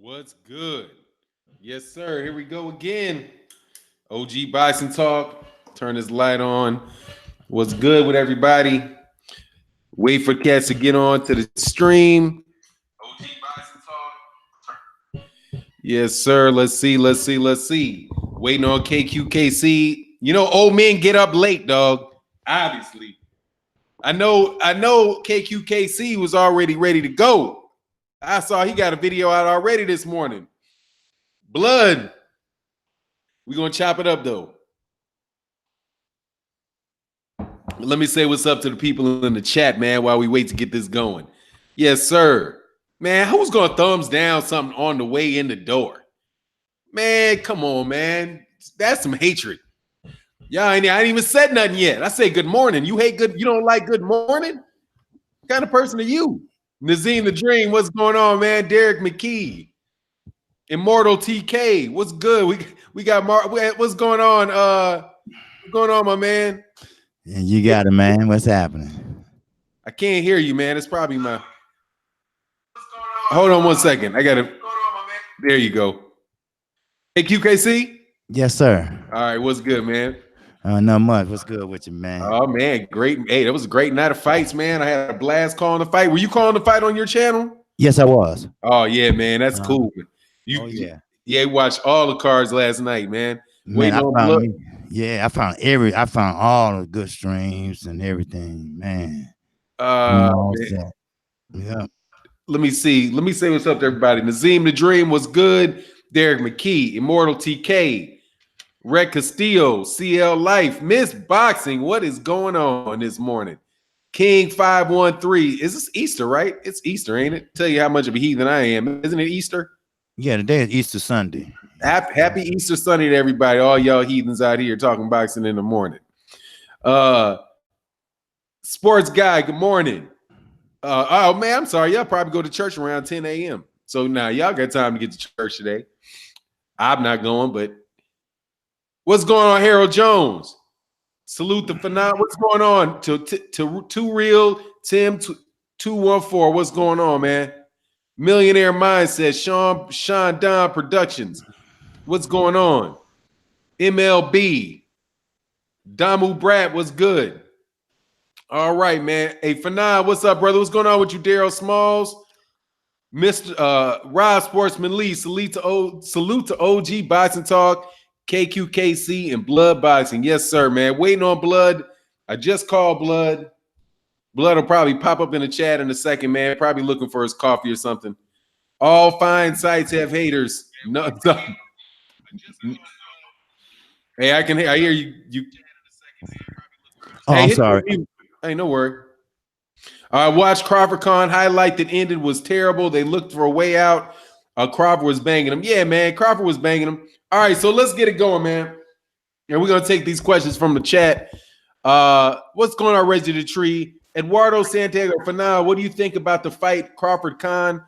What's good? Yes, sir. Here we go again. OG Bison Talk. Turn this light on. What's good with everybody? Wait for cats to get on to the stream. OG Bison Talk. Yes, sir. Let's see. Waiting on Kqkc. You know, old men get up late, dog. Obviously. I know Kqkc was already ready to go. I saw he got a video out already this morning. Blood. We're gonna chop it up though. Let me say what's up to the people in the chat, man, while we wait to get this going. Yes, sir. Man, who's gonna thumbs down something on the way in the door? Man, come on, man. That's some hatred. I ain't even said nothing yet. I say good morning. You hate good, you don't like good morning? What kind of person are you? Nazim the Dream, what's going on, man? Derek McKee. Immortal TK, what's good? We got what's going on? What's going on, my man? You got it, man. What's happening? I can't hear you, man. It's probably my. Hold on 1 second. I gotta. There you go. Hey, Kqkc. Yes, sir. All right, what's good, man? Not much. What's good with you, man? Oh man, great. Hey, that was a great night of fights, man. I had a blast calling the fight. Were you calling the fight on your channel? Yes, I was. Oh yeah, man. That's cool. Yeah. You watched all the cards last night, man. Man, I found all the good streams and everything, man. Man. Yeah. Let me see. Let me say what's up to everybody. Nazim the Dream was good. Derek McKee, Immortal TK, Red Castillo, CL Life, Miss Boxing. What is going on this morning? King 513. Is this Easter, right? It's Easter, ain't it? Tell you how much of a heathen I am. Isn't it Easter? Yeah, today is Easter Sunday. Happy Easter Sunday to everybody. All y'all heathens out here talking boxing in the morning. Sports guy, good morning. Oh man, I'm sorry. Y'all probably go to church around 10 a.m. So now y'all got time to get to church today. I'm not going, but what's going on, Harold Jones? Salute the phenom. What's going on? To Too Real Tim 214. What's going on, man? Millionaire Mindset, Sean Don Productions. What's going on? MLB. Damu Brat, what's good? All right, man. Hey, Fanon, what's up, brother? What's going on with you, Daryl Smalls? Mr. Rob Sportsman Lee, salute to OG Boxing Talk, Kqkc, and Blood Boxing. Yes, sir, man. Waiting on Blood. I just called Blood. Blood will probably pop up in the chat in a second, man. Probably looking for his coffee or something. All fine sites have haters. No. Hey, I hear you. Oh, hey, I'm sorry. Hey, no worry. Watch Crawford Khan highlight that ended was terrible. They looked for a way out. Crawford was banging him. Yeah, man. Crawford was banging him. All right, so let's get it going, man. And we're going to take these questions from the chat. What's going on, Reggie the Tree? Eduardo Santiago, for now, what do you think about the fight, Crawford Khan?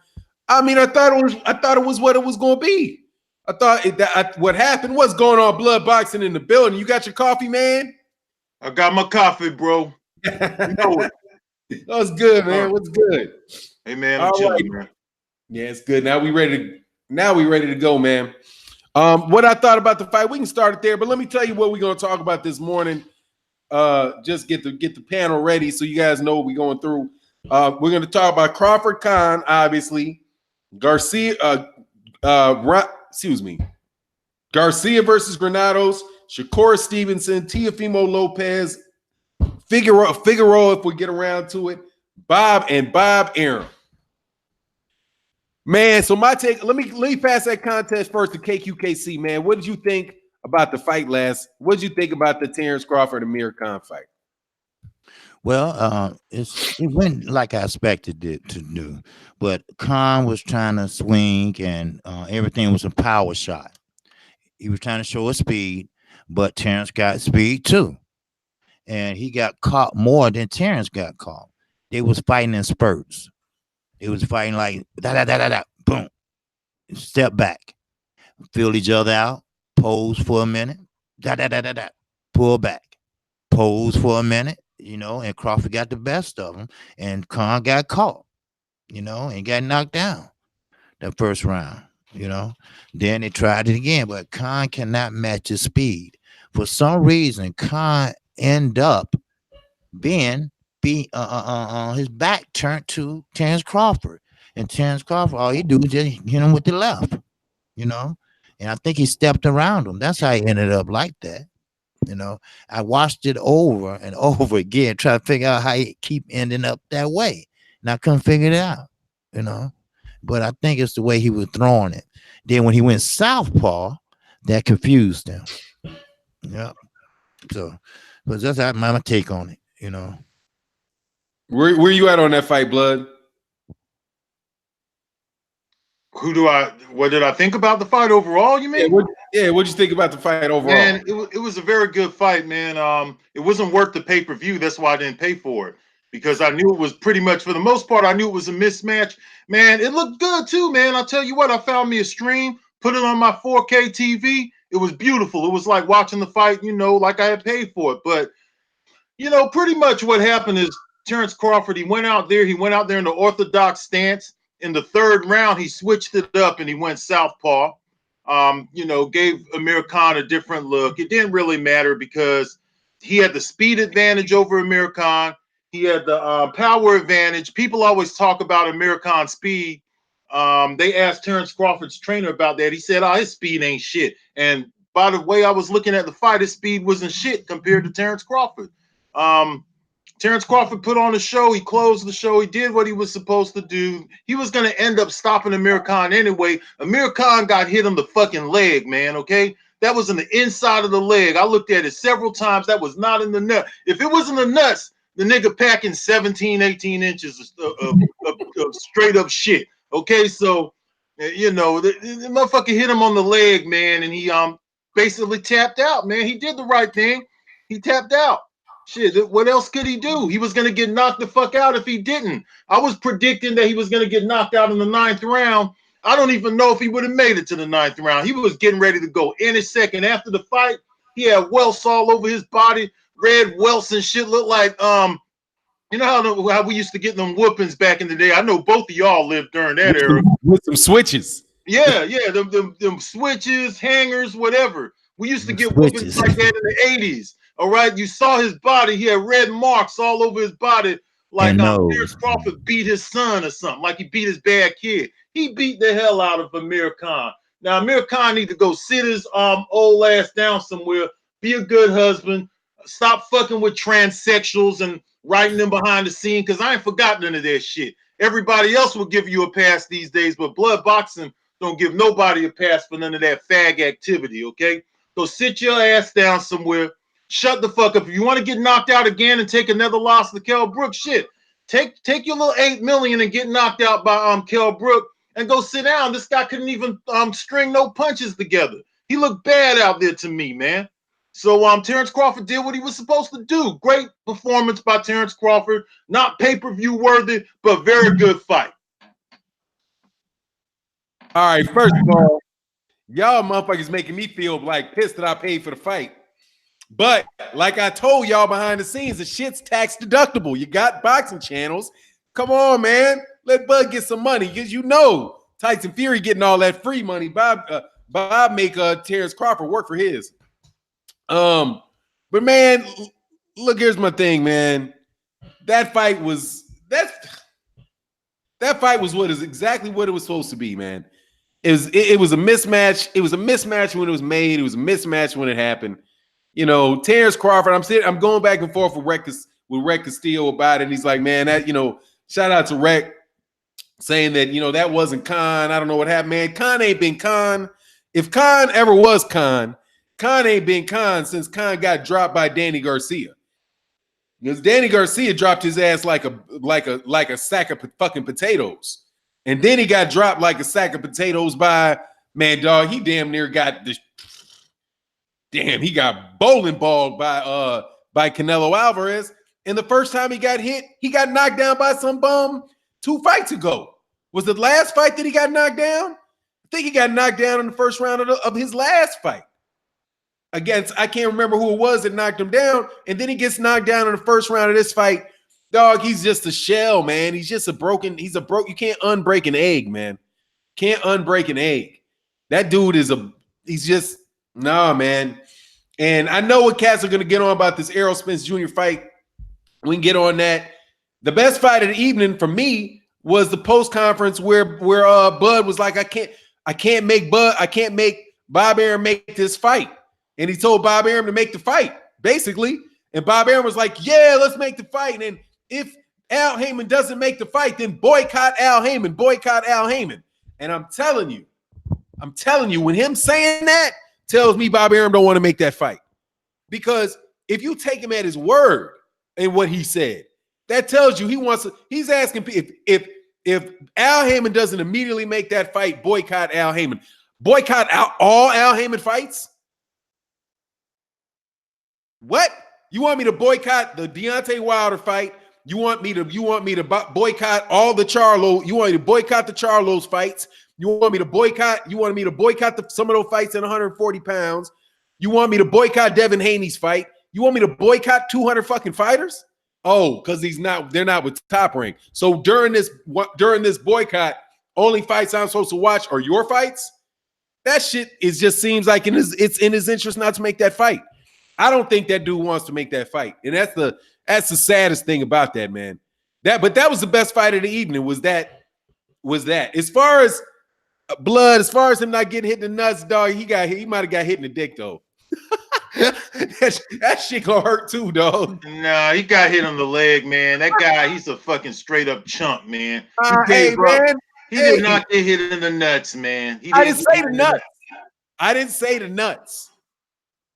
I mean, I thought it was what it was going to be. I thought what happened. What's going on, Blood Boxing in the building? You got your coffee, man? I got my coffee, bro. You know it. That's good, man. What's good? Hey, man, I'm chilling, man. Yeah, it's good. Now we ready to go, man. What I thought about the fight, we can start it there, but let me tell you what we're going to talk about this morning. Just get the panel ready so you guys know what we're going through. We're going to talk about Crawford Khan, obviously. Garcia versus Granados, Shakur Stevenson, Teofimo Lopez, Figueroa, if we get around to it, Bob Arum. Man, so my take, let me pass that contest first to Kqkc, man. What did you think about the fight last? What did you think about the Terrence Crawford Amir Khan fight? Well, it went like I expected it to do, but Khan was trying to swing and everything was a power shot. He was trying to show his speed, but Terrence got speed too. And he got caught more than Terrence got caught. They was fighting in spurts. It was fighting like boom, step back, feel each other out, pose for a minute, pull back, pose for a minute, and Crawford got the best of him, and Khan got caught, and got knocked down that first round. you know. Then they tried it again, but Khan cannot match his speed. For some reason, Khan end up being his back turned to Terrence Crawford. And Terrence Crawford, all he do is just hit him with the left, you know. And I think he stepped around him. That's how he ended up like that. You know, I watched it over and over again, trying to figure out how he keep ending up that way. And I couldn't figure it out, you know. But I think it's the way he was throwing it. Then when he went southpaw, that confused him. Yeah. So, but that's my take on it, you know. Where you at on that fight, Blood? What did I think about the fight overall, you mean? What'd you think about the fight overall? Man, it was a very good fight, man. It wasn't worth the pay-per-view. That's why I didn't pay for it, because I knew it was pretty much, for the most part, I knew it was a mismatch. Man, it looked good too, man. I'll tell you what, I found me a stream, put it on my 4K TV. It was beautiful. It was like watching the fight, you know, like I had paid for it. But, you know, pretty much what happened is Terrence Crawford, he went out there in the orthodox stance. In the third round, he switched it up and he went southpaw. You know, gave Amir Khan a different look. It didn't really matter because he had the speed advantage over Amir Khan. He had the power advantage. People always talk about Amir Khan's speed. They asked Terrence Crawford's trainer about that. He said, "Oh, his speed ain't shit." And by the way I was looking at the fight, his speed wasn't shit compared to Terrence Crawford. Terrence Crawford put on a show. He closed the show. He did what he was supposed to do. He was going to end up stopping Amir Khan anyway. Amir Khan got hit on the fucking leg, man, okay? That was in the inside of the leg. I looked at it several times. That was not in the nut. If it was in the nuts, the nigga packing 17, 18 inches of straight up shit, okay? So, you know, the motherfucker hit him on the leg, man, and he basically tapped out, man. He did the right thing. He tapped out. Shit, what else could he do? He was going to get knocked the fuck out if he didn't. I was predicting that he was going to get knocked out in the 9th round. I don't even know if he would have made it to the 9th round. He was getting ready to go any second. After the fight, he had welts all over his body, red welts and shit. Looked like, you know how we used to get them whoopings back in the day? I know both of y'all lived during that era. With some switches. Yeah, them switches, hangers, whatever. We used to get whoopings like that in the 80s. All right, you saw his body. He had red marks all over his body, like Terrence Crawford beat his son or something, like he beat his bad kid. He beat the hell out of Amir Khan. Now, Amir Khan need to go sit his old ass down somewhere, be a good husband, stop fucking with transsexuals and writing them behind the scene, because I ain't forgot none of that shit. Everybody else will give you a pass these days, but blood boxing don't give nobody a pass for none of that fag activity, okay? So sit your ass down somewhere. Shut the fuck up. If you want to get knocked out again and take another loss to Kell Brook, shit. Take your little $8 million and get knocked out by Kell Brook and go sit down. This guy couldn't even string no punches together. He looked bad out there to me, man. So Terrence Crawford did what he was supposed to do. Great performance by Terrence Crawford. Not pay-per-view worthy, but very good fight. All right, first of all, y'all motherfuckers making me feel like pissed that I paid for the fight. But like I told y'all behind the scenes, the shit's tax deductible. You got boxing channels. Come on, man. Let Bud get some money, because you know Tyson Fury getting all that free money. Bob make Terrence Crawford work for his. But man, look, here's my thing, man. That fight was exactly what it was supposed to be, man. It was a mismatch. It was a mismatch when it was made. It was a mismatch when it happened. You know, Terrence Crawford, I'm going back and forth with Rec Castillo about it. And he's like, man, that, you know, shout out to Rec saying that, you know, that wasn't Khan. I don't know what happened, man. Khan ain't been Khan. If Khan ever was Khan ain't been Khan since Khan got dropped by Danny Garcia. Because Danny Garcia dropped his ass like a sack of fucking potatoes. And then he got dropped like a sack of potatoes by, man, dog, he damn near got the he got bowling balled by Canelo Alvarez. And the first time he got hit, he got knocked down by some bum 2 fights ago. Was the last fight that he got knocked down? I think he got knocked down in the first round of his last fight. Against, I can't remember who it was that knocked him down. And then he gets knocked down in the first round of this fight. Dog, he's just a shell, man. He's just you can't unbreak an egg, man. Can't unbreak an egg. That dude he's just, nah, man. And I know what cats are going to get on about this Errol Spence Jr. fight. We can get on that. The best fight of the evening for me was the post conference where Bud was like, I can't make Bob Arum make this fight, and he told Bob Arum to make the fight basically, and Bob Arum was like, yeah, let's make the fight, and if Al Heyman doesn't make the fight, then boycott Al Heyman, and I'm telling you, when him saying that tells me Bob Arum don't want to make that fight, because if you take him at his word and what he said, that tells you he's asking if Al Heyman doesn't immediately make that fight, boycott Al Heyman. Boycott all Al Heyman fights? What? You want me to boycott the Deontay Wilder fight? You want me to boycott all the Charlo? You want me to boycott the Charlo's fights? You want me to boycott some of those fights at 140 pounds? You want me to boycott Devin Haney's fight? You want me to boycott 200 fucking fighters? Oh, because they're not with Top Rank. So during this boycott, only fights I'm supposed to watch are your fights? That shit just seems like it's in his interest not to make that fight. I don't think that dude wants to make that fight. And that's the saddest thing about that, man. But that was the best fight of the evening, was that. As far as Blood, as far as him not getting hit in the nuts, dog, he might have got hit in the dick though. that shit gonna hurt too, dog. Nah, he got hit on the leg, man. That guy, he's a fucking straight up chump, man. Hey, man. He did not get hit in the nuts, man. I didn't say the nuts. I didn't say the nuts.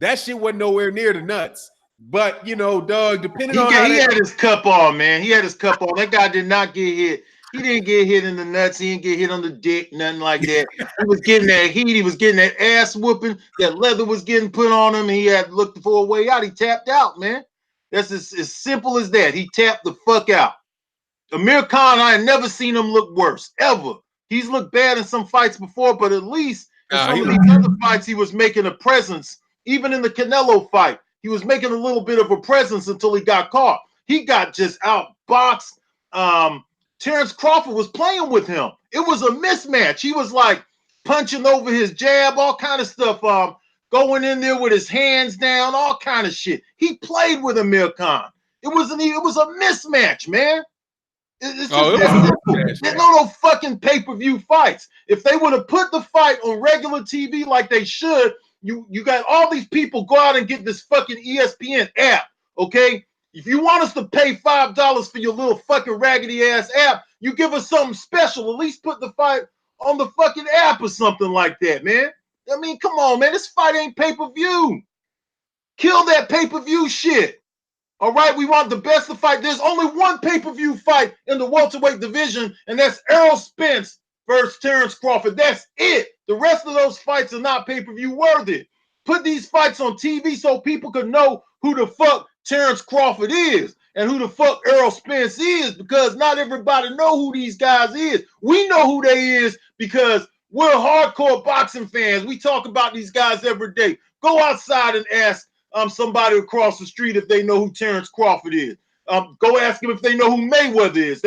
That shit wasn't nowhere near the nuts. But, dog, depending on he had his cup on, man. He had his cup on. That guy did not get hit. He didn't get hit in the nuts. He didn't get hit on the dick, nothing like that. He was getting that heat. He was getting that ass whooping. That leather was getting put on him. He had looked for a way out. He tapped out, man. That's as simple as that. He tapped the fuck out. Amir Khan, I had never seen him look worse, ever. He's looked bad in some fights before, but at least in some of these other fights, he was making a presence. Even in the Canelo fight, he was making a little bit of a presence until he got caught. He got just outboxed. Terrence Crawford was playing with him. It was a mismatch. He was like punching over his jab, all kind of stuff, going in there with his hands down, all kind of shit. He played with Amir Khan. It was a mismatch, man. There's no fucking pay-per-view fights. If they would have put the fight on regular TV like they should, you got all these people go out and get this fucking ESPN app, okay? If you want us to pay $5 for your little fucking raggedy ass app, you give us something special. At least put the fight on the fucking app or something like that, man. I mean, come on, man. This fight ain't pay-per-view. Kill that pay-per-view shit. All right, we want the best to fight. There's only one pay-per-view fight in the welterweight division, and that's Errol Spence versus Terrence Crawford. That's it. The rest of those fights are not pay-per-view worthy. Put these fights on TV so people can know who the fuck Terrence Crawford is and who the fuck Errol Spence is, because not everybody know who these guys is. We know who they is because we're hardcore boxing fans. We talk about these guys every day. Go outside and ask somebody across the street if they know who Terrence Crawford is. Go ask them if they know who Mayweather is.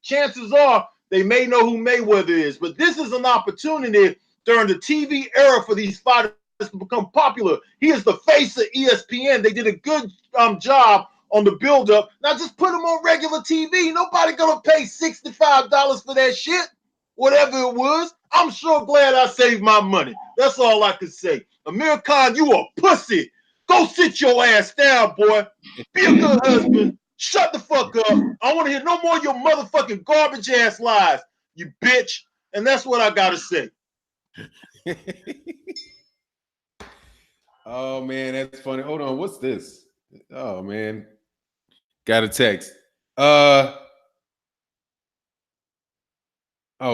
Chances are they may know who Mayweather is. But this is an opportunity during the TV era for these fighters to become popular. He is the face of ESPN. They did a good job on the build-up. Now just put him on regular TV. Nobody gonna pay $65 for that shit, whatever it was. I'm sure glad I saved my money. That's all I can say. Amir Khan, you a pussy. Go sit your ass down, boy. Be a good husband. Shut the fuck up. I want to hear no more of your motherfucking garbage ass lies, you bitch. And that's what I gotta say. Oh man, that's funny. Hold on, what's this? Oh man, got a text. Oh,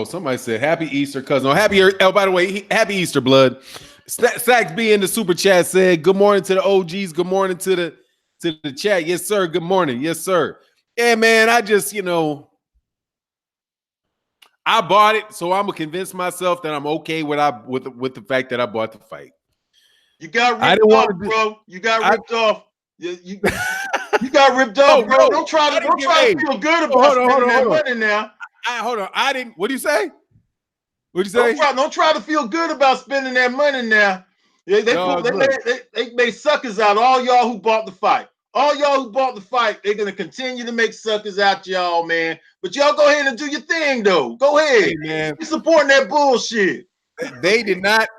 somebody said Happy Easter, cousin. Oh, by the way, Happy Easter, blood. Sax B in the super chat said, "Good morning to the OGs. Good morning to the chat. Yes, sir. Good morning. Yes, sir. Yeah, man. I just, I bought it, so I'm gonna convince myself that I'm okay with the fact that I bought the fight. You got ripped off, bro. You got ripped off. You got ripped off, bro. Don't try to feel good about spending that money now. Hold on. I didn't. What do you say? What'd you say? Don't try to feel good about spending that money now. They made suckers out of all y'all who bought the fight. All y'all who bought the fight, they're gonna continue to make suckers out y'all, man. But y'all go ahead and do your thing, though. Go ahead, hey, man. You supporting that bullshit. They did not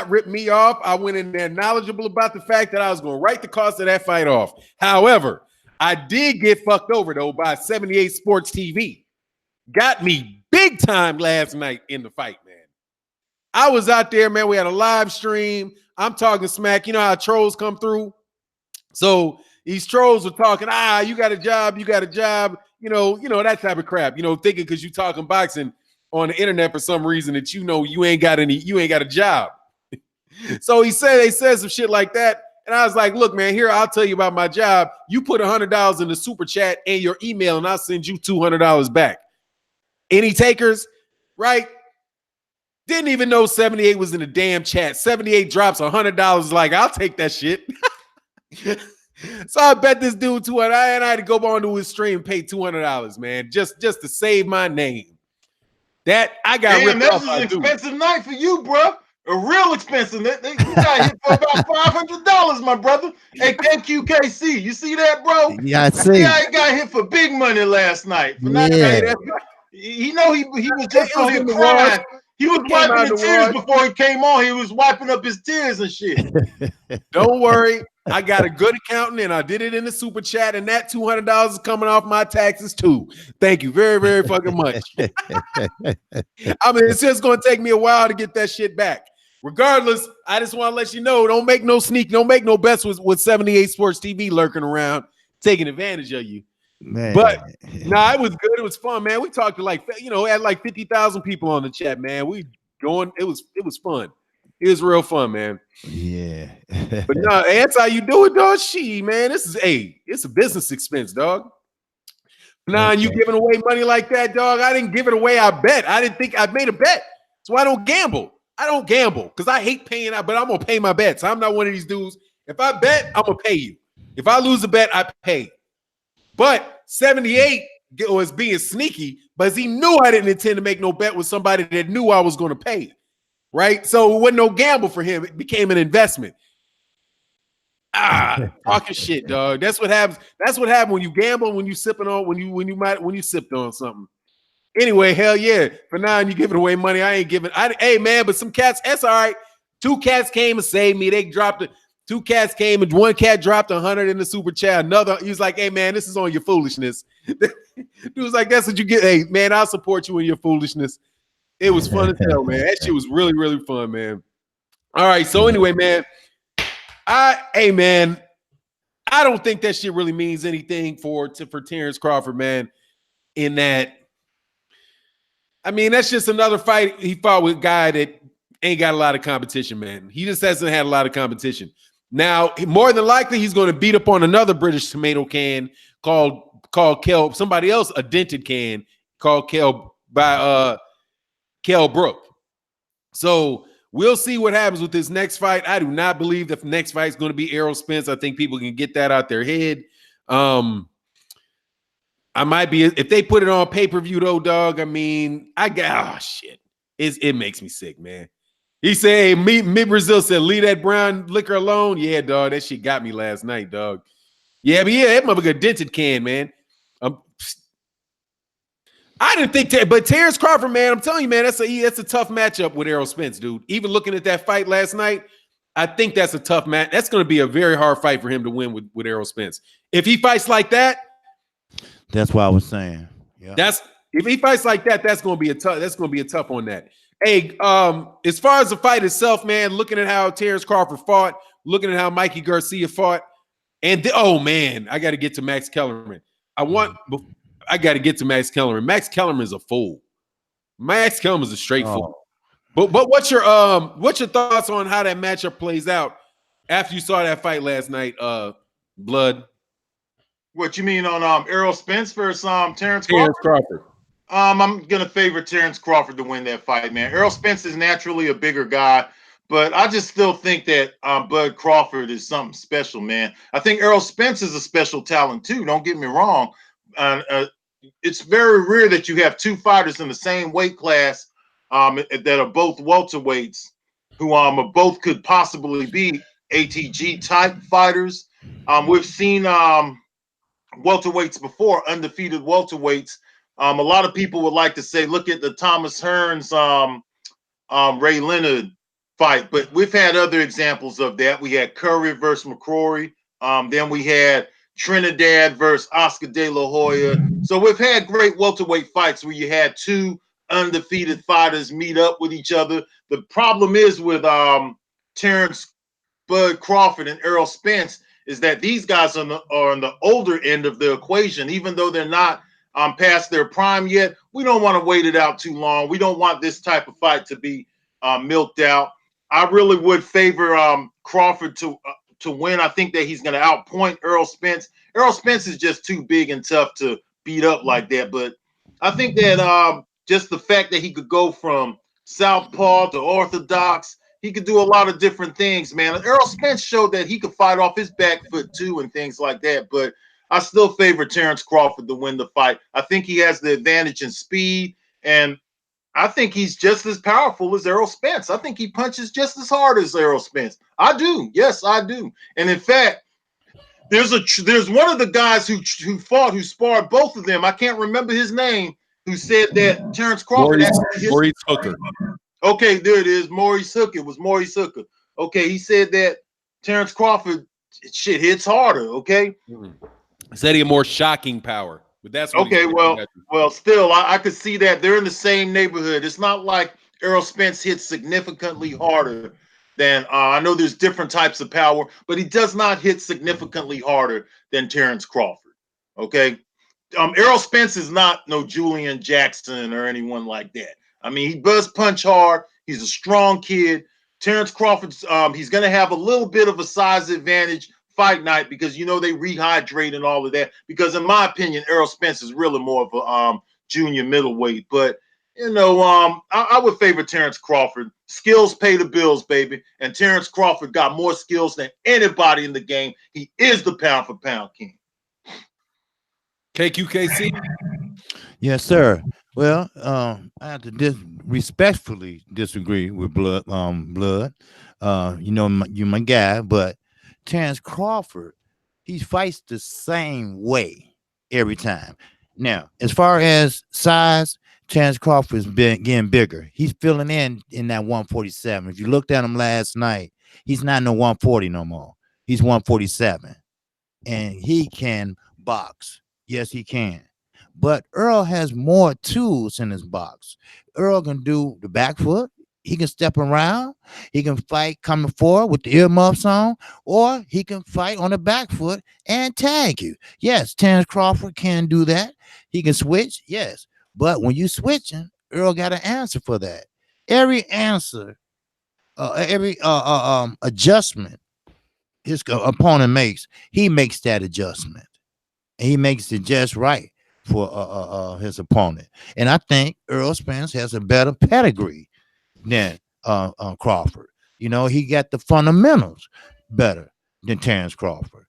rip me off. I went in there knowledgeable about the fact that I was going to write the cost of that fight off. However, I did get fucked over though by 78 Sports TV. Got me big time last night in the fight, man. I was out there, man. We had a live stream. I'm talking smack. You know how trolls come through? So these trolls were talking, you got a job, you know, that type of crap, thinking because you talking boxing on the internet for some reason that you ain't got a job. So they said some shit like that. And I was like, look, man, here, I'll tell you about my job. You put $100 in the super chat and your email, and I'll send you $200 back. Any takers? Right? Didn't even know 78 was in the damn chat. 78 drops $100. Like, I'll take that shit. So I bet this dude $200, and I had to go onto his stream and pay $200, man, just to save my name. That I got ripped off. That's an expensive night for you, bro. A real expensive. They got hit for about $500, my brother. Hey, Kqkc, you see that, bro? Yeah, I see. I got hit for big money last night. For not he was just on here crying. He was wiping his tears before he came on. He was wiping up his tears and shit. Don't worry. I got a good accountant and I did it in the super chat, and that $200 is coming off my taxes too. Thank you very, very fucking much. I mean, it's just going to take me a while to get that shit back. Regardless, I just want to let you know, don't make no bets with 78 Sports TV lurking around, taking advantage of you. Man. But it was good. It was fun, man. We talked to had like 50,000 people on the chat, man. It was fun. It was real fun, man. Yeah. But no, that's how you do it, dog. Man, it's a business expense, dog. Nah, you giving away money like that, dog. I didn't give it away. I bet. I didn't think I made a bet. So I don't gamble. I don't gamble because I hate paying out, but I'm gonna pay my bets. I'm not one of these dudes. If I bet, I'm gonna pay you. If I lose a bet, I pay. But 78 was being sneaky, but he knew I didn't intend to make no bet with somebody that knew I was gonna pay. Right? So it wasn't no gamble for him. It became an investment. Talking shit, dog. That's what happens. That's what happens when you gamble, when you sipping on, when you sipped on something. Anyway, hell yeah. For now, you giving away money. I ain't giving. Hey, man, but some cats, that's all right. 2 cats came and saved me. They dropped it. 2 cats came and 1 cat dropped 100 in the super chat. Another, he was like, hey, man, this is on your foolishness. Dude was like, that's what you get. Hey, man, I'll support you in your foolishness. It was fun as hell, man. That shit was really, really fun, man. All right. So anyway, man, I don't think that shit really means anything for Terrence Crawford, man. In that, I mean, that's just another fight he fought with a guy that ain't got a lot of competition, man. He just hasn't had a lot of competition. Now, more than likely, he's going to beat up on another British tomato can called Kell, somebody else, a dented can called Kell by Kell Brook. So we'll see what happens with this next fight. I do not believe the next fight is going to be Errol Spence. I think people can get that out their head. I might be, if they put it on pay-per-view though, dog. I mean, shit. It makes me sick, man. He said, hey, me Brazil said, leave that brown liquor alone. Yeah, dog. That shit got me last night, dog. Yeah, but yeah, that motherfucker dented can, man. I didn't think that, but Terrence Crawford, man, I'm telling you, man, that's a tough matchup with Errol Spence, dude. Even looking at that fight last night, I think that's a tough match. That's going to be a very hard fight for him to win with Errol Spence. If he fights like that, that's what I was saying. Yeah, if he fights like that, that's going to be a tough. That's going to be a tough on that. Hey, as far as the fight itself, man, looking at how Terrence Crawford fought, looking at how Mikey Garcia fought, and oh man, I got to get to Max Kellerman. I got to get to Max Kellerman. Max Kellerman is a fool. Max Kellerman is a straight fool. But what's your thoughts on how that matchup plays out after you saw that fight last night, Blood? What you mean on Errol Spence versus Terrence Crawford? I'm gonna favor Terrence Crawford to win that fight, man. Errol Spence is naturally a bigger guy, but I just still think that Bud Crawford is something special, man. I think Errol Spence is a special talent too. Don't get me wrong. It's very rare that you have 2 fighters in the same weight class that are both welterweights who both could possibly be ATG type fighters. We've seen welterweights before, undefeated welterweights. A lot of people would like to say, look at the Thomas Hearns, Ray Leonard fight, but we've had other examples of that. We had Curry versus McCrory. Then we had Trinidad versus Oscar De La Hoya. So we've had great welterweight fights where you had two undefeated fighters meet up with each other. The problem is with Terrence Bud Crawford and Errol Spence is that these guys are on the older end of the equation, even though they're not past their prime yet. We don't want to wait it out too long. We don't want this type of fight to be milked out. I really would favor Crawford to win. I think that he's going to outpoint Errol Spence. Errol Spence is just too big and tough to beat up like that. But I think that just the fact that he could go from southpaw to orthodox, he could do a lot of different things, man. Errol Spence showed that he could fight off his back foot too and things like that. But I still favor Terrence Crawford to win the fight. I think he has the advantage in speed, and I think he's just as powerful as Errol Spence. I think he punches just as hard as Errol Spence. I do. Yes, I do. And in fact, there's one of the guys who sparred both of them. I can't remember his name. Who said that Terrence Crawford? Maurice Hooker. Okay, there it is. Maurice Hooker. It was Maurice Hooker. Okay, he said that Terrence Crawford shit hits harder. Okay. Said he had more shocking power. But that's what okay. Well, still, I could see that they're in the same neighborhood. It's not like Errol Spence hits significantly harder than I know. There's different types of power, but he does not hit significantly harder than Terrence Crawford. Okay. Errol Spence is not no Julian Jackson or anyone like that. I mean, he does punch hard. He's a strong kid. Terrence Crawford, he's going to have a little bit of a size advantage fight night because, you know, they rehydrate and all of that. Because in my opinion, Errol Spence is really more of a junior middleweight. But, you know, I would favor Terrence Crawford. Skills pay the bills, baby. And Terrence Crawford got more skills than anybody in the game. He is the pound for pound king. Kqkc? Yes, sir. Well, I have to respectfully disagree with Blood. You know, you're my guy, but Terrence Crawford, he fights the same way every time. Now, as far as size, Terrence Crawford is getting bigger. He's filling in that 147. If you looked at him last night, he's not no 140 no more. He's 147, and he can box. Yes, he can. But Earl has more tools in his box. Earl can do the back foot. He can step around. He can fight coming forward with the earmuffs on, or he can fight on the back foot and tag you. Yes, Terrence Crawford can do that. He can switch. Yes. But when you switching, Earl got an answer for that. Every answer, every adjustment his opponent makes, he makes that adjustment. And he makes it just right for his opponent. And I think Errol Spence has a better pedigree than Crawford. You know, he got the fundamentals better than Terrence Crawford.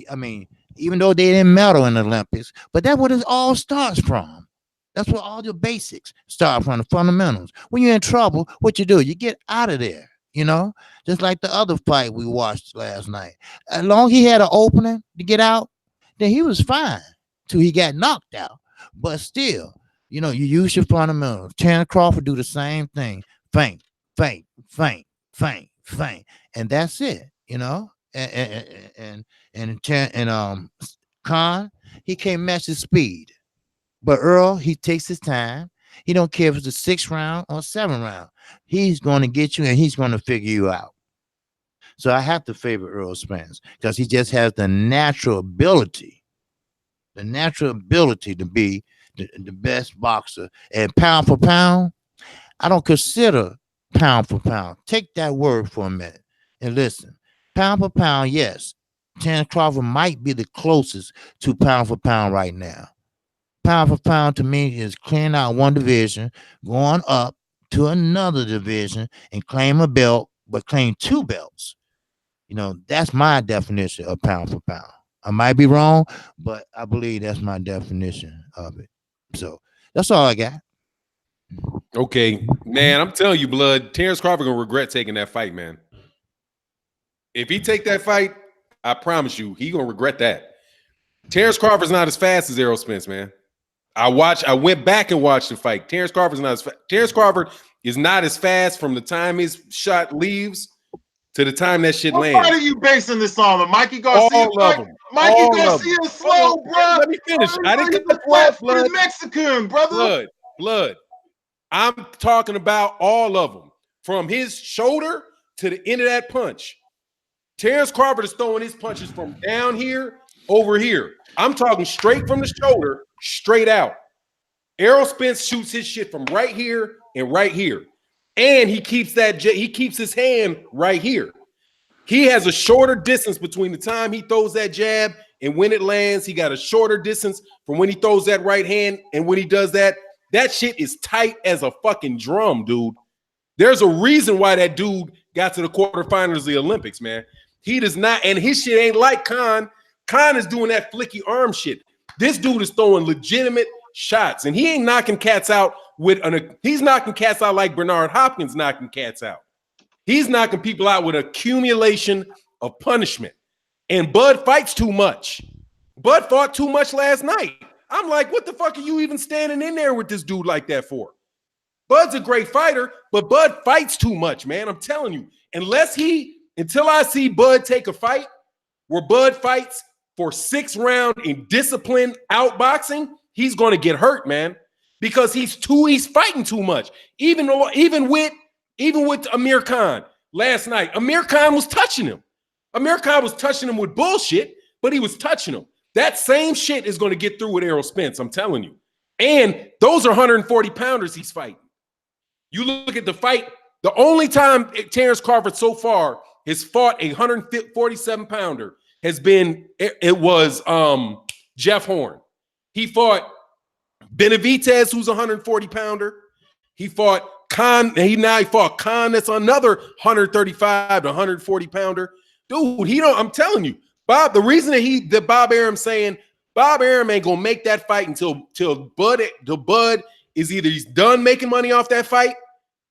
I mean, even though they didn't medal in the Olympics, but that's what it all starts from. That's where all the basics start from, the fundamentals. When you're in trouble, what you do? You get out of there, you know, just like the other fight we watched last night. As long as he had an opening to get out, then he was fine till he got knocked out. But still, you know, you use your fundamentals. Terrence Crawford do the same thing. Feint, feint, feint, feint, feint. And that's it, you know. And Khan, he can't match his speed. But Earl, he takes his time. He don't care if it's a 6th round or 7th round. He's going to get you and he's going to figure you out. So I have to favor Errol Spence because he just has the natural ability to be the best boxer. And pound for pound, I don't consider pound for pound. Take that word for a minute and listen. Pound for pound, yes, Terrence Crawford might be the closest to pound for pound right now. Pound for pound to me is clearing out one division, going up to another division and claim a belt, but claim 2 belts. You know, that's my definition of pound for pound. I might be wrong, but I believe that's my definition of it. So that's all I got. Okay, man, I'm telling you, blood. Terrence Crawford gonna regret taking that fight, man. If he take that fight, I promise you, he gonna regret that. Terrence Crawford's not as fast as Errol Spence, man. I went back and watched the fight. Terrence Crawford is not as fast from the time his shot leaves to the time that shit lands. What are you basing this on? Mikey Garcia? All of them. Mikey Garcia is slow, bro. Let me finish. I didn't get the flat-footed Mexican, brother. Blood. I'm talking about all of them. From his shoulder to the end of that punch. Terrence Crawford is throwing his punches from down here over here. I'm talking straight from the shoulder, straight out. Errol Spence shoots his shit from right here and right here. And he keeps his hand right here. He has a shorter distance between the time he throws that jab and when it lands. He got a shorter distance from when he throws that right hand and when he does that. That shit is tight as a fucking drum, dude. There's a reason why that dude got to the quarterfinals of the Olympics, man. He does not, and his shit ain't like Khan. Khan is doing that flicky arm shit. This dude is throwing legitimate shots, and he ain't knocking cats out he's knocking cats out like Bernard Hopkins knocking cats out. He's knocking people out with accumulation of punishment. And Bud fights too much. Bud fought too much last night. I'm like, what the fuck are you even standing in there with this dude like that for? Bud's a great fighter, but Bud fights too much, man. I'm telling you. Until I see Bud take a fight where Bud fights for 6 rounds in disciplined outboxing, he's going to get hurt, man, because he's fighting too much. Even with Amir Khan last night, Amir Khan was touching him. Amir Khan was touching him with bullshit, but he was touching him. That same shit is going to get through with Errol Spence, I'm telling you. And those are 140-pounders he's fighting. You look at the fight, the only time Terrence Crawford so far has fought a 147-pounder was Jeff Horn. He fought Benavidez, who's a 140-pounder. He fought Khan, and he fought Khan, that's another 135 to 140-pounder. Dude, I'm telling you, Bob, the reason that Bob Arum saying Bob Arum ain't gonna make that fight until Bud is either he's done making money off that fight,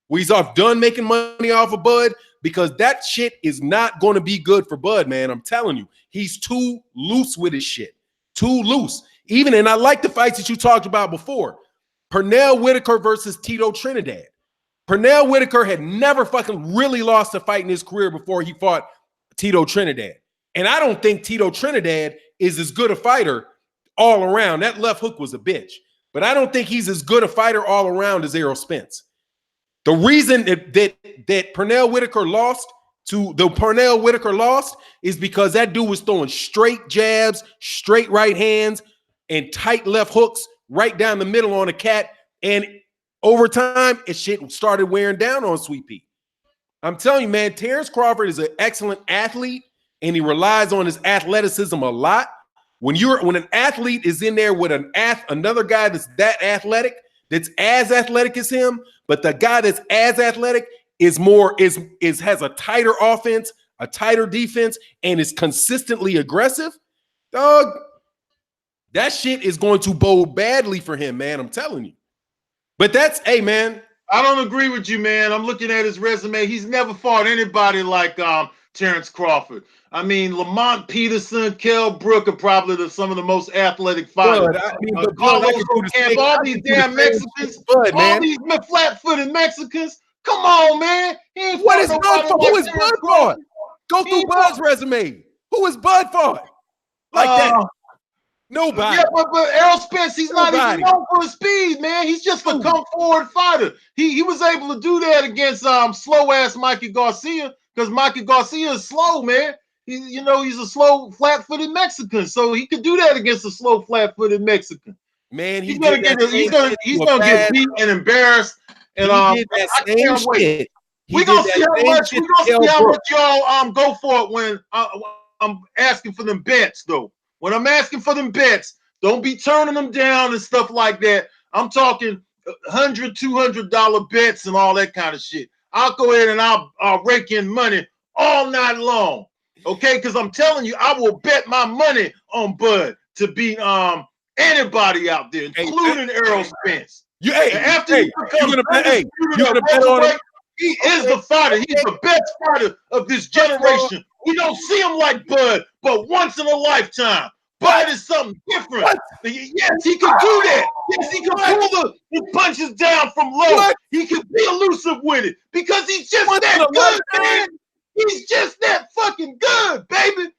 or he's done making money off of Bud, because that shit is not going to be good for Bud, man. I'm telling you, he's too loose with his shit, too loose. And I like the fights that you talked about before. Pernell Whitaker versus Tito Trinidad. Pernell Whitaker had never fucking really lost a fight in his career before he fought Tito Trinidad. And I don't think Tito Trinidad is as good a fighter all around. That left hook was a bitch. But I don't think he's as good a fighter all around as Errol Spence. The reason that Pernell Whitaker lost is because that dude was throwing straight jabs, straight right hands, and tight left hooks right down the middle on a cat. And over time, it shit started wearing down on Sweet Pea. I'm telling you, man, Terrence Crawford is an excellent athlete, and he relies on his athleticism a lot. When an athlete is in there with another guy that's that's as athletic as him, but the guy that's as athletic has a tighter offense, a tighter defense, and is consistently aggressive, dog, that shit is going to bode badly for him, man. I'm telling you. But hey, man. I don't agree with you, man. I'm looking at his resume. He's never fought anybody like Terrence Crawford. I mean, Lamont Peterson, Kell Brook are probably some of the most athletic fighters. All these damn Mexicans, all these flat-footed Mexicans. Come on, man. Who is Bud fought? Go through Bud's resume. Who is Bud fought? Like that. Nobody. Yeah, but Errol Spence, he's not even known for his speed, man. He's just a come-forward fighter. He was able to do that against slow-ass Mikey Garcia, because Mikey Garcia is slow, man. He's a slow, flat-footed Mexican, so he could do that against a slow, flat-footed Mexican. Man, he's gonna get beat and embarrassed. And we gonna see how much y'all go for it when I'm asking for them bets, though. When I'm asking for them bets, don't be turning them down and stuff like that. I'm talking $100, $200 bets and all that kind of shit. I'll go ahead and I'll rake in money all night long. Okay, because I'm telling you, I will bet my money on Bud to beat anybody out there, including Errol Spence. You after he becomes he is the fighter. He's the best fighter of this generation. We don't see him like Bud, but once in a lifetime. Bud is something different. Yes, he can do that. Yes, he can pull the punches down from low. He can be elusive with it because he's just that good, man. He's just that fucking good, baby.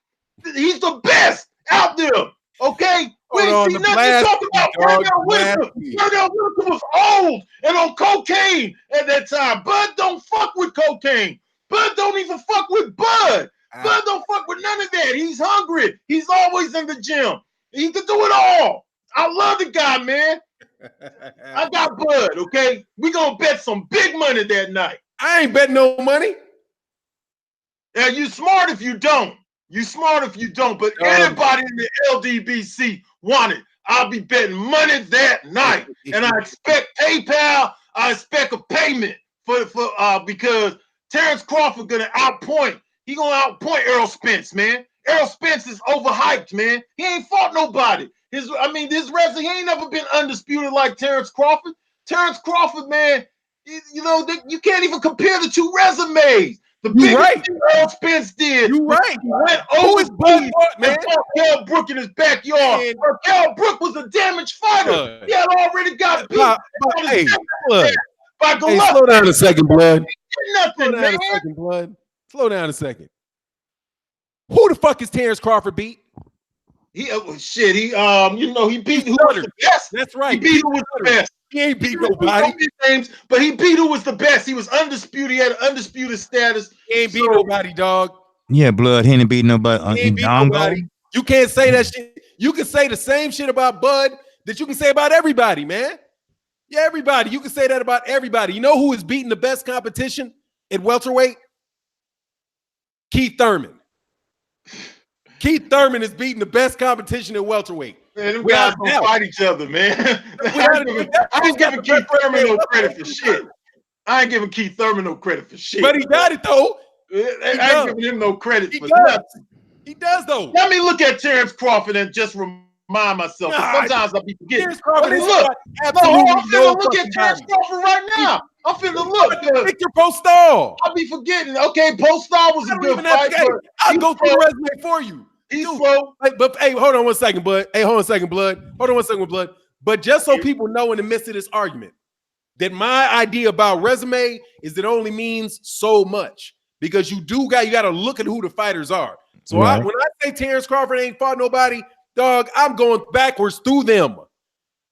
He's the best out there. Okay? We ain't seen nothing to talk about. Pernell Whitaker was old and on cocaine at that time. Bud don't fuck with cocaine. Bud don't even fuck with Bud. Bud don't fuck with none of that. He's hungry. He's always in the gym. He can do it all. I love the guy, man. I got Bud, okay? We gonna bet some big money that night. I ain't betting no money. Yeah, you smart if you don't. You smart if you don't. But anybody in the LDBC want it. I'll be betting money that night. And I expect PayPal. I expect a payment for because Terrence Crawford gonna outpoint. He gonna outpoint Errol Spence, man. Errol Spence is overhyped, man. He ain't fought nobody. His resume, he ain't never been undisputed like Terrence Crawford. Terrence Crawford, man, you can't even compare the two resumes. The biggest thing Errol Spence did. You right. He went overseas and fought Kell Brook in his backyard. Kell Brook was a damaged fighter. He had already got beat. By Golovkin. Slow down a second, blood. Nothing, man. Slow down a second. Who the fuck is Terrence Crawford beat? He beat who was the best. That's right. He beat who was the best. He ain't beat nobody. But he beat who was the best. He was undisputed. He had an undisputed status. He ain't beat nobody, dog. Yeah, blood. He ain't beat nobody. He ain't beat nobody. You can't say that shit. You can say the same shit about Bud that you can say about everybody, man. Yeah, everybody. You can say that about everybody. You know who is beating the best competition at welterweight? Keith Thurman. Keith Thurman is beating the best competition at welterweight. Man, them guys don't fight each other, man. I ain't giving Keith Thurman no credit for shit. I ain't giving Keith Thurman no credit for shit. But he got it, though. I ain't giving him no credit for nothing. He does, though. Let me look at Terrence Crawford and just remind myself. Sometimes I'll be forgetting. I'm finna look at Terrence Crawford right now. I'm finna look. Victor Postol. I'll be forgetting. Okay, Postol was a good fight. I'll go through the resume for you. He's slow. But hey, hold on one second, bud. Hey, hold on a second, blood. Hold on one second, blood. But just so people know in the midst of this argument, that my idea about resume is that it only means so much. Because you got to look at who the fighters are. So when I say Terrence Crawford ain't fought nobody, dog, I'm going backwards through them.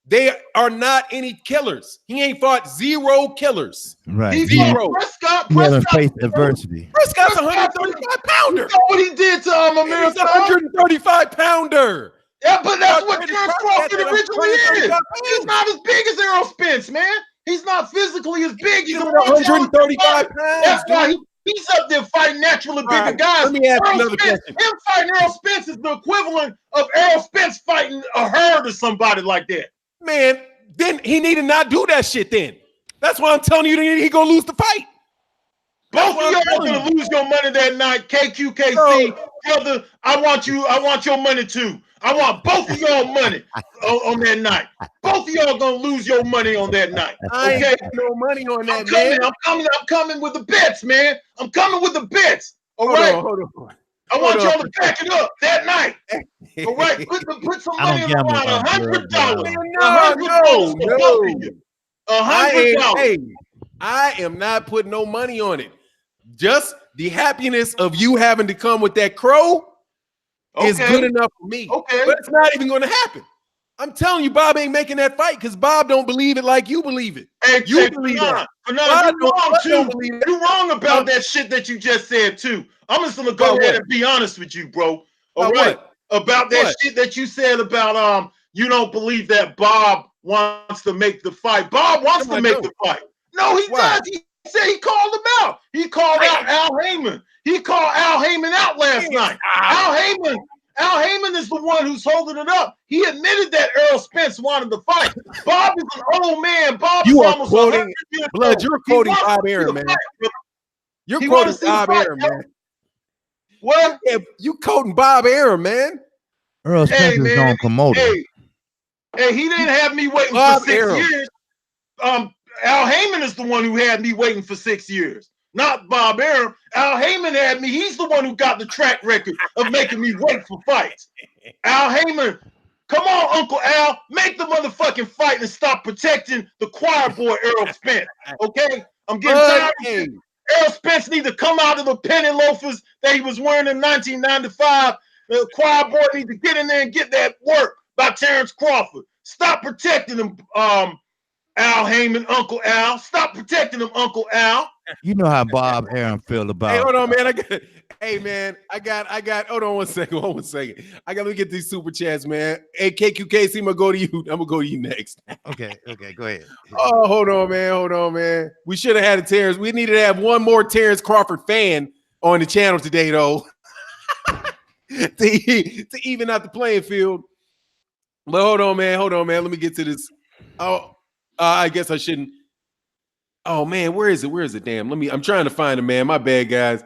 They are not any killers. He ain't fought zero killers. Right. He zero. Prescott faced adversity. Prescott's a 135-pounder. You know what he did to Amir? He's a 135-pounder. Yeah, but that's what Terrence Crawford originally is. He's not as big as Errol Spence, man. He's not physically as big. He's 135 pounds. That's why he's up there fighting naturally bigger guys. Let me ask you another question. Him fighting Errol Spence is the equivalent of Errol Spence fighting a herd or somebody like that. Man, then he need to not do that shit then. That's why I'm telling you he gonna lose the fight. Both of y'all are gonna lose your money that night. Kqkc, brother, I want your money too. I want both of y'all money on that night. Both of y'all gonna lose your money on that night. I ain't got no money on that, man. I'm coming with the bets, man. I'm coming with the bets. All right. Hold on. I want y'all to back it up that night. All right, put some money on the line. $100. $100. I am not putting no money on it. Just the happiness of you having to come with that crow is good enough for me. Okay. But it's not even going to happen. I'm telling you, Bob ain't making that fight because Bob don't believe it like you believe it. Hey, you believe it. You're wrong about that shit that you just said too. I'm just gonna go ahead and be honest with you, bro. All right. About that shit that you said about you don't believe that Bob wants to make the fight. Bob wants to make the fight. No, he does. He said he called him out. He called out Al Heyman. He called Al Heyman out last night. Al Heyman is the one who's holding it up. He admitted that Errol Spence wanted to fight. Bob is an old man. Bob is almost quoting blood. You're quoting Bob Arum, man. You're quoting Bob Arum, man. What? Yeah, you quoting Bob Arum, man. Errol Spence is on promoter. Hey, he didn't have me waiting Bob for 6 Arum. years. Al Heyman is the one who had me waiting for 6 years, not Bob Arum. Al Heyman had me. He's the one who got the track record of making me wait for fights. Al Heyman, come on, Uncle Al, make the motherfucking fight and stop protecting the choir boy Errol Spence. Okay, I'm getting tired. Hey, Errol Spence need to come out of the penny loafers that he was wearing in 1995. The choir boy need to get in there and get that work by Terrence Crawford. Stop protecting him, Al Heyman, Uncle Al. Stop protecting him, Uncle Al. You know how Bob Arum feel about. hey, hold on, man. I got. Hold on one second. I got to get these super chats, man. Hey, Kqkc, I'm gonna go to you. I'm gonna go to you next. Okay, go ahead. Oh, hold on, man. We should have had a Terrence. We needed to have one more Terrence Crawford fan on the channel today, though, to even out the playing field. But hold on, man. Let me get to this. Oh, I guess I shouldn't. Oh man, where is it? Damn. I'm trying to find it, man. My bad, guys.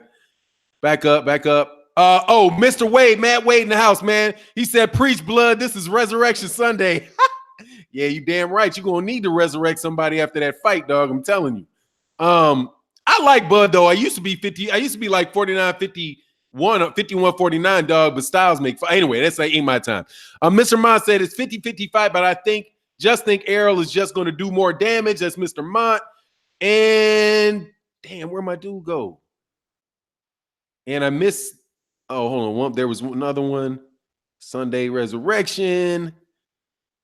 Back up. Mr. Wade, Matt Wade in the house, man. He said, preach blood. This is Resurrection Sunday. Yeah, you damn right. You're gonna need to resurrect somebody after that fight, dog. I'm telling you. I like Bud though. I used to be like 49, 51, 51, 49, dog, but Styles make anyway, that's like ain't my time. Mr. Mont said it's 50-50 fight, but I think Errol is just gonna do more damage. That's Mr. Mont. And damn, where'd my dude go? And I missed. Oh, hold on. There was another one. Sunday Resurrection.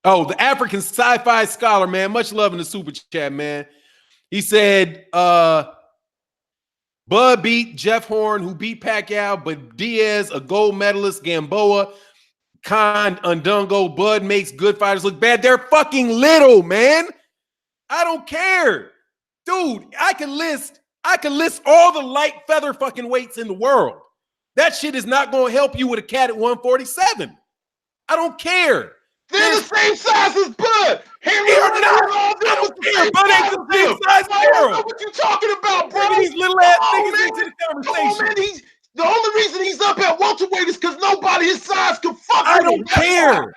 Oh, the African sci-fi scholar, man. Much love in the super chat, man. He said, Bud beat Jeff Horn, who beat Pacquiao, but Diaz, a gold medalist, Gamboa, Khan, Undungo. Bud makes good fighters look bad. They're fucking little, man. I don't care. Dude, I can list all the light feather fucking weights in the world. That shit is not going to help you with a cat at 147. I don't care. They're the same size as Bud. They're not. I don't care. Bud ain't the same size as I don't know what you talking about, bro. These little ass niggas into the conversation. Come on, man. The only reason he's up at welterweight is because nobody his size can fuck I with him. don't care.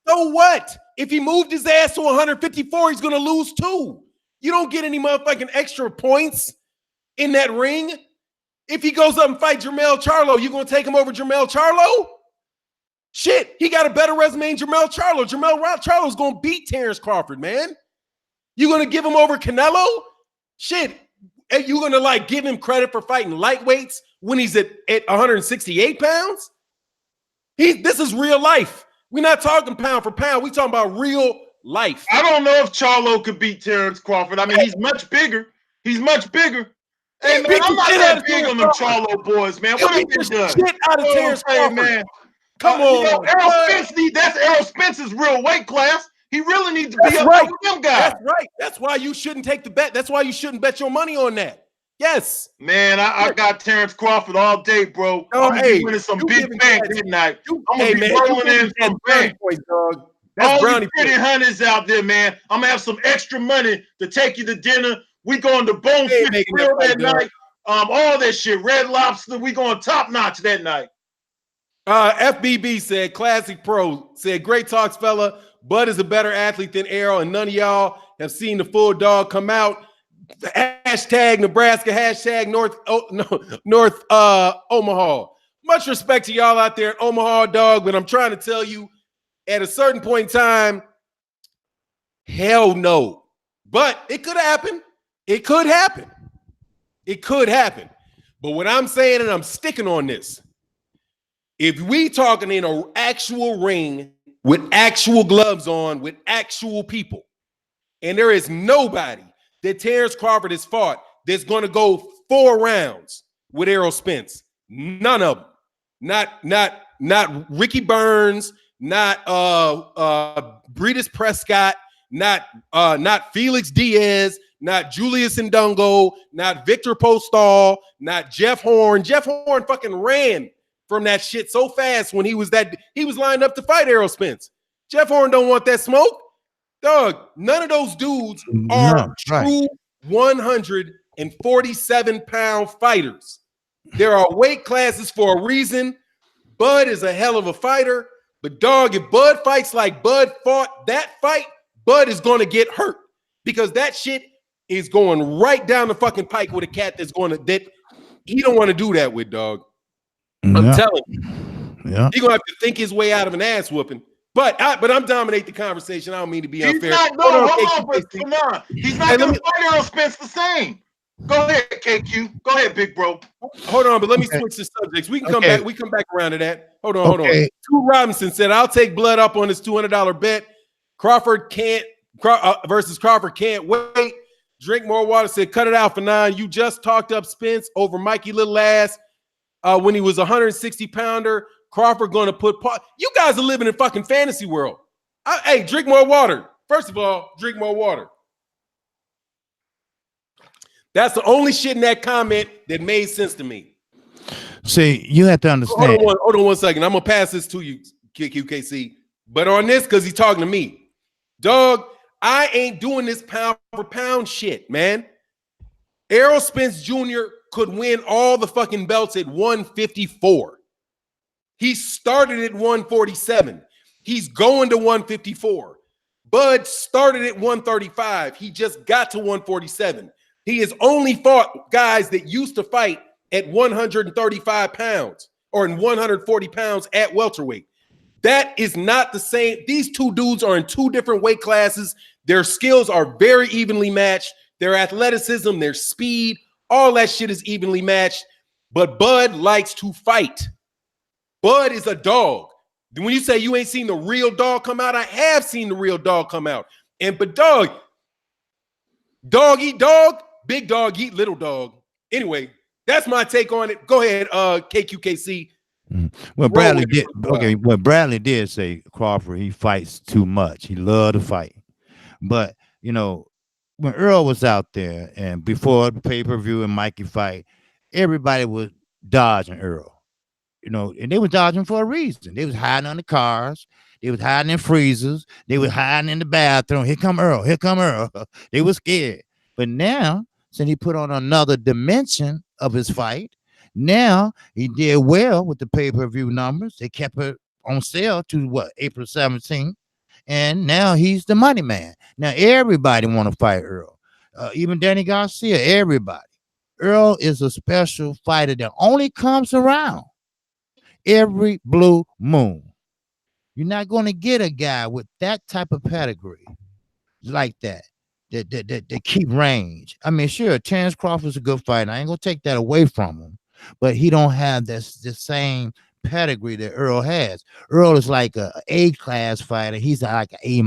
So what? If he moved his ass to 154, he's going to lose too. You don't get any motherfucking extra points in that ring. If he goes up and fight Jermell Charlo, you going to take him over Jermell Charlo? Shit, he got a better resume than Jermell Charlo. Jermell Charlo's going to beat Terrence Crawford, man. You going to give him over Canelo? Shit, you going to like give him credit for fighting lightweights when he's at 168 pounds? This is real life. We're not talking pound for pound. We're talking about real life. I don't know if Charlo could beat Terrence Crawford. I mean, he's much bigger. Hey, man, I'm not that big on them Charlo boys, man. What have they done? Shit out of Terrence Crawford, man. Come on. Errol Spence that's Errol Spence's real weight class. He really needs to be up with them guys. That's right. That's why you shouldn't take the bet. That's why you shouldn't bet your money on that. Yes. Man, I got Terrence Crawford all day, bro. I'm gonna be winning some big bank tonight. I'm gonna be rolling in some bank. That's all the pretty hunters out there, man. I'm gonna have some extra money to take you to dinner. We going to Bonefish Grill that night. All that shit. Red Lobster. We going top notch that night. FBB said, Classic Pro said, great talks, fella. Bud is a better athlete than Errol, and none of y'all have seen the full dog come out. Hashtag Nebraska, hashtag North Omaha. Much respect to y'all out there in Omaha, dog, but I'm trying to tell you, at a certain point in time, hell no. But it could happen. It could happen. But what I'm saying, and I'm sticking on this, if we talking in an actual ring with actual gloves on, with actual people, and there is nobody that Terrence Crawford has fought that's going to go 4 rounds with Errol Spence. None of them. Not Ricky Burns, not Breedis Prescott, not Felix Diaz, not Julius Ndungo, not Victor Postol, not Jeff Horn. Jeff Horn fucking ran from that shit so fast when he was lined up to fight Errol Spence. Jeff Horn don't want that smoke. Dog, none of those dudes are true 147-pound fighters. There are weight classes for a reason. Bud is a hell of a fighter. But dog, if Bud fights like Bud fought that fight, Bud is going to get hurt because that shit is going right down the fucking pike with a cat that he don't want to do that with, dog. I'm telling you. Yeah. He's gonna have to think his way out of an ass whooping. But I'm dominating the conversation. I don't mean to be unfair. He's not gonna fight Errol Spence the same. Go ahead, KQ. Go ahead, big bro. Hold on, but let me switch the subjects. We can come back. We come back around to that. Hold on. Stu Robinson said, "I'll take blood up on this $200 bet. Crawford versus Crawford can't wait." Drink more water said, "Cut it out for 9. You just talked up Spence over Mikey little ass when he was a 160-pounder. Crawford going to put you guys are living in fucking fantasy world. Hey, drink more water. First of all, drink more water. That's the only shit in that comment that made sense to me. See, you have to understand. Hold on 1 second. I'm gonna pass this to you, Kqkc. But on this, because he's talking to me, dog. I ain't doing this pound for pound shit, man. Errol Spence Jr. could win all the fucking belts at 154. He started at 147. He's going to 154. Bud started at 135. He just got to 147. He has only fought guys that used to fight at 135 pounds or in 140 pounds at welterweight. That is not the same. These two dudes are in two different weight classes. Their skills are very evenly matched. Their athleticism, their speed, all that shit is evenly matched. But Bud likes to fight. Bud is a dog. When you say you ain't seen the real dog come out, I have seen the real dog come out. But dog eat dog, big dog eat little dog. Anyway, that's my take on it. Go ahead, Kqkc. Well, Bradley did. Okay, well, Bradley did say Crawford, he fights too much. He loved to fight. But, you know, when Earl was out there and before the pay-per-view and Mikey fight, everybody was dodging Earl. You know, and they were dodging for a reason. They was hiding under cars. They was hiding in freezers. They were hiding in the bathroom. Here come Earl. Here come Earl. They were scared. But now, since he put on another dimension of his fight, now he did well with the pay-per-view numbers. They kept it on sale to April 17th. And now he's the money man. Now everybody want to fight Earl. Even Danny Garcia, everybody. Earl is a special fighter that only comes around every blue moon. You're not going to get a guy with that type of pedigree like that keep range. I mean, sure, Terrence Crawford's a good fighter. I ain't going to take that away from him, but he don't have the same pedigree that Earl has. Earl is like a A-class fighter. He's like an A-.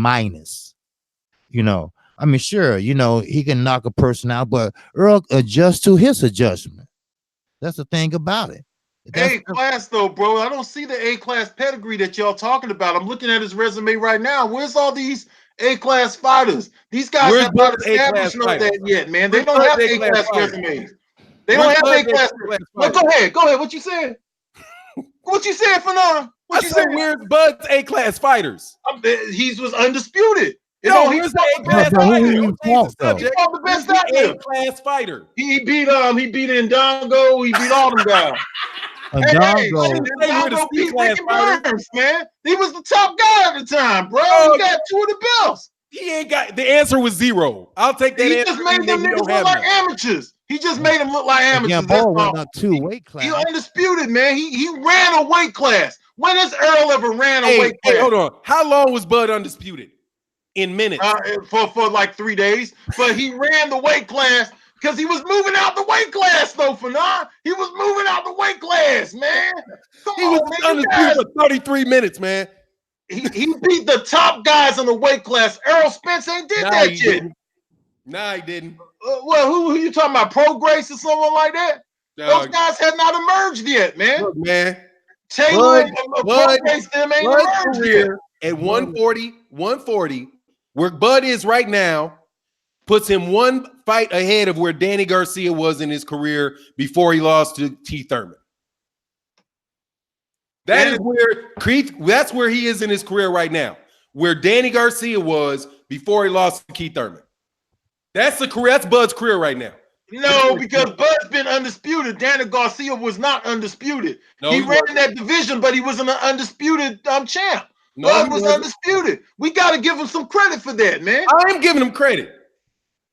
You know, I mean, sure, you know, he can knock a person out, but Earl adjusts to his adjustment. That's the thing about it. A-class though, bro. I don't see the A-class pedigree that y'all talking about. I'm looking at his resume right now. Where's all these A-class fighters? These guys have not established that yet, man. They don't have A-class resumes. They don't have A-class. Well, go ahead. What you said? What you said, Fernanda? What you said? Where's Bud's A-class fighters? He was undisputed. No, he's the A-class fighter. He's the best A-class fighter. He beat Ndongo. He beat all them guys. Ndongo beat Ricky Burns, man. He was the top guy at the time, bro. He got 2 of the belts. He ain't got the answer was 0. I'll take that. He just made them niggas look like amateurs. He just made them look like amateurs. That's all. 2 weight class. He undisputed, man. He ran a weight class. When has Earl ever ran a weight class? Hold on. How long was Bud undisputed? In minutes. For like 3 days. But he ran the weight class because he was moving out the weight class, though, Fanon. He was moving out the weight class, man. He was undisputed for 33 minutes, man. He beat the top guys in the weight class. Errol Spence ain't did that shit. Nah, he didn't. Well, who you talking about? Pro Grace or someone like that? Those guys have not emerged yet, man. Look, man. Taylor and Pro Grace them ain't emerged yet. At 140, where Bud is right now, puts him 1 fight ahead of where Danny Garcia was in his career before he lost to T. Thurman. That's where he is in his career right now, where Danny Garcia was before he lost to Keith Thurman. That's Bud's career right now. No, because Bud's been undisputed. Daniel Garcia was not undisputed. No, he he ran wasn't. that division, but he wasn't an undisputed champ. No, Bud he was wasn't. undisputed. We got to give him some credit for that, man. I am giving him credit.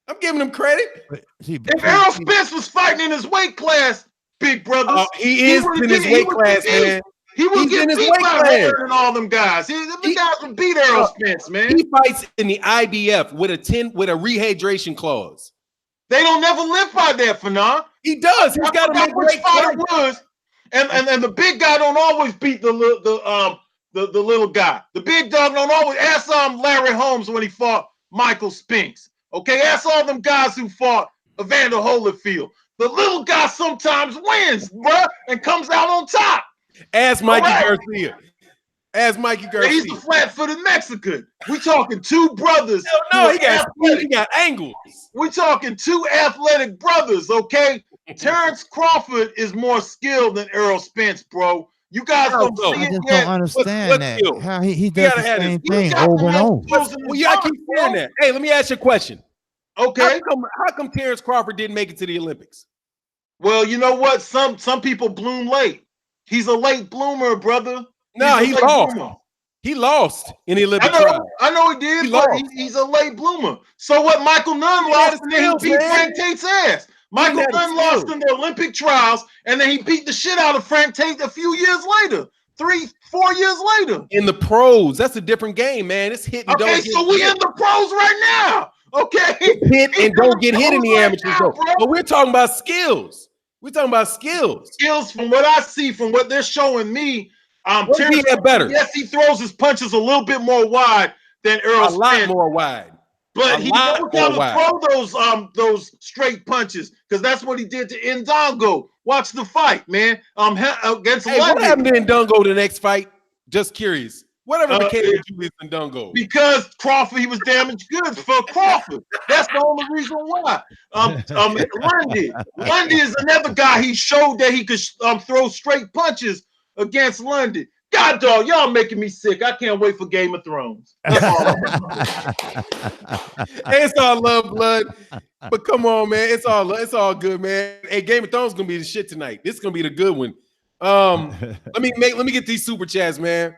I'm giving him credit. If Errol Spence was fighting in his weight class, big brothers, he is in his weight class, man. He would He's get in his beat weight by class. Howard and all them guys. The guys would beat Errol Spence, man. He fights in the IBF with a rehydration clause. They don't never live by that, Fanon. He does. He's got to make which weight fighter class. was, and the big guy don't always beat the little guy. The big dog don't always. Ask Larry Holmes when he fought Michael Spinks. Okay, ask all them guys who fought Evander Holyfield. The little guy sometimes wins, bruh, and comes out on top. Ask Mikey Garcia. Ask Mikey Garcia. He's the flat-footed Mexican. We talking two brothers. No, he got angles. We talking two athletic brothers, okay? Terrence Crawford is more skilled than Errol Spence, bro. You guys don't see I it just yet. don't understand that. How he does the same thing got over and the over. Well, Yeah, I keep hearing that. Hey, let me ask you a question. Okay. How come Terrence Crawford didn't make it to the Olympics? Well, you know what? Some people bloom late. He's a late bloomer, brother. No, he lost. Bloomer. He lost in the Olympic trial. I know he did, he's a late bloomer. So what? Michael Nunn lost and then he beat Frank Tate's ass. Michael Nunn lost in the Olympic trials and then he beat the shit out of Frank Tate a few years later. 3-4 years later. In the pros, that's a different game, man. It's hit and don't get so we in the pros right now. Okay. Hit and don't get hit in the amateurs, though. But we're talking about skills. We're talking about skills. Skills, from what I see, from what they're showing me, Terrence, he better. Yes, he throws his punches a little bit more wide than Errol Spence. A lot more wide. But he knows how to throw those straight punches, because that's what he did to Ndongo. Watch the fight, man. Against London. What happened to Ndongo the next fight? Just curious. Whatever became of Julius Ndongo? Because Crawford, he was damaged goods for Crawford. That's the only reason why. Lundy is another guy. He showed that he could throw straight punches against London. God, dog, y'all making me sick. I can't wait for Game of Thrones. That's all. Hey, it's all love, blood. But come on, man. It's all good, man. Hey, Game of Thrones is gonna be the shit tonight. This is gonna be the good one. Let me get these super chats, man.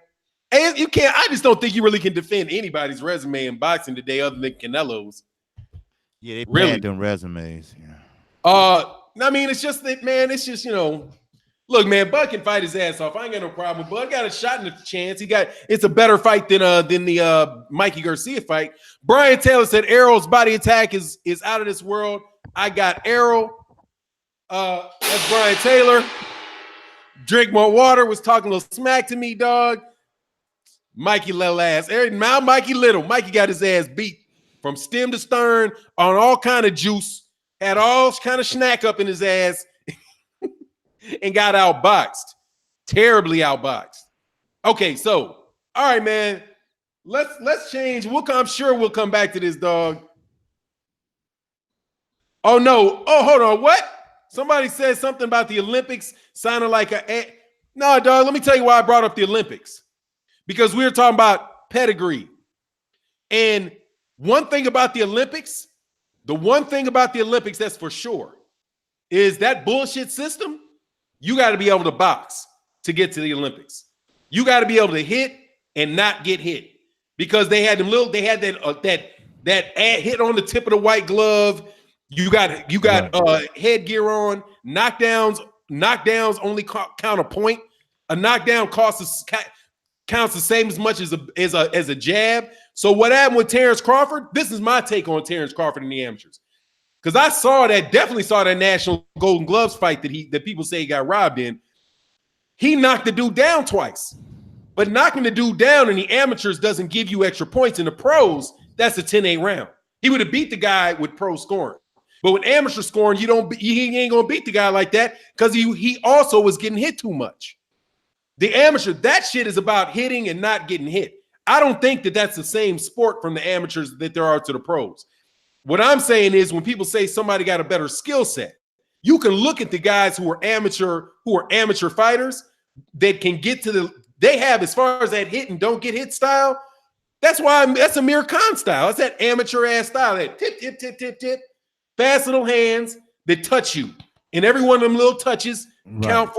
Hey, you can't. I just don't think you really can defend anybody's resume in boxing today, other than Canelo's. Yeah, they really them resumes. Yeah. I mean, it's just that, man. It's just, look, man. Bud can fight his ass off. I ain't got no problem. Bud got a shot in the chance. It's a better fight than the Mikey Garcia fight. Brian Taylor said Errol's body attack is out of this world. I got Errol. That's Brian Taylor. Drink more water. Was talking a little smack to me, dog. Mikey little ass. Now Mikey little. Mikey got his ass beat from stem to stern on all kind of juice. Had all kind of snack up in his ass and got outboxed. Terribly outboxed. Okay, so all right, man. Let's change. I'm sure we'll come back to this, dog. Oh no. Oh, hold on. What? Somebody said something about the Olympics sounding like no, dog. Let me tell you why I brought up the Olympics. Because we were talking about pedigree. And one thing about the Olympics that's for sure is that bullshit system. You got to be able to box to get to the Olympics. You got to be able to hit and not get hit, because they had that hit on the tip of the white glove. You got headgear on. Knockdowns only count a point. A knockdown counts the same as much as a jab. So what happened with Terrence Crawford? This is my take on Terrence Crawford in the amateurs. Because I definitely saw that National Golden Gloves fight that people say he got robbed in. He knocked the dude down twice. But knocking the dude down in the amateurs doesn't give you extra points. In the pros, that's a 10-8 round. He would have beat the guy with pro scoring. But with amateur scoring, he ain't gonna beat the guy like that, because he also was getting hit too much. The amateur, that shit is about hitting and not getting hit. I don't think that that's the same sport from the amateurs that there are to the pros. What I'm saying is, when people say somebody got a better skill set, you can look at the guys who are amateur fighters that can get they have, as far as that hit and don't get hit style. That's Amir Khan style. That's that amateur ass style. That tip, tip, tip, tip, tip, fast little hands, that touch you, and every one of them little touches count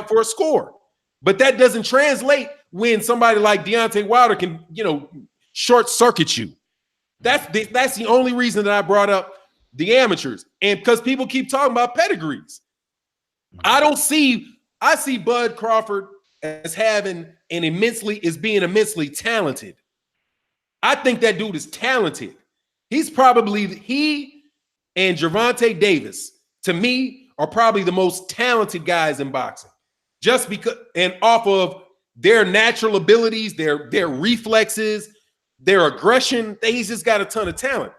for a score. But that doesn't translate when somebody like Deontay Wilder can, short circuit you. That's the only reason that I brought up the amateurs, and because people keep talking about pedigrees. I see Bud Crawford as being immensely talented. I think that dude is talented. He and Gervonta Davis, to me, are probably the most talented guys in boxing. Just because, and off of their natural abilities, their reflexes, their aggression, he's just got a ton of talent.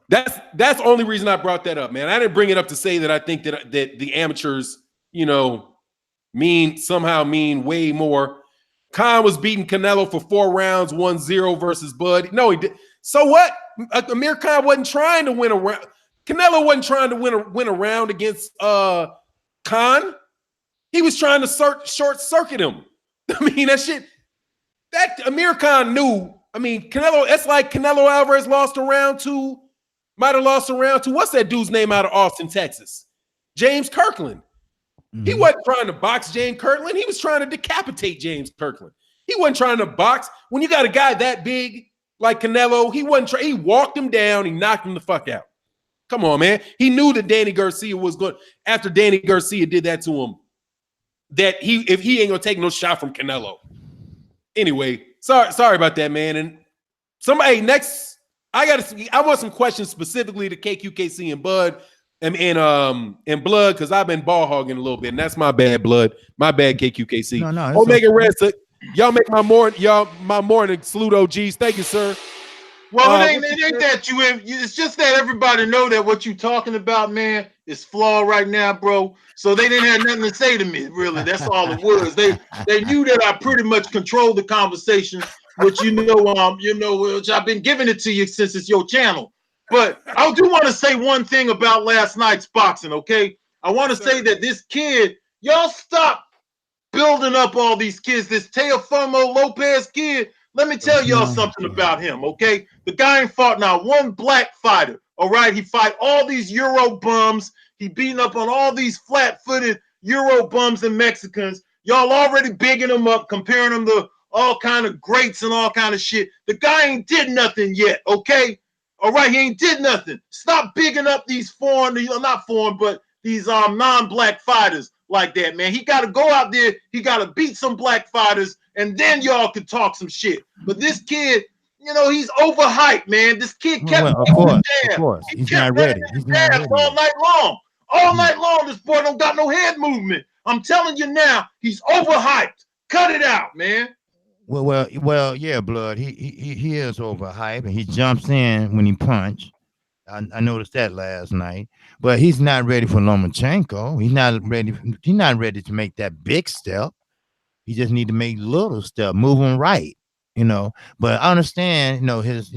That's the only reason I brought that up, man. I didn't bring it up to say that I think that the amateurs, mean way more. Khan was beating Canelo for 4 rounds, 1-0 versus Bud. No, he did. So what? Amir Khan wasn't trying to win a round. Canelo wasn't trying to win a round against Khan. He was trying to short circuit him. I mean, that Amir Khan knew. I mean, Canelo, it's like Canelo Alvarez might have lost a round to what's that dude's name out of Austin, Texas? James Kirkland. Mm-hmm. He wasn't trying to box James Kirkland. He was trying to decapitate James Kirkland. He wasn't trying to box. When you got a guy that big like Canelo, he walked him down. He knocked him the fuck out. Come on, man. He knew that Danny Garcia was going, after Danny Garcia did that to him, that if he ain't gonna take no shot from Canelo. Anyway, sorry about that, man. And somebody next, I want some questions specifically to Kqkc and Bud and Blood, because I've been ball hogging a little bit, and that's my bad, Blood. My bad, Kqkc. No, Omega Red, y'all make my morning salute OGs. Thank you, sir. Well, it ain't that it's just that everybody know that what you talking about, man, is flawed right now, bro. So they didn't have nothing to say to me, really. That's all it was. They knew that I pretty much controlled the conversation, which which I've been giving it to you since it's your channel. But I do want to say one thing about last night's boxing, okay? I want to say that this kid, y'all stop building up all these kids. This Teofimo Lopez kid, let me tell y'all something about him, okay? The guy ain't fought now one black fighter, all right? He fight all these Euro bums. He beating up on all these flat-footed Euro bums and Mexicans. Y'all already bigging him up, comparing him to all kind of greats and all kind of shit. The guy ain't did nothing yet, okay? All right, he ain't did nothing. Stop bigging up these these non-black fighters like that, man. He got to go out there. He got to beat some black fighters, and then y'all can talk some shit. But this kid, he's overhyped, man. This kid kept of course. He's not ready. He's not ready all night long. All night long, this boy don't got no head movement. I'm telling you now, he's overhyped. Cut it out, man. Well, yeah, Blood. He is overhyped, and he jumps in when he punch. I noticed that last night, but he's not ready for Lomachenko. He's not ready to make that big step. He just need to make little step, move him right, But I understand, his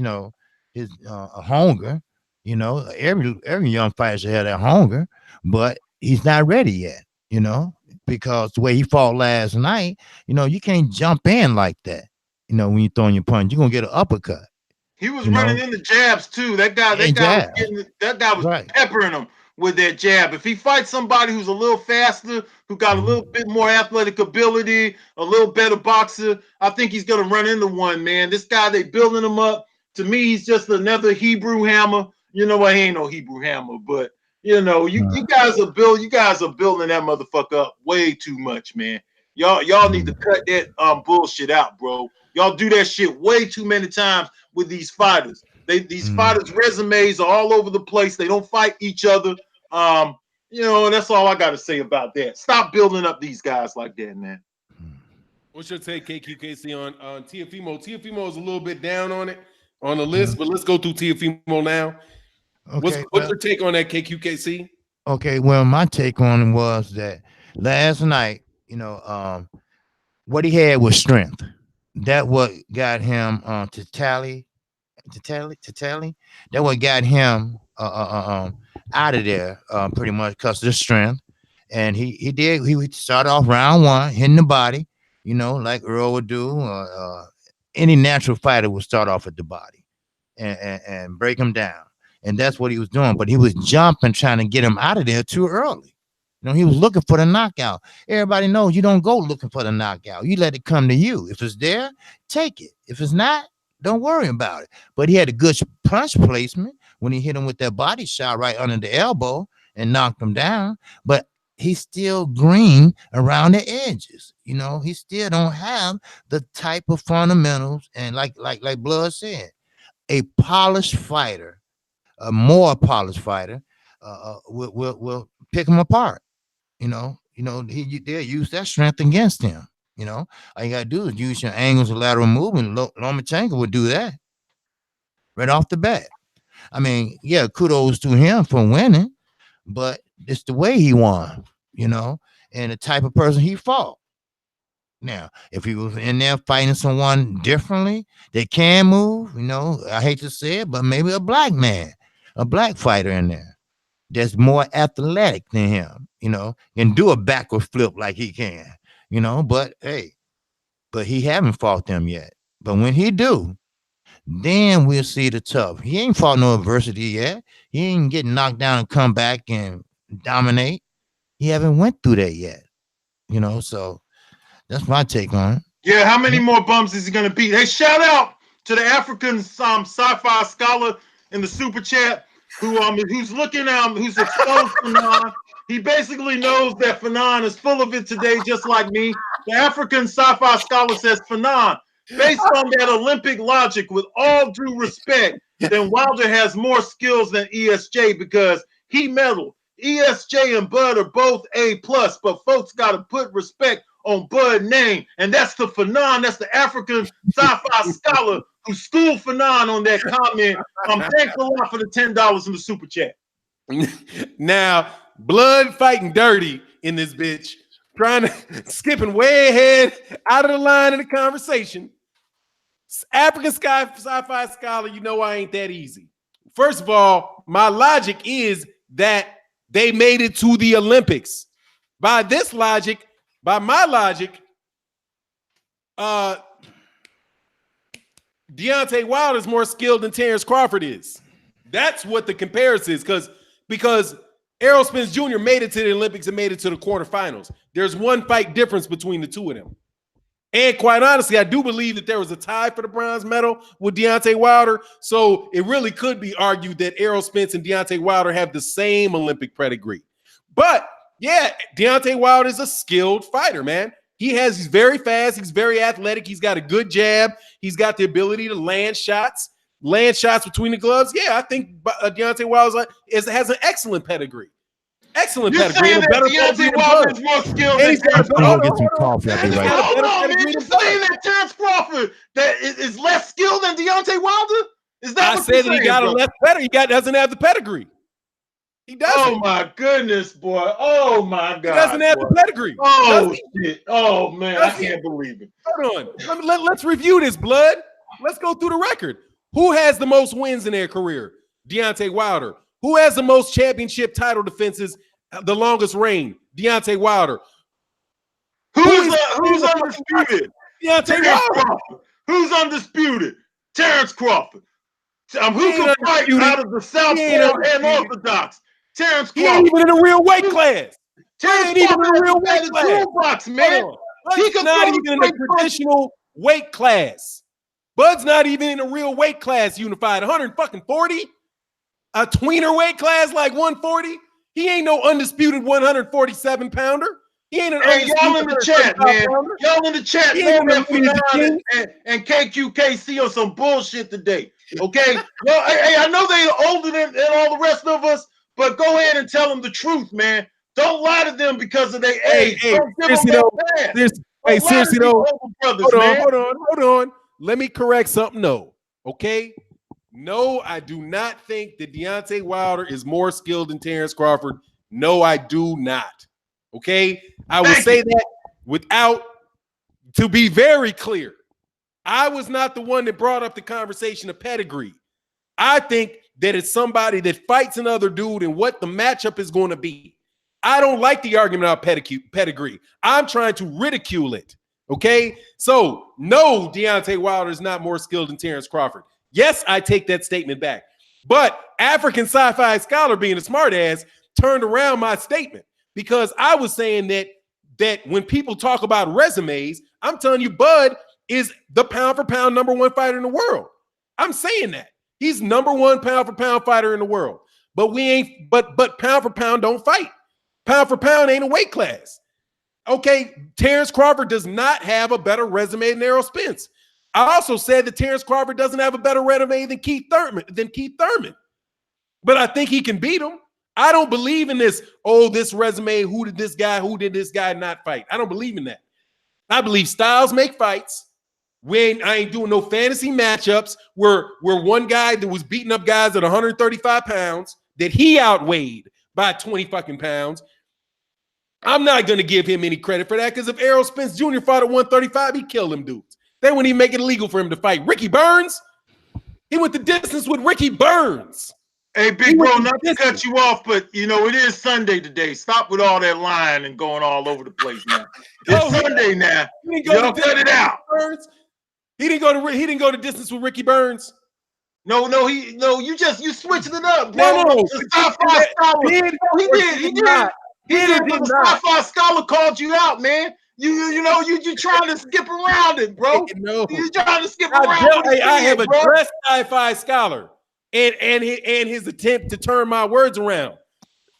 hunger. Every young fighter should have that hunger, but he's not ready yet. Because the way he fought last night, you can't jump in like that. When you're throwing your punch, you're gonna get an uppercut. He was running into jabs too. That guy was right. peppering him with that jab. If he fights somebody who's a little faster, who got a little bit more athletic ability, a little better boxer, I think he's gonna run into one, man. This guy, they building him up. To me, he's just another Hebrew Hammer. He ain't no Hebrew Hammer, but you guys are building that motherfucker up way too much, man. Y'all need to cut that bullshit out, bro. Y'all do that shit way too many times with these fighters. These fighters' resumes are all over the place. They don't fight each other. That's all I got to say about that. Stop building up these guys like that, man. What's your take, Kqkc, on Teofimo? Teofimo is a little bit down on the list, but let's go through Teofimo now. Okay, what's your take on that, Kqkc? Okay, well, my take on it was that last night, what he had was strength. That what got him to tally. That what got him out of there pretty much because of the strength. And he started off round one hitting the body, like Earl would do. Any natural fighter would start off at the body and break him down. and that's what he was doing. But he was jumping, trying to get him out of there too early. You know, he was looking for the knockout. Everybody knows you don't go looking for the knockout. You let it come to you. If it's there, take it. If it's not, don't worry about it. But he had a good punch placement when he hit him with that body shot right under the elbow and knocked him down. But he's still green around the edges. You know, he still don't have the type of fundamentals. And like Blood said, a polished fighter, a more polished fighter, will pick him apart. They'll use that strength against him. All you gotta do is use your angles of lateral movement. Lomachenko would do that right off the bat. I mean, yeah, kudos to him for winning, but it's the way he won, and the type of person he fought. Now, if he was in there fighting someone differently, they can move, I hate to say it, but maybe a black man, a black fighter in there that's more athletic than him, can do a backward flip like he can, but he haven't fought them yet. But when he do, then we'll see the tough. He ain't fought no adversity yet. He ain't getting knocked down and come back and dominate. He haven't went through that yet, so that's my take on it. Yeah, how many more bumps is he going to beat? Hey, shout out to the African sci-fi scholar in the super chat who's looking who's exposed Fanon. He basically knows that Fanon is full of it today, just like me. The African sci-fi scholar says, Fanon, based on that Olympic logic, with all due respect, then Wilder has more skills than ESJ because he medaled. ESJ and Bud are both A+, but folks got to put respect on Bud name, and that's the Fanon. That's the African sci-fi scholar who schooled Fanon on that comment. Thanks a lot for the $10 in the super chat. Now, Blood fighting dirty in this bitch, skipping way ahead out of the line in the conversation. African sci-fi scholar, I ain't that easy. First of all, my logic is that they made it to the Olympics. By my logic, Deontay Wilder is more skilled than Terrence Crawford is. That's what the comparison is, because Errol Spence Jr. made it to the Olympics and made it to the quarterfinals. There's one fight difference between the two of them. And quite honestly, I do believe that there was a tie for the bronze medal with Deontay Wilder. So it really could be argued that Errol Spence and Deontay Wilder have the same Olympic pedigree. But yeah, Deontay Wilder is a skilled fighter, man. He's very fast. He's very athletic. He's got a good jab. He's got the ability to land shots between the gloves. Yeah, I think Deontay Wilder has an excellent pedigree. Excellent pedigree. You're saying that Deontay Wilder is more skilled than Terrence Crawford? Hold on, man. You're saying that Terrence Crawford is less skilled than Deontay Wilder? Is that what you're saying? I said that he got a less pedigree. He doesn't have the pedigree. He doesn't. Oh my goodness, boy. Oh my God. He doesn't have the pedigree. Oh shit. Oh man, I can't believe it. Hold on. Let's review this, Blood. Let's go through the record. Who has the most wins in their career? Deontay Wilder. Who has the most championship title defenses, the longest reign? Deontay Wilder. Who's undisputed? Deontay Wilder. Who's undisputed? Terrence Crawford. Who can fight out of the Southpaw and Orthodox? Terrence Crawford. He ain't even in a real weight class. Terrence ain't even in a real weight class. Toolbox, man. He's not even in a traditional weight class. Bud's not even in a real weight class unified. 140? A tweener weight class like 140? He ain't no undisputed 147 pounder. He ain't an y'all in the chat, man. Y'all in the chat, and Kqkc on some bullshit today. Okay? Well, hey, I know they're older than all the rest of us, but go ahead and tell them the truth, man. Don't lie to them because of their age. Seriously though. Hold on. Let me correct something, okay? No, I do not think that Deontay Wilder is more skilled than Terrence Crawford. No, I do not. Okay? I will say that to be very clear, I was not the one that brought up the conversation of pedigree. I think that it's somebody that fights another dude and what the matchup is going to be. I don't like the argument about pedigree. I'm trying to ridicule it. Okay? So, no, Deontay Wilder is not more skilled than Terrence Crawford. Yes, I take that statement back. But African Sci-Fi Scholar, being a smartass, turned around my statement because I was saying that when people talk about resumes, I'm telling you, Bud is the pound for pound #1 fighter in the world. I'm saying that. He's #1 pound for pound fighter in the world. But we ain't, but pound for pound don't fight. Pound for pound ain't a weight class. Okay, Terrence Crawford does not have a better resume than Errol Spence. I also said that Terrence Crawford doesn't have a better resume than Keith Thurman. But I think he can beat him. I don't believe in this, this resume, who did this guy not fight? I don't believe in that. I believe styles make fights. I ain't doing no fantasy matchups where one guy that was beating up guys at 135 pounds that he outweighed by 20 fucking pounds. I'm not going to give him any credit for that because if Errol Spence Jr. fought at 135, he killed them dudes. They wouldn't even make it illegal for him to fight. Ricky Burns, he went the distance with Ricky Burns. Hey, big bro, not to cut you off, but, it is Sunday today. Stop with all that lying and going all over the place now. It's Sunday now. Y'all cut it out. He didn't go to distance with Ricky Burns. No, you switched it up, bro. No. The Sci-Fi Scholar. He did. The Sci-Fi Scholar called you out, man. You trying to skip around it, bro. No. You trying to skip around it. I have addressed Sci-Fi Scholar and his attempt to turn my words around.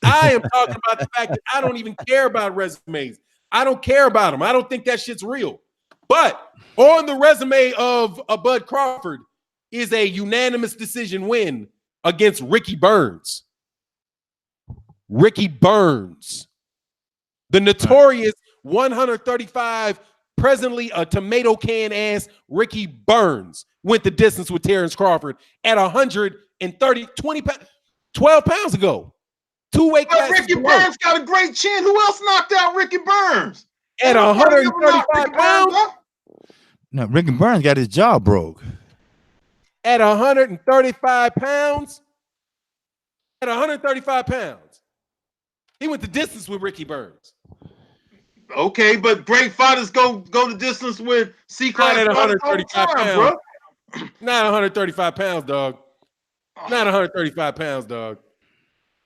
I am talking about the fact that I don't even care about resumes. I don't care about them. I don't think that shit's real. But on the resume of Bud Crawford is a unanimous decision win against Ricky Burns. Ricky Burns, the notorious 135, presently a tomato can ass Ricky Burns, went the distance with Terrence Crawford at 12 pounds ago. 2 weight classes. Ricky Burns got a great chin. Who else knocked out Ricky Burns? At 135 pounds? No, Ricky Burns got his jaw broke. At 135 pounds? At 135 pounds. He went the distance with Ricky Burns. Okay, but great fighters go the distance with C-class. Not at 135 pounds, bro. Not 135 pounds, dog. Not 135 pounds, dog.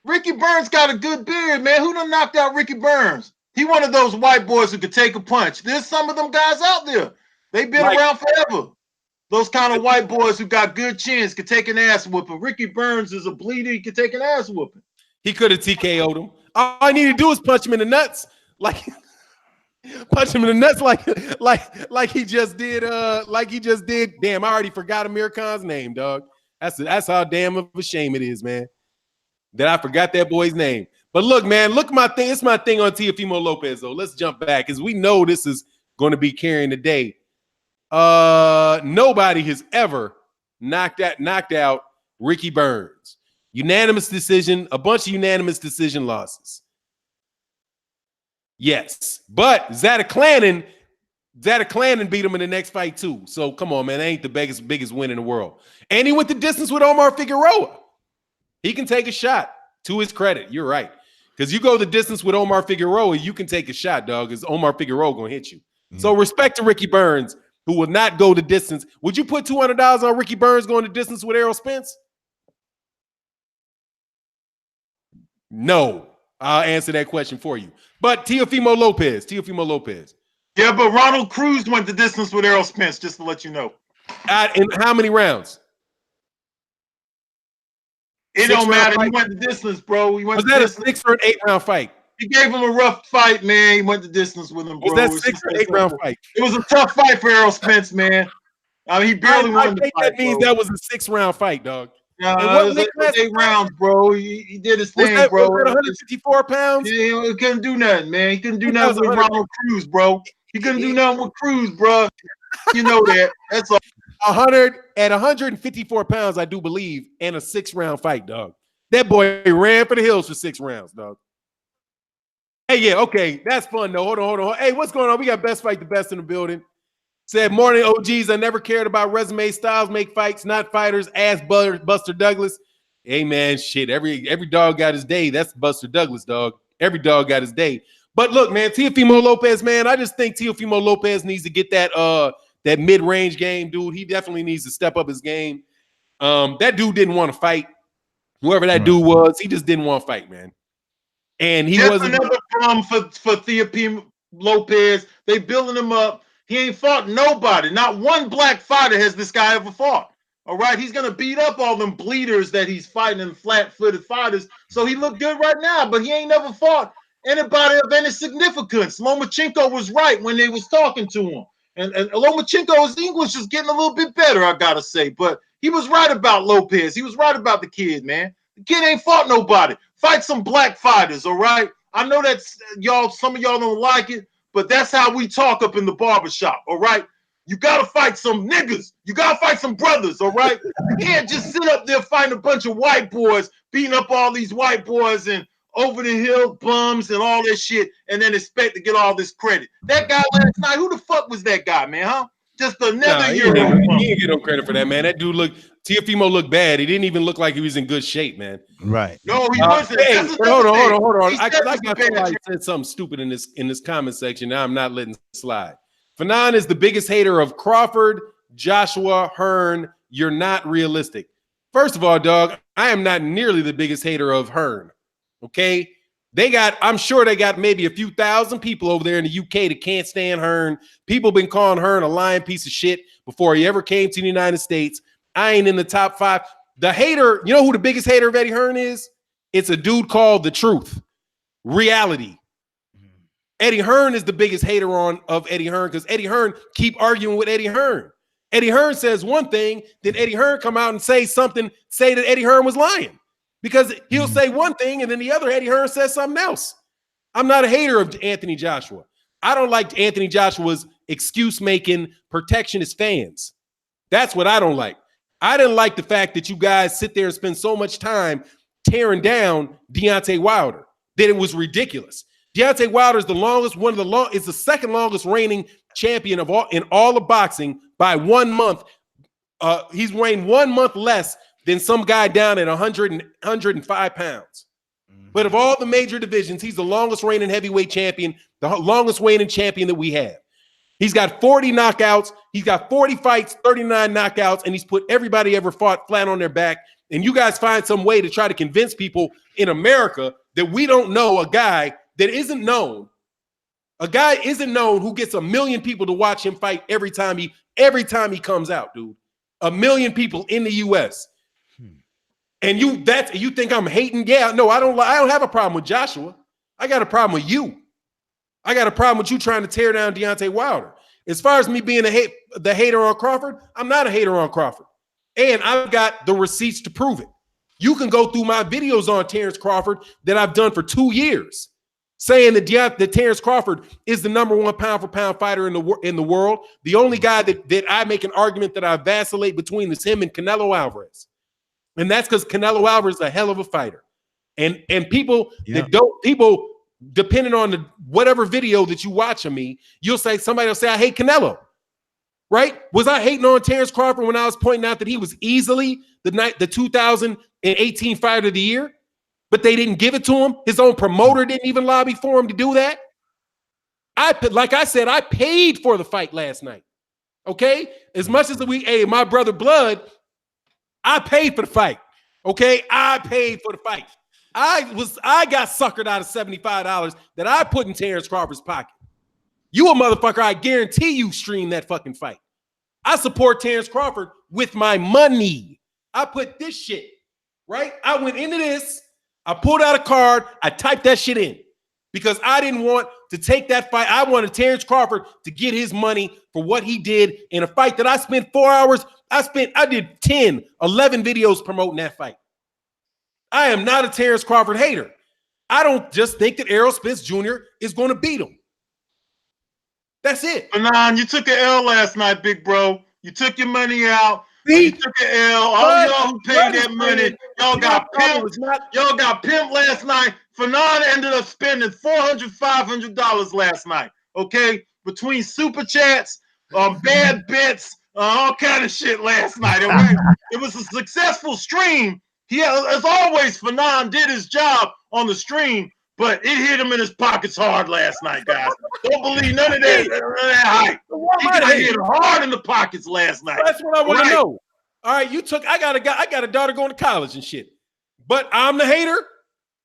Ricky Burns got a good beard, man. Who done knocked out Ricky Burns? He one of those white boys who could take a punch. There's some of them guys out there. They've been around forever. Those kind of white boys who got good chins could take an ass whooping. Ricky Burns is a bleeder. He could take an ass whooping. He could have TKO'd him. All I need to do is punch him in the nuts, like he just did. Damn, I already forgot Amir Khan's name, dog. That's how damn of a shame it is, man, that I forgot that boy's name. But look, man, look my thing. It's my thing on Teofimo Lopez, though. Let's jump back because we know this is going to be carrying the day. Nobody has ever knocked out Ricky Burns. Unanimous decision, a bunch of unanimous decision losses. Yes, but Zadoklannon beat him in the next fight too. So come on, man, that ain't the biggest win in the world. And he went the distance with Omar Figueroa. He can take a shot, to his credit. You're right. Because you go the distance with Omar Figueroa, you can take a shot, dog, because Omar Figueroa gonna hit you. Mm-hmm. So respect to Ricky Burns, who will not go the distance. Would you put $200 on Ricky Burns going the distance with Errol Spence? No. I'll answer that question for you. But Teofimo Lopez. Yeah, but Ronald Cruz went the distance with Errol Spence, just to let you know. In how many rounds? It don't matter. He went the distance, bro. Was that a 6 or an 8 round fight? He gave him a rough fight, man. He went the distance with him, bro. Was that 6 or 8 round fight? It was a tough fight for Errol Spence, man. He barely won the fight. That means that was a 6 round fight, dog. No, it was 8 rounds, bro. He did his thing, bro. Was that 154 pounds? Yeah, he couldn't do nothing, man. He couldn't do nothing with Ronald Cruz, bro. He couldn't do nothing with Cruz, bro. You know that. That's all. 154 pounds, I do believe, and a 6 round fight, dog. That boy ran for the hills for 6 rounds, dog. Hey, yeah, okay. That's fun, though. Hold on. Hey, what's going on? We got Best Fight the Best in the building. Said, morning, OGs. I never cared about resume. Styles make fights, not fighters. Ask Buster Douglas. Hey, man, shit. Every dog got his day. That's Buster Douglas, dog. Every dog got his day. But look, man, Teofimo Lopez, man, I just think Teofimo Lopez needs to get that mid-range game, dude. He definitely needs to step up his game. That dude didn't want to fight. Whoever that dude was, he just didn't want to fight, man. And he Just wasn't another problem for Teofimo Lopez. They building him up. He ain't fought nobody. Not one black fighter has this guy ever fought. All right, he's gonna beat up all them bleeders that he's fighting and flat-footed fighters. So he looked good right now, but he ain't never fought anybody of any significance. Lomachenko was right when they was talking to him, and Lomachenko's English is getting a little bit better, I gotta say. But he was right about Lopez. He was right about the kid, man. The kid ain't fought nobody. Fight some black fighters, all right? I know that's y'all. Some of y'all don't like it, but that's how we talk up in the barbershop, all right? You gotta fight some niggas. You gotta fight some brothers, all right? You can't just sit up there fighting a bunch of white boys, beating up all these white boys and over the hill bums and all that shit, and then expect to get all this credit. That guy last night, who the fuck was that guy, man, huh? Just another He didn't get no credit for that, man. That dude Teofimo looked bad. He didn't even look like he was in good shape, man. Right. No, he wasn't. Hey, hold on. I got somebody said something stupid in this comment section. Now I'm not letting it slide. Fanon is the biggest hater of Crawford, Joshua, Hearn. You're not realistic. First of all, dog, I am not nearly the biggest hater of Hearn. Okay? I'm sure they got maybe a few thousand people over there in the UK that can't stand Hearn. People been calling Hearn a lying piece of shit before he ever came to the United States. I ain't in the top 5. The hater, you know who the biggest hater of Eddie Hearn is? It's a dude called The Truth. Reality. Eddie Hearn is the biggest hater of Eddie Hearn because Eddie Hearn keep arguing with Eddie Hearn. Eddie Hearn says one thing, then Eddie Hearn come out and say that Eddie Hearn was lying. Because he'll say one thing and then the other Eddie Hearn says something else. I'm not a hater of Anthony Joshua. I don't like Anthony Joshua's excuse-making protectionist fans. That's what I don't like. I didn't like the fact that you guys sit there and spend so much time tearing down Deontay Wilder that it was ridiculous. Deontay Wilder is is the second longest reigning champion in all of boxing by 1 month. He's reigned 1 month less than some guy down at 105 pounds. But of all the major divisions, he's the longest reigning heavyweight champion, the longest reigning champion that we have. He's got 40 knockouts. He's got 40 fights, 39 knockouts, and he's put everybody ever fought flat on their back. And you guys find some way to try to convince people in America that we don't know a guy that isn't known. A guy isn't known who gets 1 million people to watch him fight every time he comes out, dude. 1 million people in the US. And you think I'm hating? Yeah, no, I don't have a problem with Joshua. I got a problem with you. I got a problem with you trying to tear down Deontay Wilder. As far as me being the hater on Crawford, I'm not a hater on Crawford. And I've got the receipts to prove it. You can go through my videos on Terrence Crawford that I've done for 2 years, saying that Terrence Crawford is the #1 pound-for-pound fighter in the world. The only guy that I make an argument that I vacillate between is him and Canelo Alvarez. And that's because Canelo Alvarez is a hell of a fighter. And people depending on whatever video that you watch of me, somebody will say, I hate Canelo. Right? Was I hating on Terrence Crawford when I was pointing out that he was easily the 2018 fighter of the year, but they didn't give it to him? His own promoter didn't even lobby for him to do that. Like I said, I paid for the fight last night. Okay? As much as my brother Blood, I paid for the fight. Okay? I paid for the fight. I got suckered out of $75 that I put in Terrence Crawford's pocket. You a motherfucker, I guarantee you stream that fucking fight. I support Terrence Crawford with my money. I put this shit, right? I went into this, I pulled out a card, I typed that shit in because I didn't want to take that fight. I wanted Terrence Crawford to get his money for what he did in a fight that I spent 4 hours. I did 10, 11 videos promoting that fight. I am not a Terrence Crawford hater. I don't just think that Errol Spence Jr. is going to beat him. That's it. Fanon, you took an L last night, big bro. You took your money out. See? You took an L. All y'all who paid that money, y'all got pimped. Y'all got pimped last night. Fanon ended up spending $400, $500 last night. Okay, between super chats, bad bets, all kind of shit last night. It was a successful stream. As always, Fanon did his job on the stream. But it hit him in his pockets hard last night, guys. Don't believe none of that hype. He got hit hard in the pockets last night. That's what I want to know. All right, I got a daughter going to college and shit. But I'm the hater.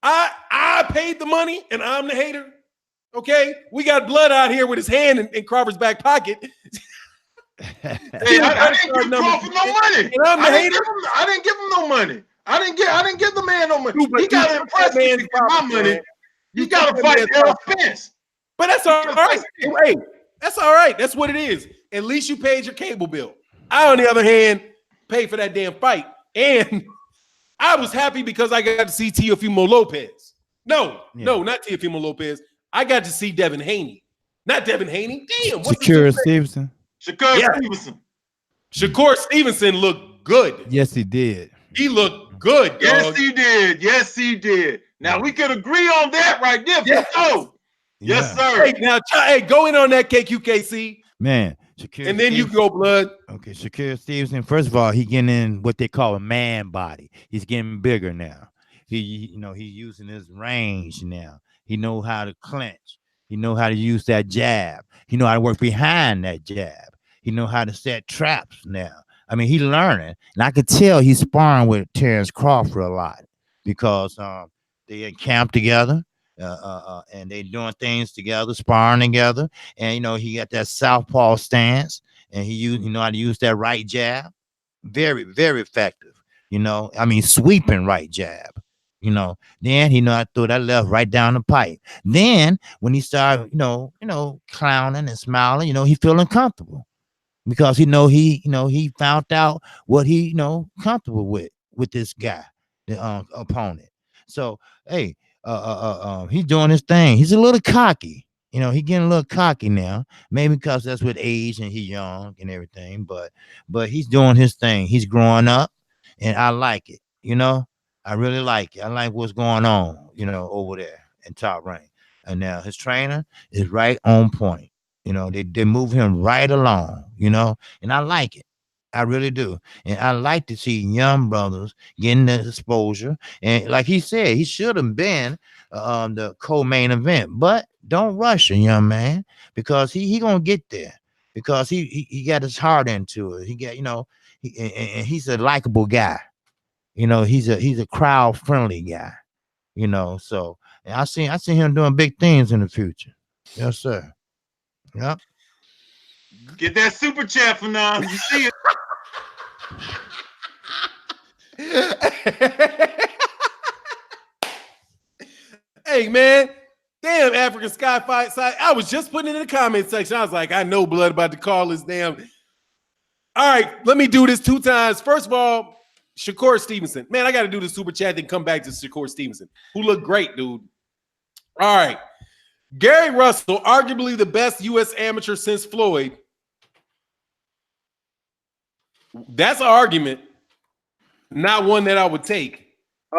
I paid the money, and I'm the hater. Okay, we got blood out here with his hand in Crawford's back pocket. Hey, I didn't give Crawford no money. I didn't give him no money. I didn't give the man no money. He got to impress me to get my money. You got to fight Errol Spence. But that's all right. Hey, that's all right. That's what it is. At least you paid your cable bill. I, on the other hand, paid for that damn fight. And I was happy because I got to see Teofimo Lopez. No, not Teofimo Lopez. I got to see Devin Haney. Not Devin Haney. Damn. Shakur Stevenson. Shakur Stevenson looked good. Yes, he did. He looked good. Dog. Yes, he did. Yes, he did. Now we can agree on that right there. Yes, yes sir. Hey, now, go in on that Kqkc. Man, Shakur and then you go blood. Okay, Shakur Stevenson. First of all, he getting in what they call a man body. He's getting bigger now. He's using his range now. He know how to clinch. He know how to use that jab. He know how to work behind that jab. He know how to set traps now. I mean, he learning, and I could tell he's sparring with Terrence Crawford a lot because they camp together, and they doing things together, sparring together, and he got that southpaw stance, and he know how to use that right jab, very, very effective. I mean, sweeping right jab. Then he know how to throw that left right down the pipe. Then when he started, clowning and smiling, he feeling comfortable because he found out what he comfortable with this guy, the opponent. So hey, he's doing his thing. He's a little cocky. He getting a little cocky now, maybe because that's with age and he's young and everything. But he's doing his thing. He's growing up, and I like it. I really like it. I like what's going on, over there in Top Rank. And now his trainer is right on point. They move him right along, and I like it. I really do. And I like to see young brothers getting the exposure. And like he said, he should have been the co-main event, but don't rush a young man because he gonna get there because he got his heart into it. He got, and he's a likable guy. He's a crowd friendly guy, so I see him doing big things in the future. Yes, sir. Yep. Get that super chat for now. You see it. Hey, man. Damn, African Sky Fight side. I was just putting it in the comment section. I was like, I know blood about to call this damn. All right, let me do this 2 times. First of all, Shakur Stevenson. Man, I got to do the super chat, then come back to Shakur Stevenson, who looked great, dude. All right. Gary Russell, arguably the best U.S. amateur since Floyd. That's an argument, not one that I would take.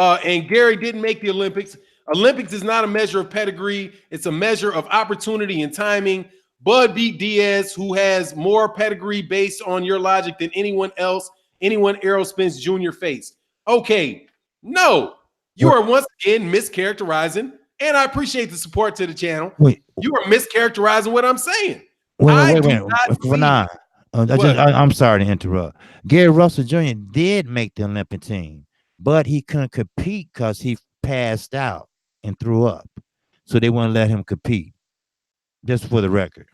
And Gary didn't make the Olympics. Olympics is not a measure of pedigree. It's a measure of opportunity and timing. Bud beat Diaz, who has more pedigree based on your logic than anyone else. Anyone Errol Spence Jr. faced. Okay, no, you are once again mischaracterizing, and I appreciate the support to the channel. Wait, you are mischaracterizing what I'm saying. Wait. I'm sorry to interrupt. Gary Russell Jr. did make the Olympic team, but he couldn't compete because he passed out and threw up, so they wouldn't let him compete. Just for the record.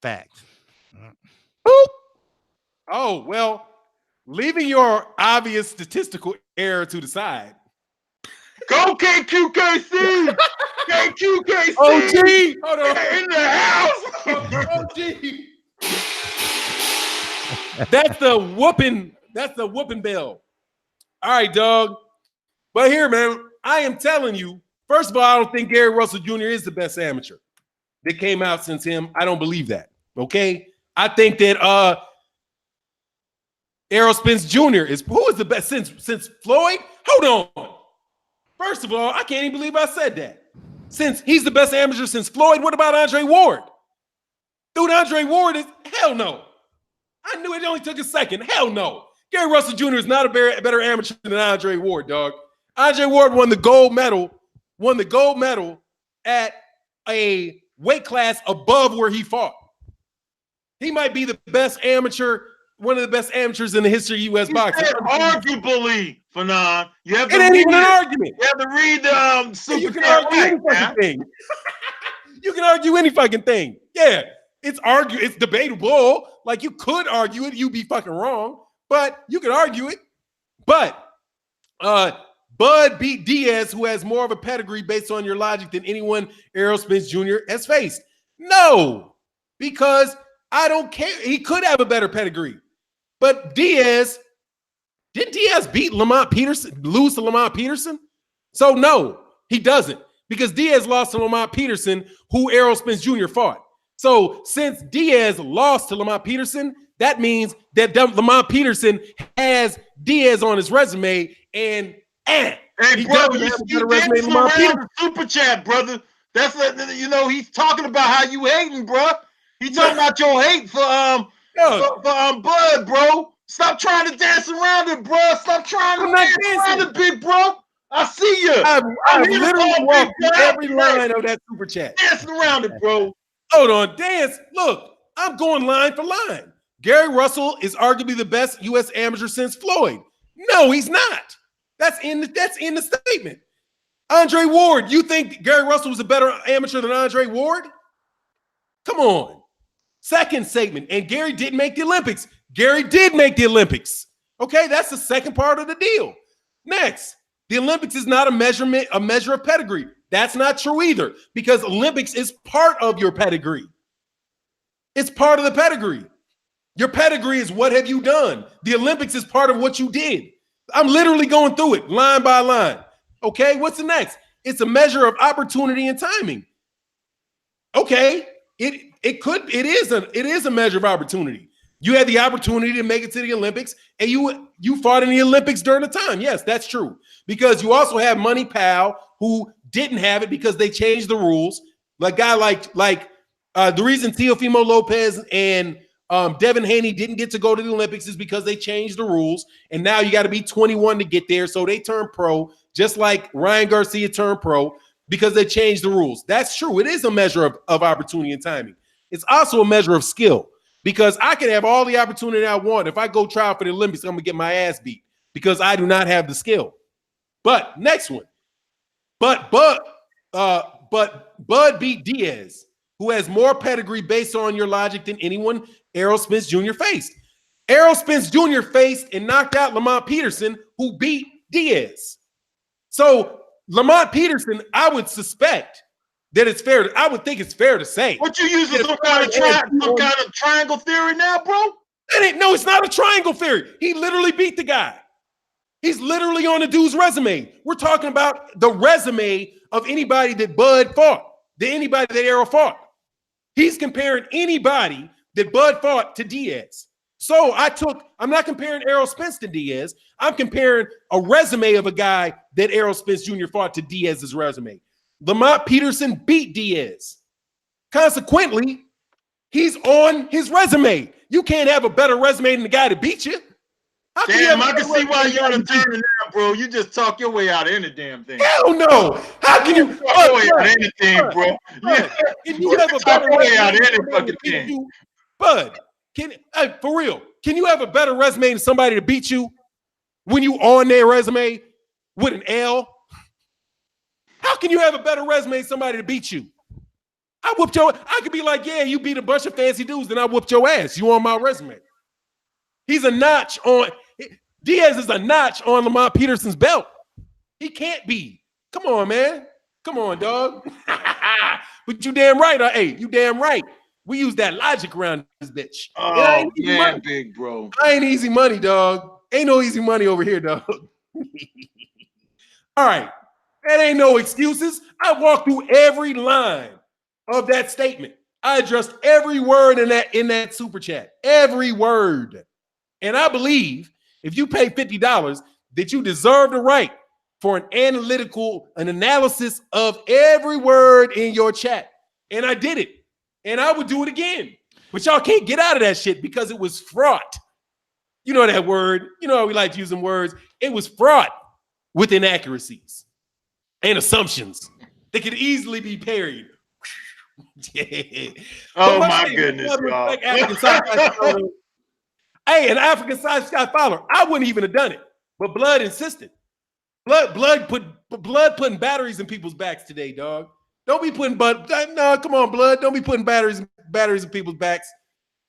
Facts. Boop. Oh, well, leaving your obvious statistical error to the side. Go Kqkc! Kqkc! OG! Hold on. In the house! OG! That's the whooping bell. All right, dog. But here, man, I am telling you, first of all, I don't think Gary Russell Jr. is the best amateur that came out since him. I don't believe that. Okay? I think that Errol Spence Jr. is the best since Floyd. Hold on. First of all, I can't even believe I said that. Since he's the best amateur since Floyd, what about Andre Ward? Dude, Andre Ward is hell no. I knew it only took a second. Hell no. Gary Russell Jr. is not a better amateur than Andre Ward, dog. Andre Ward won the gold medal at a weight class above where he fought. He might be the best amateur one of the best amateurs in the history of U.S. boxing. Arguably, Fanon. You have to it ain't even an argument. You have to read the super you can argue any fucking thing. You can argue any fucking thing. Yeah, it's debatable. Like you could argue it, you'd be fucking wrong, but you can argue it. But Bud beat Diaz, who has more of a pedigree based on your logic than anyone Errol Spence Jr. has faced. No, because I don't care. He could have a better pedigree. But didn't Diaz beat Lamont Peterson, lose to Lamont Peterson? So no, he doesn't. Because Diaz lost to Lamont Peterson, who Errol Spence Jr. fought. So since Diaz lost to Lamont Peterson, that means that Lamont Peterson has Diaz on his resume, and hey, bro, you dancing around the super chat, brother. That's he's talking about how you hating, bro. He's talking about your hate for Bud, bro. Stop trying to dance around it, bro. Stop trying to dance around it, big bro. I see you. I literally walked every line of that super chat. Dancing around it, bro. Hold on, dance. Look, I'm going line for line. Gary Russell is arguably the best U.S. amateur since Floyd. No, he's not. That's in the statement. Andre Ward, you think Gary Russell was a better amateur than Andre Ward? Come on. Second statement, and Gary didn't make the Olympics. Gary did make the Olympics. Okay, that's the second part of the deal. Next, the Olympics is not a measure of pedigree. That's not true either, because Olympics is part of your pedigree. It's part of the pedigree. Your pedigree is what have you done. The Olympics is part of what you did. I'm literally going through it line by line. Okay, what's the next? It's a measure of opportunity and timing. Okay, it is a measure of opportunity. You had the opportunity to make it to the Olympics, and you fought in the Olympics during the time. Yes, that's true. Because you also have Money Pal, who didn't have it because they changed the rules. Like guy like the reason Teofimo Lopez and Devin Haney didn't get to go to the Olympics is because they changed the rules, and now you got to be 21 to get there. So they turned pro, just like Ryan Garcia turned pro, because they changed the rules. That's true. It is a measure of opportunity and timing. It's also a measure of skill, because I can have all the opportunity I want. If I go try out for the Olympics, I'm gonna get my ass beat because I do not have the skill. But next one, but Bud beat Diaz, who has more pedigree based on your logic than anyone Errol Spence Jr. faced. Errol Spence Jr. faced and knocked out Lamont Peterson, who beat Diaz. So Lamont Peterson, I would suspect that I would think it's fair to say. What you using some kind of triangle theory now, bro? It's not a triangle theory. He literally beat the guy. He's literally on the dude's resume. We're talking about the resume of anybody that Bud fought, anybody that Errol fought. He's comparing anybody that Bud fought to Diaz. So I'm not comparing Errol Spence to Diaz. I'm comparing a resume of a guy that Errol Spence Jr. fought to Diaz's resume. Lamont Peterson beat Diaz. Consequently, he's on his resume. You can't have a better resume than the guy that beat you. Damn, I can see why you're on the turn now, bro. You just talk your way out of any damn thing. Hell no. How can you talk your way out of anything, bro? Can you have a better way out of any fucking thing? Bud, for real, can you have a better resume than somebody to beat you when you on their resume with an L? How can you have a better resume than somebody to beat you? I could be like, yeah, you beat a bunch of fancy dudes, then I whooped your ass. You on my resume. Diaz is a notch on Lamont Peterson's belt. He can't be. Come on, man. Come on, dog. But you damn right. Hey, you damn right. We use that logic around this bitch. Oh, man, big bro. I ain't easy money, dog. Ain't no easy money over here, dog. All right. That ain't no excuses. I walked through every line of that statement. I addressed every word in that super chat. Every word. And I believe if you pay $50, that you deserve the right for an analysis of every word in your chat. And I did it. And I would do it again. But y'all can't get out of that shit because it was fraught. You know that word. You know how we like using words. It was fraught with inaccuracies and assumptions that could easily be parried. Oh, my goodness, y'all. Hey, an African side Scott Fowler, I wouldn't even have done it, but Blood insisted. Blood putting batteries in people's backs today, dog. Don't be putting no, come on, Blood. Don't be putting batteries in people's backs.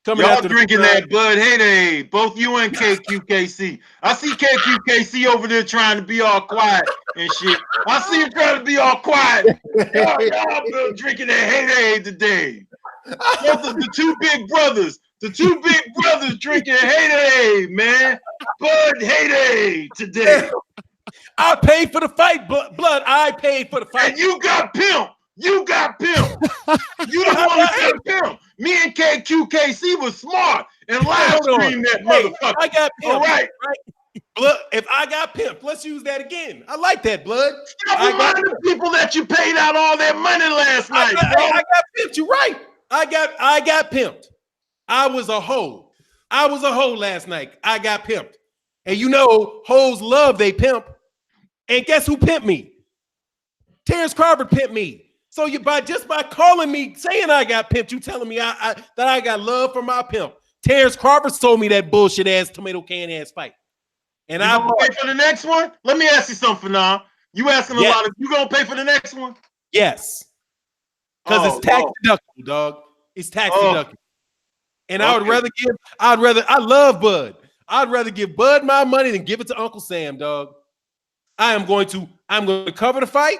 Y'all drinking that Bud Heyday, both you and Kqkc. I see Kqkc over there trying to be all quiet and shit. I see him trying to be all quiet. Y'all drinking that Heyday today. Both of the two big brothers drinking Heyday, man. Bud Heyday today. I paid for the fight, Blood. I paid for the fight. And you got pimp. You got pimp. You the one that got pimp. Me and Kqkc was smart and live streamed that motherfucker. I got pimp. All right. Blood, if I got pimp, let's use that again. I like that, Blood. Stop reminding the people that you paid out all that money last night, bro. I got pimped. You're right. I got pimped. I was a hoe. I was a hoe last night. I got pimped. And you know, hoes love they pimp. And guess who pimped me? Terrence Crawford pimped me. So by calling me, saying I got pimped, you telling me that I got love for my pimp. Terrence Crawford sold me that bullshit ass tomato can ass fight. And I gonna pay for the next one. Let me ask you something now. You asking a lot of you gonna pay for the next one? Yes. Because it's tax deductible, dog. It's tax deductible. And I love Bud. I'd rather give Bud my money than give it to Uncle Sam, dog. I'm going to cover the fight.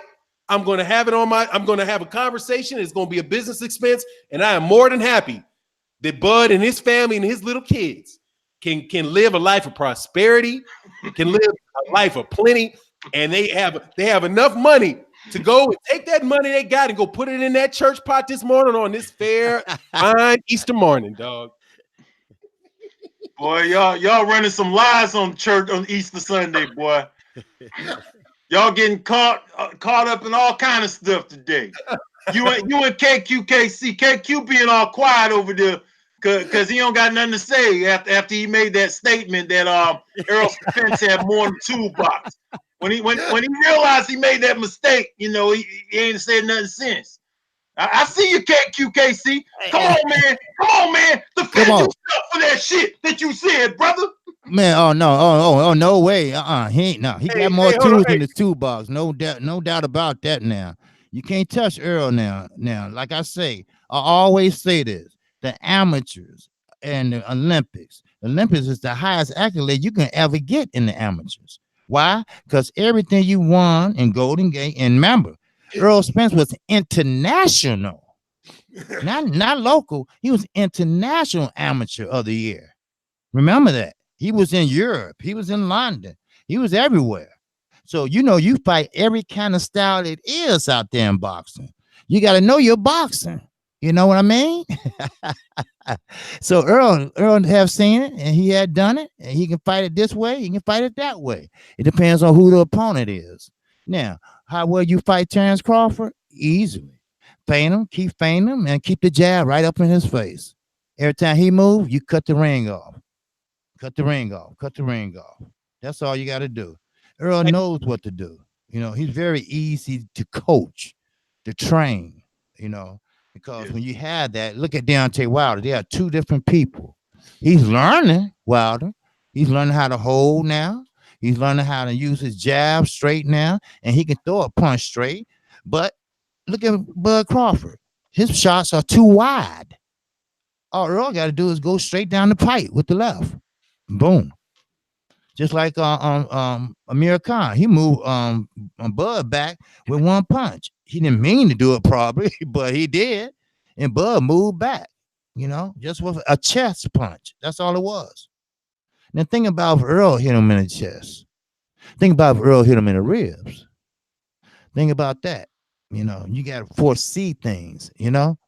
I'm going to have a conversation. It's going to be a business expense. And I am more than happy that Bud and his family and his little kids can live a life of prosperity, can live a life of plenty, and they have enough money to go and take that money they got and go put it in that church pot this morning on this fair, fine Easter morning, dog. Boy, y'all running some lies on church on Easter Sunday, boy. Y'all getting caught up in all kind of stuff today. You and Kqkc, KQ being all quiet over there because he don't got nothing to say after he made that statement that Errol Spence had more in the toolbox. When he realized he made that mistake, you know, he ain't said nothing since. I see you, Kqkc. Come on, man. Defend yourself for that shit that you said, brother. Man, oh no way. He got more tools in his toolbox. No doubt about that now. You can't touch Earl now. Now, like I say, I always say this: the amateurs and the Olympics. Olympics is the highest accolade you can ever get in the amateurs. Why? Because everything you won in Golden Gate, and remember, Earl Spence was international, not local. He was international amateur of the year. Remember that. He was in Europe. He was in London. He was everywhere. So, you know, you fight every kind of style it is out there in boxing. You got to know your boxing. You know what I mean? So Earl have seen it, and he had done it, and he can fight it this way. He can fight it that way. It depends on who the opponent is. Now, how well you fight Terrence Crawford? Easily. Feint him, keep feinting him, and keep the jab right up in his face. Every time he moves, you cut the ring off. Cut the ring off. That's all you got to do. Earl knows what to do. You know, he's very easy to coach, to train, you know, because when you have that, look at Deontay Wilder. They are two different people. He's learning, Wilder. He's learning how to hold now. He's learning how to use his jab straight now, and he can throw a punch straight. But look at Bud Crawford. His shots are too wide. All Earl got to do is go straight down the pipe with the left. Boom. Just like Amir Khan. He moved Bud back with one punch. He didn't mean to do it probably, but he did. And Bud moved back, you know, just with a chest punch. That's all it was. Now think about if Earl hit him in the chest. Think about if Earl hit him in the ribs. Think about that. You know, you got to foresee things, you know.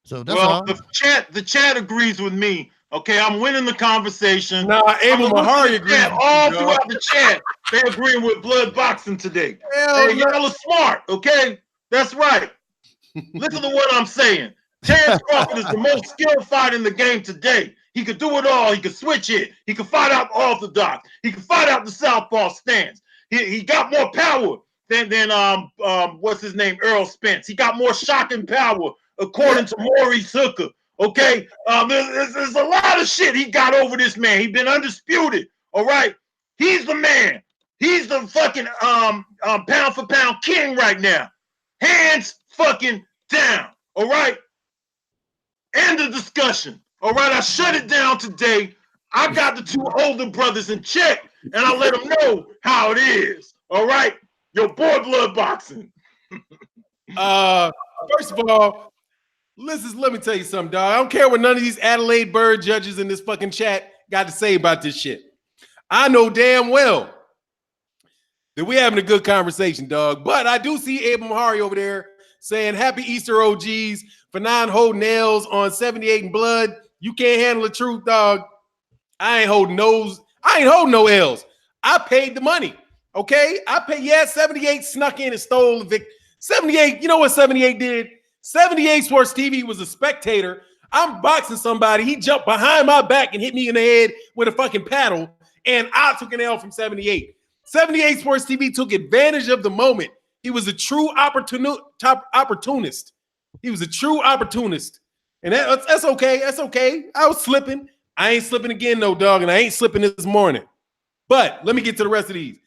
So that's all. The chat agrees with me. Okay, I'm winning the conversation. Abel Mahari agrees. All throughout the chat, they agreeing with blood boxing today. Y'all are smart, okay? That's right. Listen to what I'm saying. Terrence Crawford is the most skilled fighter in the game today. He could do it all. He could switch it. He could fight out orthodox. He could fight out the southpaw stance. He got more power than what's his name, Errol Spence. He got more shocking power according to Maurice Hooker Okay, there's a lot of shit he got over this man. He's been undisputed. All right, he's the man. He's the fucking pound for pound king right now. Hands fucking down. All right. End of discussion. All right, I shut it down today. I got the two older brothers in check, and I let them know how it is. All right, your boy blood boxing. First of all, let me tell you something, dog. I don't care what none of these Adelaide Bird judges in this fucking chat got to say about this shit. I know damn well that we're having a good conversation, dog. But I do see Abel Mahari over there saying, "Happy Easter, OGs, for not holding nails on 78 and blood. You can't handle the truth, dog. I ain't holding those. I ain't holding no L's. I paid the money, okay? I paid, yeah, 78 snuck in and stole the victory. 78, you know what 78 did? 78 Sports TV was a spectator. I'm boxing somebody. He jumped behind my back and hit me in the head with a fucking paddle, and I took an L from 78. 78 Sports TV took advantage of the moment. He was a true opportunist. He was a true opportunist. And that's okay. That's okay. I was slipping. I ain't slipping again, no, dog, and I ain't slipping this morning. But let me get to the rest of these.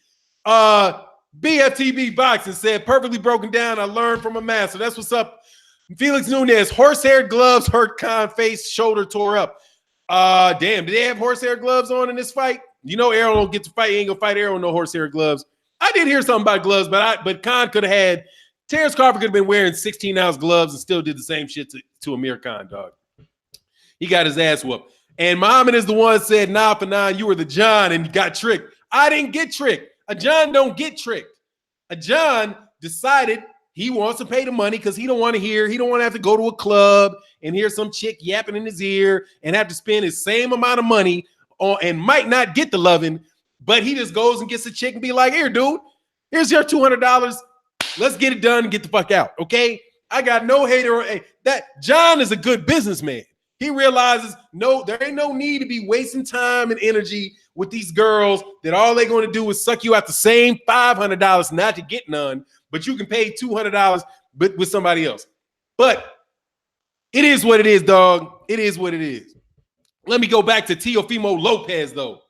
BFTB Boxing said, perfectly broken down. I learned from a master. That's what's up. Felix Nunez, horsehair gloves hurt Khan face, shoulder tore up. Damn, did they have horsehair gloves on in this fight? You know Errol don't get to fight. He ain't gonna fight Errol with no horsehair gloves. I did hear something about gloves, but Khan could have had, Terrence Crawford could have been wearing 16-ounce gloves and still did the same shit to Amir Khan, dog. He got his ass whooped. And Muhammad is the one said, nah, for nah, you were the John and you got tricked. I didn't get tricked. A John don't get tricked. A John decided he wants to pay the money because he don't want to have to go to a club and hear some chick yapping in his ear and have to spend his same amount of money on and might not get the loving, but he just goes and gets a chick and be like, here, dude, here's your $200. Let's get it done and get the fuck out, okay? I got no hater. That John is a good businessman. He realizes, no, there ain't no need to be wasting time and energy with these girls that all they're going to do is suck you out the same $500 not to get none, but you can pay $200 with somebody else. But it is what it is, dog. It is what it is. Let me go back to Teofimo Lopez, though.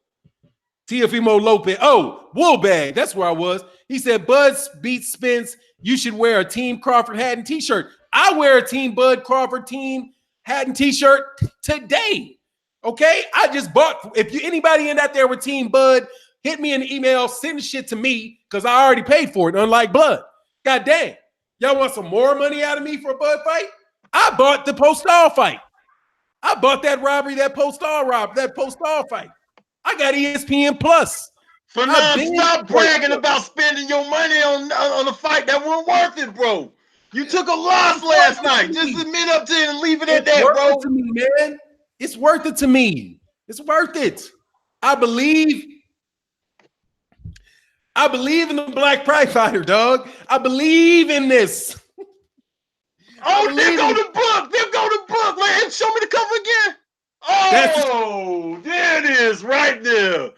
Teofimo Lopez. Oh, Woolbag. That's where I was. He said, Bud beats Spence. You should wear a Team Crawford hat and t-shirt. I wear a Team Bud Crawford team hat and t-shirt today. Okay? I just bought. If you anybody in out there with Team Bud, hit me an email, send shit to me because I already paid for it, unlike Blood. God damn. Y'all want some more money out of me for a Bud fight? I bought the Postal fight. I bought that robbery, that Postal fight. I got ESPN Plus. For now, stop bragging about spending your money on a fight that wasn't worth it, bro. You took a loss last night. Just admit up to it and leave it at that, bro. It's worth it to me, man. It's worth it to me. It's worth it. I believe in the Black Pride Fighter, dog. I believe in this. Oh, there go the book. There go the book. Let show me the cover again. Oh, there it is, right there.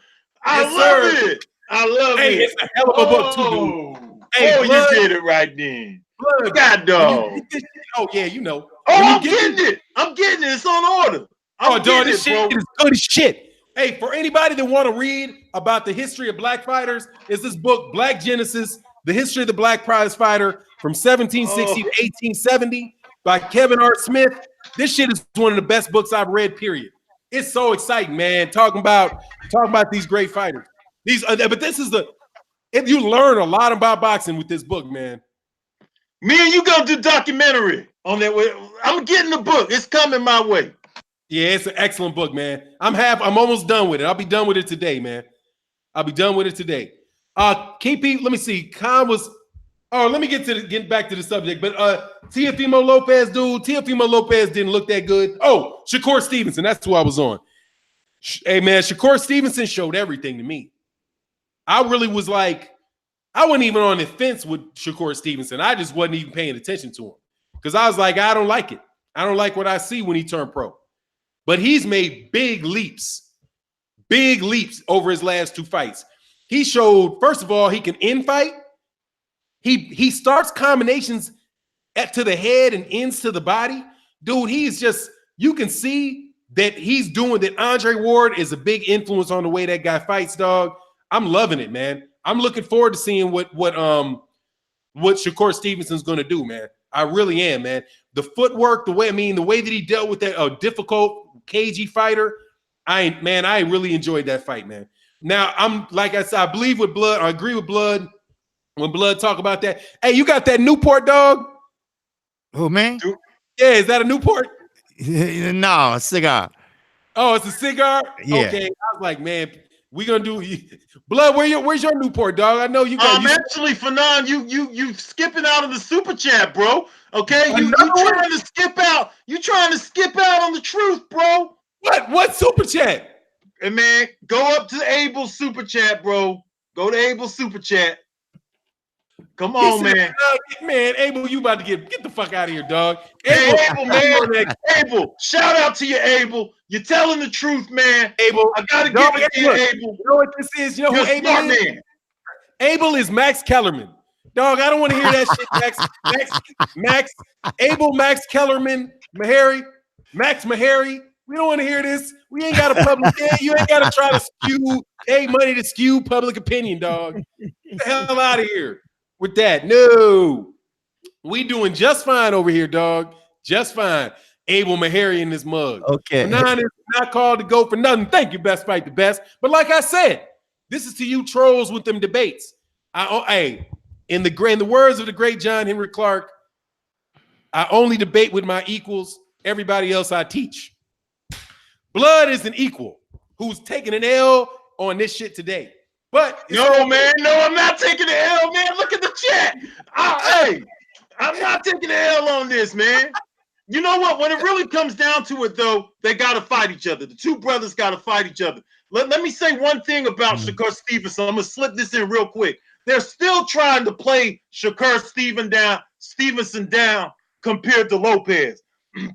I love it. I love it. Hey, it's a hell of a book too, dude. Hey, Blood, you did it right then. Blood, God dog. Oh yeah, you know. Oh, I'm getting it. I'm getting it. It's on order. Dog, this shit is good as shit. Hey, for anybody that want to read about the history of black fighters, is this book, Black Genesis, The History of the Black Prize Fighter from 1760 to 1870 by Kevin R. Smith. This shit is one of the best books I've read, period. It's so exciting, man. Talking about these great fighters. If you learn a lot about boxing with this book, man. Me and you gonna do documentary on that way. I'm getting the book. It's coming my way. Yeah, it's an excellent book, man. I'm almost done with it. I'll be done with it today, man. I'll be done with it today. KP, let me see. Khan was. Oh, let me get back to the subject. But Teofimo Lopez, dude. Teofimo Lopez didn't look that good. Oh, Shakur Stevenson. That's who I was on. Hey, man, Shakur Stevenson showed everything to me. I really was like, I wasn't even on the fence with Shakur Stevenson. I just wasn't even paying attention to him because I was like, I don't like it. I don't like what I see when he turned pro. But he's made big leaps over his last two fights. He showed, first of all, he can in-fight. He starts combinations to the head and ends to the body. Dude, he's just you can see that he's doing that. Andre Ward is a big influence on the way that guy fights, dog. I'm loving it, man. I'm looking forward to seeing what Shakur Stevenson's going to do, man. I really am, man. The footwork, the way that he dealt with that difficult, cagey fighter, I really enjoyed that fight, man. Now, I'm like I said, I believe with Blood. I agree with Blood when Blood talk about that. Hey, you got that Newport, dog? Who, man? Yeah, is that a Newport? No, a cigar. Oh, it's a cigar? Yeah. Okay. I was like, man, we gonna do Blood. Where's your Newport, dog? I know you got. Actually, Fanon, you skipping out of the super chat, bro. Okay, you trying to skip out. You trying to skip out on the truth, bro. What super chat? Hey, man, go up to Abel's super chat, bro. Go to Abel's super chat. Come on, man. Man, Abel, you about to get the fuck out of here, dog. Hey, Abel, man. Abel, shout out to you, Abel. You're telling the truth, man. Max. I gotta give it to you, Abel. You know what this is? You know who Abel is? Man. Abel is Max Kellerman. Dog, I don't want to hear that shit, Max. Abel, Max Kellerman, Max Mahari. We don't want to hear this. We ain't got a public. You ain't got to try to pay money to skew public opinion, dog. Get the hell out of here with that. No, we doing just fine over here, dog. Just fine. Abel Mahari in this mug. Okay. Fanon is not called to go for nothing. Thank you, Best Fight the Best. But like I said, this is to you trolls with them debates. In the words of the great John Henry Clark, I only debate with my equals. Everybody else I teach. Blood is an equal who's taking an L on this shit today. But man, I'm not taking the L, man. Look at the chat. Hey, I'm not taking the L on this, man. You know what? When it really comes down to it, though, they got to fight each other. The two brothers got to fight each other. Let me say one thing about Shakur Stevenson. I'm going to slip this in real quick. They're still trying to play Shakur Stevenson down compared to Lopez.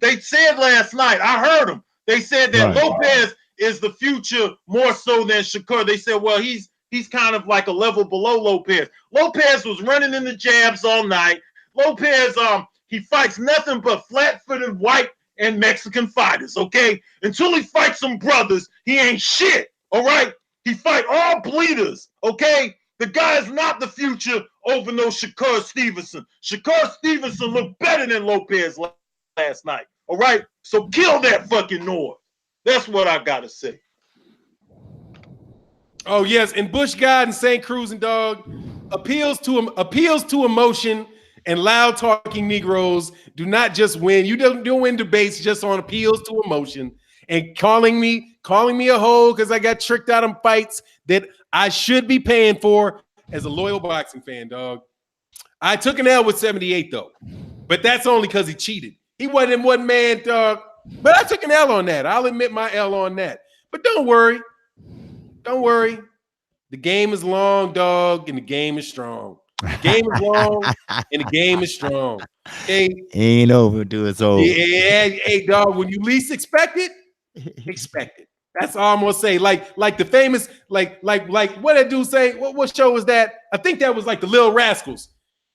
They said last night, I heard them. They said that Lopez is the future more so than Shakur. They said, well, he's kind of like a level below Lopez. Lopez was running in the jabs all night. Lopez, he fights nothing but flat-footed white and Mexican fighters, okay? Until he fights some brothers, he ain't shit, all right? He fight all bleeders, okay? The guy is not the future over no Shakur Stevenson. Shakur Stevenson looked better than Lopez last night, all right? So kill that fucking North. That's what I got to say. Oh, yes, and Bush God and St. Cruz and dog appeals to emotion and loud talking Negroes do not just win. You don't win debates just on appeals to emotion and calling me a hoe because I got tricked out on fights that I should be paying for as a loyal boxing fan, dog. I took an L with 78 though, but that's only because he cheated. He wasn't one man, dog. But I took an L on that. I'll admit my L on that. But don't worry. Don't worry. The game is long, dog, and the game is strong. The game is long and the game is strong. Okay? Ain't over till it's over. Yeah, hey, dog, when you least expect it, expect it. That's all I'm gonna say. Like the famous, like what that dude say? What show was that? I think that was like the Little Rascals.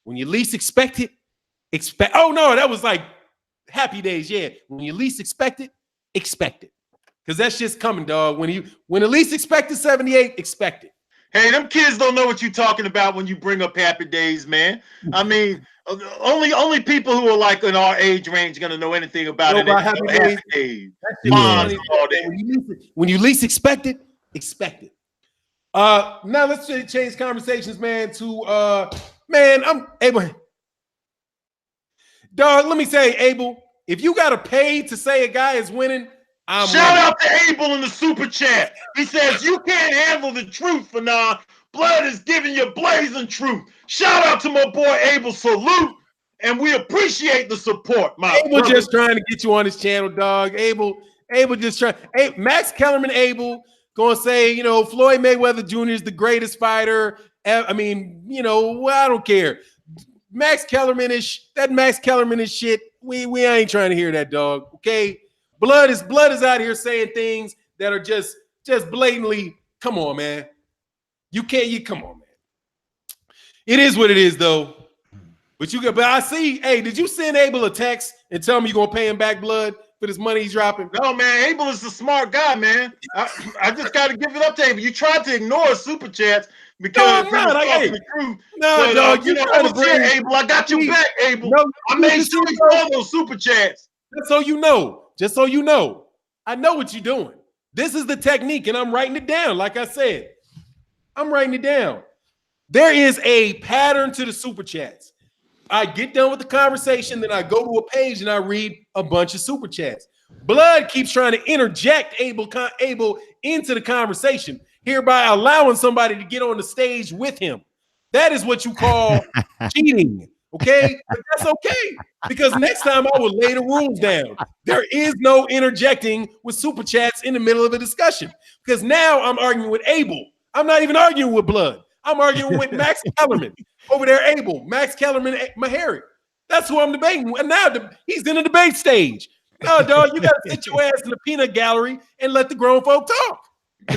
When you least expect it, expect. Oh no, that was like Happy Days. Yeah, when you least expect it, expect it, because that's just coming, dog. When the least expected 78, expect it. Hey, them kids don't know what you're talking about when you bring up Happy Days, man. I mean, only people who are like in our age range gonna know anything about it. Happy Days. When you least expect it, expect it. Now let's change conversations, man. To man, I'm Abel. Dog, let me say, Abel, if you gotta pay to say a guy is winning, shout out to Abel in the super chat. He says you can't handle the truth, Fanon. Blood is giving you blazing truth. Shout out to my boy Abel. Salute, and we appreciate the support. Abel just trying to get you on his channel, dog. Abel just trying. Hey, Max Kellerman, Abel gonna say, Floyd Mayweather Jr. is the greatest fighter. I mean, I don't care. Max Kellerman is shit. We ain't trying to hear that, dog. Okay. Blood is out here saying things that are just blatantly. Come on, man. Come on, man. It is what it is, though. But I see. Hey, did you send Abel a text and tell me you're gonna pay him back, Blood? for this money he's dropping? No, man, Abel is the smart guy, man. I just got to give it up to Abel. You tried to ignore super chats because No, I'm not. the truth. No, But, dog, you know, I was here, Abel. I got your back, Abel. No, I made sure you saw those super chats. Just so you know, I know what you're doing. This is the technique, and I'm writing it down. Like I said, I'm writing it down. There is a pattern to the super chats. I get done with the conversation, then I go to a page and I read a bunch of super chats. Blood keeps trying to interject Abel into the conversation, hereby allowing somebody to get on the stage with him. That is what you call cheating, okay? But that's okay, because next time I will lay the rules down. There is no interjecting with super chats in the middle of a discussion, because now I'm arguing with Abel. I'm not even arguing with Blood. I'm arguing with Max Kellerman over there, Abel. Max Kellerman, Mahari. That's who I'm debating. And now he's in the debate stage. No, dog, you got to sit your ass in the peanut gallery and let the grown folk talk.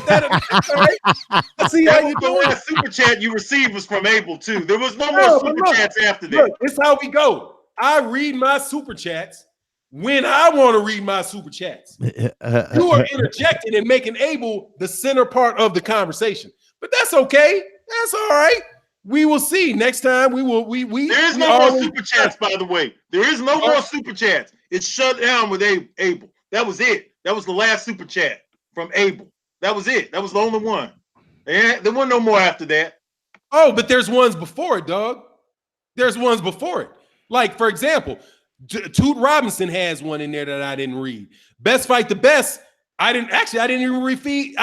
That's all right. Let's see how you The doing. last super chat you received was from Abel, too. There was no more super chats after that. Look, it's how we go. I read my super chats when I want to read my super chats. You are interjecting and making Abel the center part of the conversation. But that's okay. That's all right. We will see next time. There is no more super chats, by the way. There is no more super chats. It's shut down with Abel. That was it. That was the last super chat from Abel. That was it. That was the only one. There wasn't no more after that. Oh, but there's ones before it, dog. There's ones before it. Like, for example, Toot Robinson has one in there that I didn't read. Best Fight the Best. I didn't even refeed.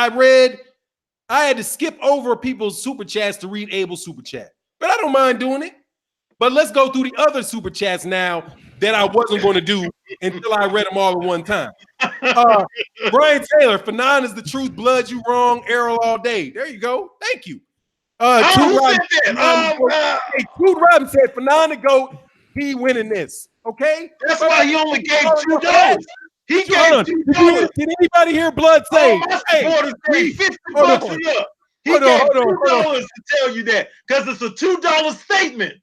I had to skip over people's super chats to read Abel's super chat. But I don't mind doing it. But let's go through the other super chats now that I wasn't going to do until I read them all at one time. Brian Taylor, Fanon is the truth, blood you wrong, Errol all day. There you go. Thank you. Toot Robinson said, Fanon the GOAT, he winning this. Okay? That's why he only gave $2. He gave $2. Did anybody hear Blood say, hey, $50 up? He gave $2 to tell you that because it's a $2 statement.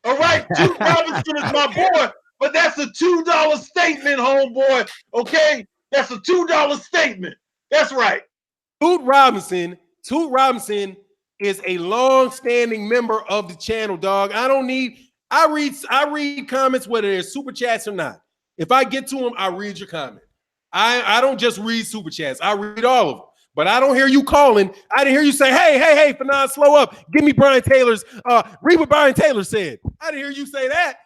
All right, Toot Robinson is my boy, but that's a $2 statement, homeboy. Okay, that's a $2 statement. That's right. Toot Robinson is a long-standing member of the channel, dog. I read comments whether they're super chats or not. If I get to them, I read your comment. I don't just read super chats. I read all of them. But I don't hear you calling. I didn't hear you say, hey, Fanon, slow up. Give me Brian Taylor's, read what Brian Taylor said. I didn't hear you say that.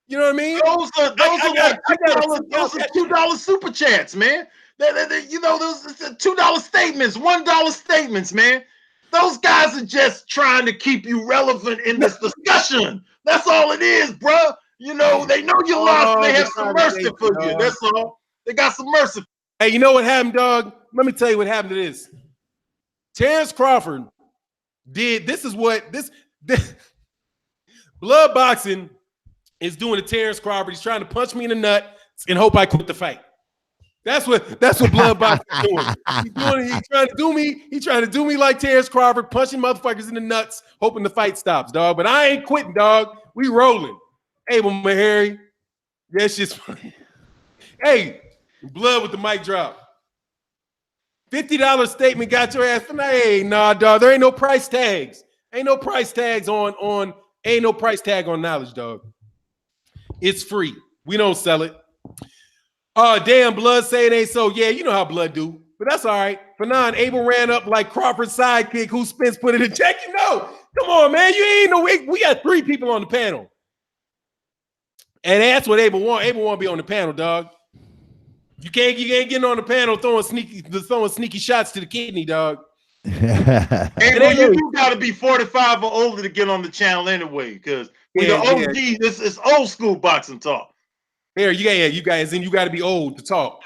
You know what I mean? Those are $2 super chats, man. You know, those $2 statements, $1 statements, man. Those guys are just trying to keep you relevant in this discussion. That's all it is, bro. You know, they know you lost. They have some mercy for you. That's all. They got some mercy. Hey, you know what happened, dog? Let me tell you what happened to this. Terrence Crawford did. This Blood Boxing is doing to Terrence Crawford. He's trying to punch me in the nut and hope I quit the fight. That's what Blood Boxing is doing. He's trying to do me like Terrence Crawford, punching motherfuckers in the nuts, hoping the fight stops, dog. But I ain't quitting, dog. We rolling. Abel Mahari. That's just funny. Hey, Blood with the mic drop. $50 statement got your ass. Hey, nah, dog. There ain't no price tags. Ain't no price tags on knowledge, dog. It's free. We don't sell it. Oh, damn, Blood say it ain't so. Yeah, you know how Blood do. But that's all right. Fanon, Abel ran up like Crawford's sidekick who Spence put it in check. You know. Come on, man. You ain't no. We got 3 people on the panel. And that's what Abel want. Abel want to be on the panel, dog. You can't get on the panel throwing sneaky shots to the kidney, dog. Hey, you do got to be 45 or older to get on the channel anyway, because the OG, this is old school boxing talk. Here, you guys, and you got to be old to talk.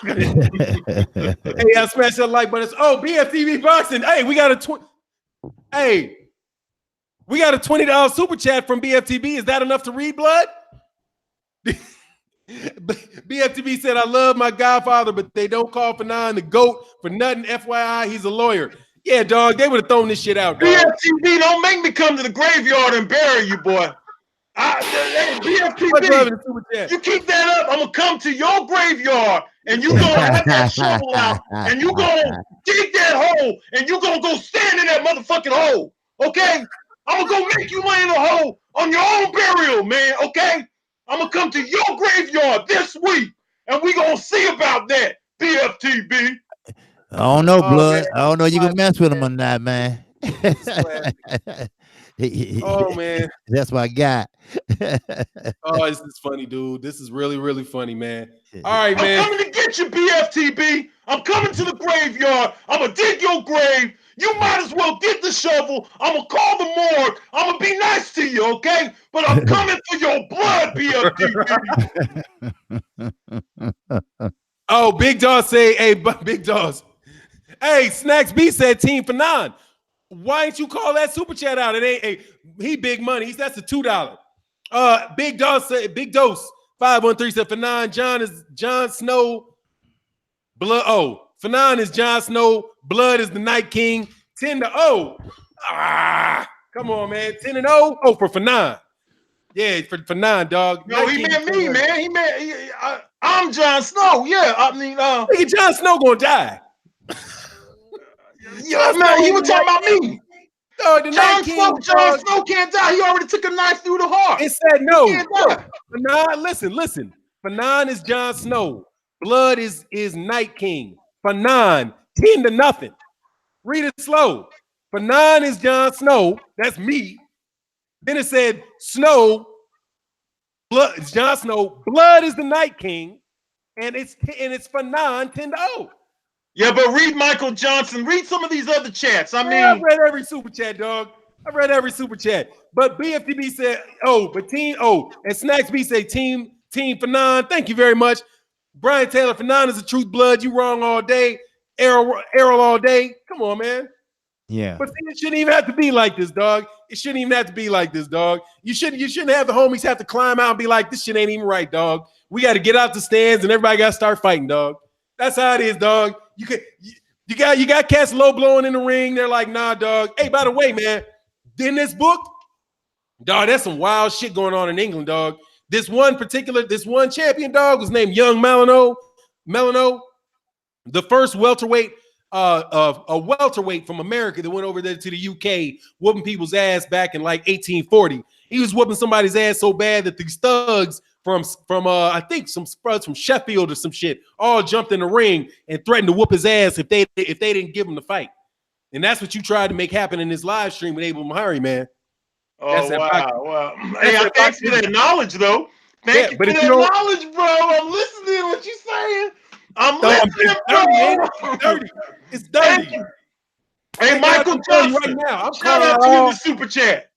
Hey, I smash that like button. BFTV boxing. Hey, we got a $20 super chat from BFTB. Is that enough to read, Blood? BFTB said, I love my godfather, but they don't call Fanon the GOAT for nothing. FYI, he's a lawyer. Yeah, dog, they would have thrown this shit out, dog. BFTB, don't make me come to the graveyard and bury you, boy. Much love in the super chat. You keep that up, I'm gonna come to your graveyard and you gonna have that shovel out and you gonna dig that hole and you gonna go stand in that motherfucking hole. Okay? I'm gonna go make you lay in a hole on your own burial, man. Okay? I'm gonna come to your graveyard this week and we gonna see about that, BFTB. I don't know, blood. Man. I don't know you can mess with him or not, man. Oh man. That's my guy. Oh, this is funny, dude. This is really, really funny, man. All right, I'm man. coming to get you, BFTB. I'm coming to the graveyard. I'm going to dig your grave. You might as well get the shovel. I'm going to call the morgue. I'm going to be nice to you, okay? But I'm coming for your blood, BFTB. Oh, Big Dog say, hey, Big Dogs. Hey, Snacks B said team for 9. Why ain't you call that super chat out? It ain't he big money. That's a $2. Big Dog said, Big Dose 513 said for 9. John is Jon Snow. Blood. Oh, for 9 is Jon Snow. Blood is the Night King. 10-0. Come on, man. 10-0. Oh, for 9. Yeah, for 9, dog. No, he meant me, man. He meant I'm Jon Snow. Yeah, I mean, look at Jon Snow gonna die. Yeah, man, he was talking about me. Jon Snow can't die. He already took a knife through the heart. It said no. For 9, listen. For 9 is Jon Snow. Blood is Night King. For 9, 10-0. Read it slow. For 9 is Jon Snow. That's me. Then it said Snow. Blood is Jon Snow. Blood is the Night King. And it's for 9, 10-0. Yeah, but read Michael Johnson. Read some of these other chats. I mean, I've read every super chat, dog. I read every super chat. But BFTB said, and Snacks B say team for 9. Thank you very much. Brian Taylor for 9 is a truth blood. You wrong all day. Errol all day. Come on, man. Yeah. But it shouldn't even have to be like this, dog. It shouldn't even have to be like this, dog. You shouldn't have the homies have to climb out and be like, this shit ain't even right, dog. We got to get out the stands and everybody got to start fighting, dog. That's how it is, dog. You got cats low blowing in the ring. They're like, nah, dog. Hey, by the way, man, in this book, dog, that's some wild shit going on in England, dog. This one champion, dog, was named Young Melano, the first welterweight, a welterweight from America that went over there to the UK, whooping people's ass back in like 1840. He was whooping somebody's ass so bad that these thugs from I think some spuds from Sheffield or some shit all jumped in the ring and threatened to whoop his ass if they didn't give him the fight. And that's what you tried to make happen in this live stream with Abel Mahari, man. Oh, wow. Hey, thanks for that knowledge, though. Thank you for that knowledge, bro. I'm listening to what you're saying. I'm listening, bro. It's dirty. Hey, Michael Johnson, right now, shout out to you in the super chat.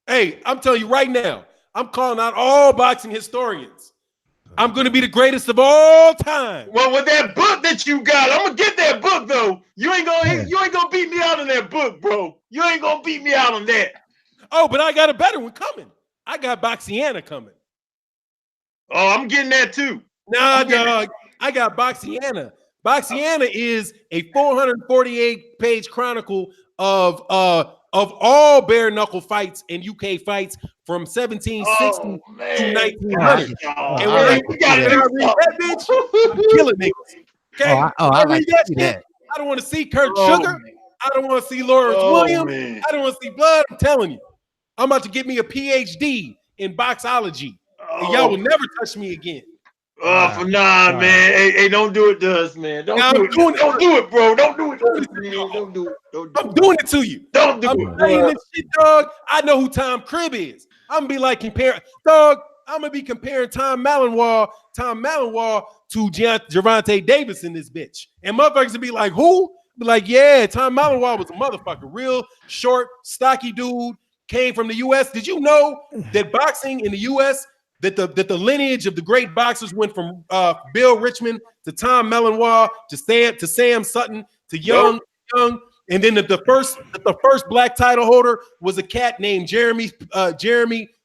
Hey, I'm telling you right now, I'm calling out all boxing historians. I'm going to be the greatest of all time. Well, with that book that you got, I'm gonna get that book though. You ain't gonna beat me out on that book, bro. You ain't gonna beat me out on that. Oh, but I got a better one coming. I got Boxiana coming. Oh, I'm getting that too. Nah, dog. I got Boxiana. Boxiana is a 448-page chronicle of all bare knuckle fights and UK fights from 1760 to 1900. And when I read that bitch, I'm killing niggas. Okay, I read that shit. I don't want to see Kurt Sugar. I don't want to see Lawrence Williams. I don't want to see blood. I'm telling you, I'm about to get me a PhD in boxology, and y'all will never touch me again. For man. Hey, don't do it to us, man. Don't do it, bro. Don't do it. Don't do it. I'm doing it to you. Don't do it. Saying this shit, dog. I know who Tom Cribb is. I'm gonna be like comparing, dog. I'm gonna be comparing Tom Malinois to Gervonta Davis in this bitch, and motherfuckers will be like, who? Be like, yeah, Tom Malinois was a motherfucker, real short, stocky dude, came from the U.S. Did you know that boxing in the U.S. that the lineage of the great boxers went from Bill Richmond to Tom Malinois to Sam Sutton to Young, and then the first black title holder was a cat named Jeremy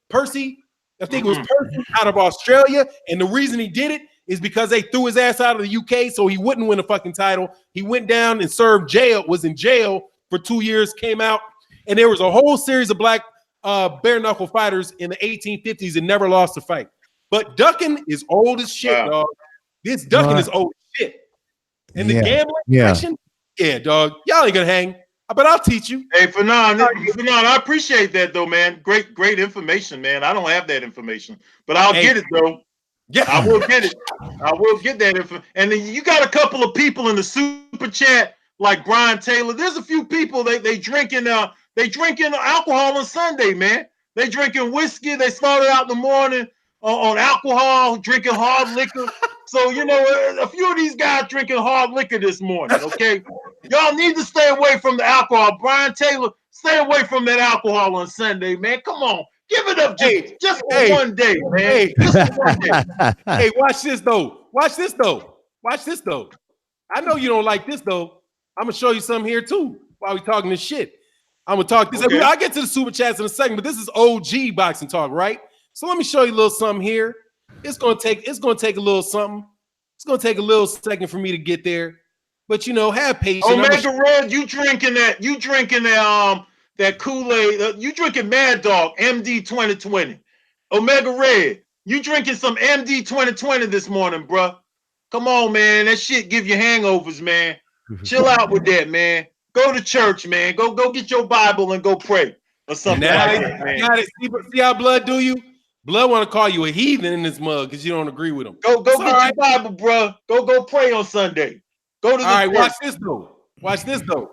Percy. I think it was Percy out of Australia, and the reason he did it is because they threw his ass out of the UK so he wouldn't win a fucking title. He went down and was in jail for 2 years, came out, and there was a whole series of black bare knuckle fighters in the 1850s and never lost a fight. But ducking is old as shit, Wow. dog. This ducking is old as shit. And the gambling section, dog, y'all ain't gonna hang. But I'll teach you. Hey, Fanon, I appreciate that though, man. Great information, man. I don't have that information, but I'll get it though. Yeah, I will get it. I will get that info. And then you got a couple of people in the super chat, like Brian Taylor. There's a few people they drinking alcohol on Sunday, man. They drinking whiskey. They started out in the morning on alcohol, drinking hard liquor. So, you know, a few of these guys drinking hard liquor this morning, okay? Y'all need to stay away from the alcohol. Brian Taylor, stay away from that alcohol on Sunday, man. Come on. Give it up just for one day, man. Just for one day. Hey, watch this, though. Watch this, though. I know you don't like this, though. I'm going to show you something here, too, while we talking this shit. I'm going to talk this. Okay. I'll get to the super chats in a second, but this is OG boxing talk, right? So let me show you a little something here. It's gonna take a little something. It's gonna take a little second for me to get there, but you know, have patience. Omega Red, you drinking that Kool-Aid? You drinking Mad Dog MD 2020? Omega Red, you drinking some MD 2020 this morning, bro? Come on, man. That shit give you hangovers, man. Chill out with that, man. Go to church, man. Go get your Bible and go pray or something like that, man. See how blood do you? Blood want to call you a heathen in this mug because you don't agree with him. Go get your Bible, bro. Go pray on Sunday. Go to the church. Watch this though.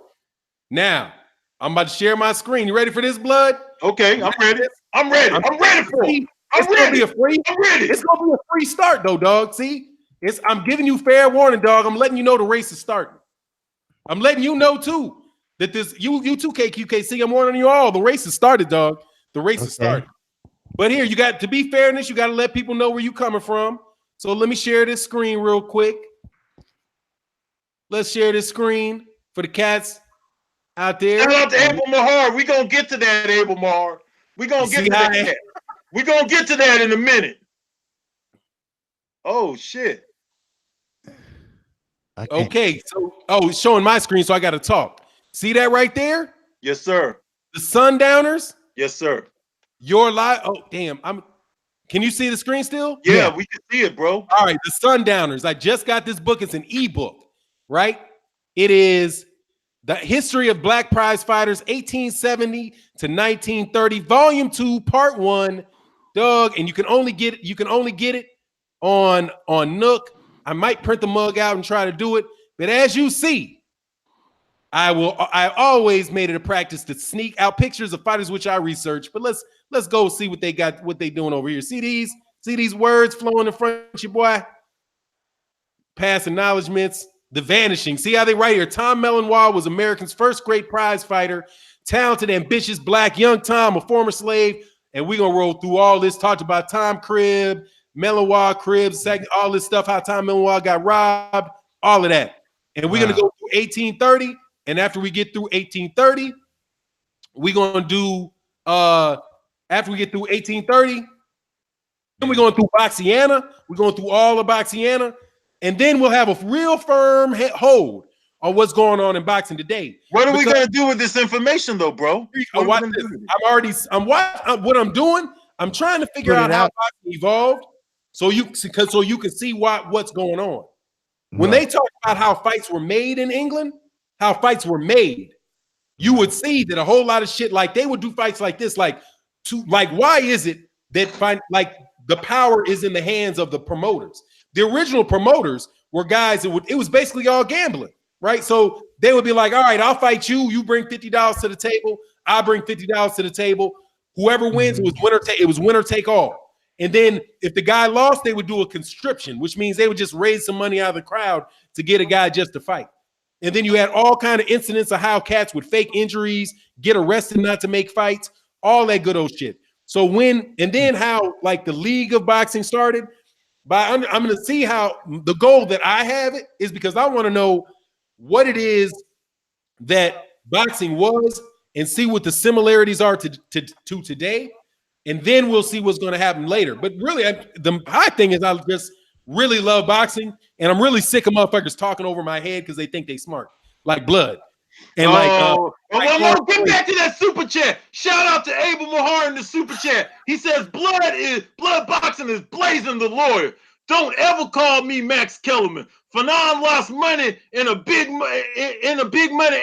Now, I'm about to share my screen. You ready for this, blood? Okay, I'm ready. I'm ready for it. It's gonna be a free start though, dog. See? I'm giving you fair warning, dog. I'm letting you know the race is starting. I'm letting you know too that you too, Kqkc. I'm warning you all. The race has started, dog. The race has started. But here, you got to be fairness. You got to let people know where you coming from. So let me share this screen real quick. Let's share this screen for the cats out there. Shout out to Abel Mahar. We're going to get to that, Abel Mahar. We're going to get to that. We're going to get to that in a minute. Oh, shit. Okay. So, it's showing my screen, so I got to talk. See that right there? Yes, sir. The Sundowners? Yes, sir. Your live. Oh, damn. Can you see the screen still? Yeah, we can see it, bro. All right. The Sundowners. I just got this book. It's an ebook, right? It is The History of Black Prize Fighters, 1870 to 1930, Volume 2, Part 1. Dog, and you can only get it on Nook. I might print the mug out and try to do it. But as you see, I always made it a practice to sneak out pictures of fighters which I researched. But let's go see what they got, what they doing over here. See these words flowing in front of you, boy. Past acknowledgments, the vanishing. See how they write here. Tom Mellenwall was America's first great prize fighter, talented, ambitious black young Tom, a former slave. And we're gonna roll through all this. Talked about Tom Cribb, Mellenwall, Cribb, all this stuff, how Tom Mellenwall got robbed, all of that. And we're gonna go through 1830. And after we get through 1830, we're gonna do after we get through 1830, then we're going through Boxiana. We're going through all of Boxiana, and then we'll have a real firm hold on what's going on in boxing today. What are we gonna do with this information, though, bro? What I'm doing. I'm trying to figure out how boxing evolved, so you can see what's going on. When they talk about how fights were made in England, how fights were made, you would see that a whole lot of shit, like they would do fights like this, like why is it that the power is in the hands of the promoters? The original promoters were guys it was basically all gambling, right? So they would be like, all right, I'll fight you. You bring $50 to the table. I bring $50 to the table. Whoever wins, it was winner take all. And then if the guy lost, they would do a conscription, which means they would just raise some money out of the crowd to get a guy just to fight. And then you had all kind of incidents of how cats would fake injuries, get arrested not to make fights, all that good old shit. So then how like the League of Boxing started. I'm going to see how the goal that I have it is because I want to know what it is that boxing was and see what the similarities are to today. And then we'll see what's going to happen later. But really, the high thing is I just really love boxing, and I'm really sick of motherfuckers talking over my head because they think they smart, like blood. And well, no, get back to that super chat. Shout out to Abel Mahar in the super chat. He says blood boxing is blazing the lawyer. Don't ever call me Max Kellerman. Fanon lost money in a big money,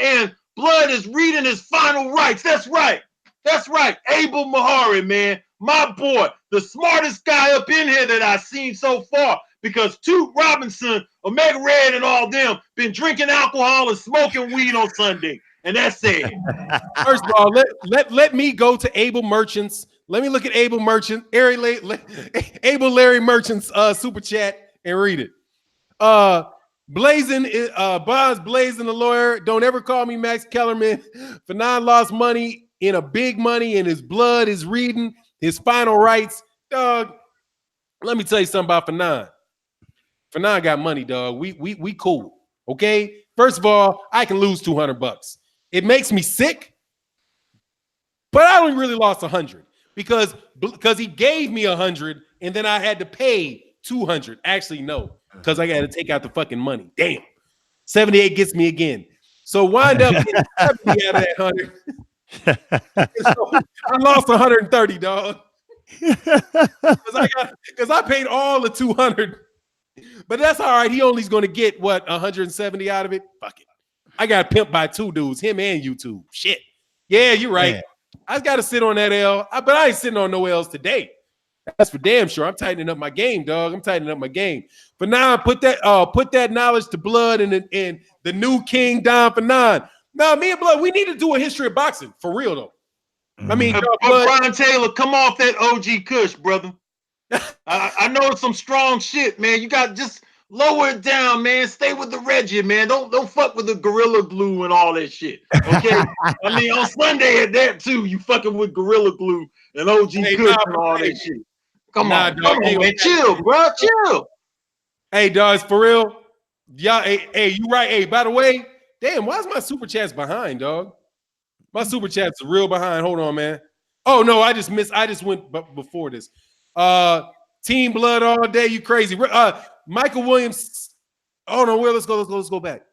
and Blood is reading his final rights. That's right. That's right. Abel Mahari, man. My boy, the smartest guy up in here that I've seen so far. Because Toot Robinson, Omega Red, and all them been drinking alcohol and smoking weed on Sunday. And that's it. First of all, let me go to Abel Merchants. Let me look at Abel Merchant, Abel Larry Merchant's super chat and read it. Blazing, Bonds Blazing the lawyer. Don't ever call me Max Kellerman. Fanon lost money in a big money, and his blood is reading his final rights. Dog, let me tell you something about Fanon. Fanon got money, dog. We cool. Okay. First of all, I can lose $200. It makes me sick, but I only really lost 100 because he gave me 100 and then I had to pay 200. Actually, no, because I got to take out the fucking money. Damn. 78 gets me again. So wind up getting 70 out of that 100. So I lost 130, dog. Because I paid all the 200. But that's all right. He only's going to get, what, 170 out of it? Fuck it. I got pimped by two dudes, him and YouTube. Shit. Yeah, you're right. Man. I got to sit on that L. But I ain't sitting on no L's today. That's for damn sure. I'm tightening up my game, dog. I'm tightening up my game. But now put that knowledge to Blood and the new king, Don Fanon. Now, me and Blood, we need to do a history of boxing. For real, though. I mean, Brian Taylor, come off that OG Kush, brother. I know it's some strong shit, man. You got just lower it down, man. Stay with the Reggie, man. Don't fuck with the Gorilla Glue and all that shit. Okay. I mean, on Sunday at that too, you fucking with Gorilla Glue and OG Kush and all that shit. Come on, man. Chill, bro. Chill. Hey, dogs, for real. Y'all, hey, you right. Hey, by the way, damn, why is my super chats behind, dog? My super chats are real behind. Hold on, man. Oh no, I just went before this. Team Blood all day. You crazy. Michael Williams. Oh no, let's go back.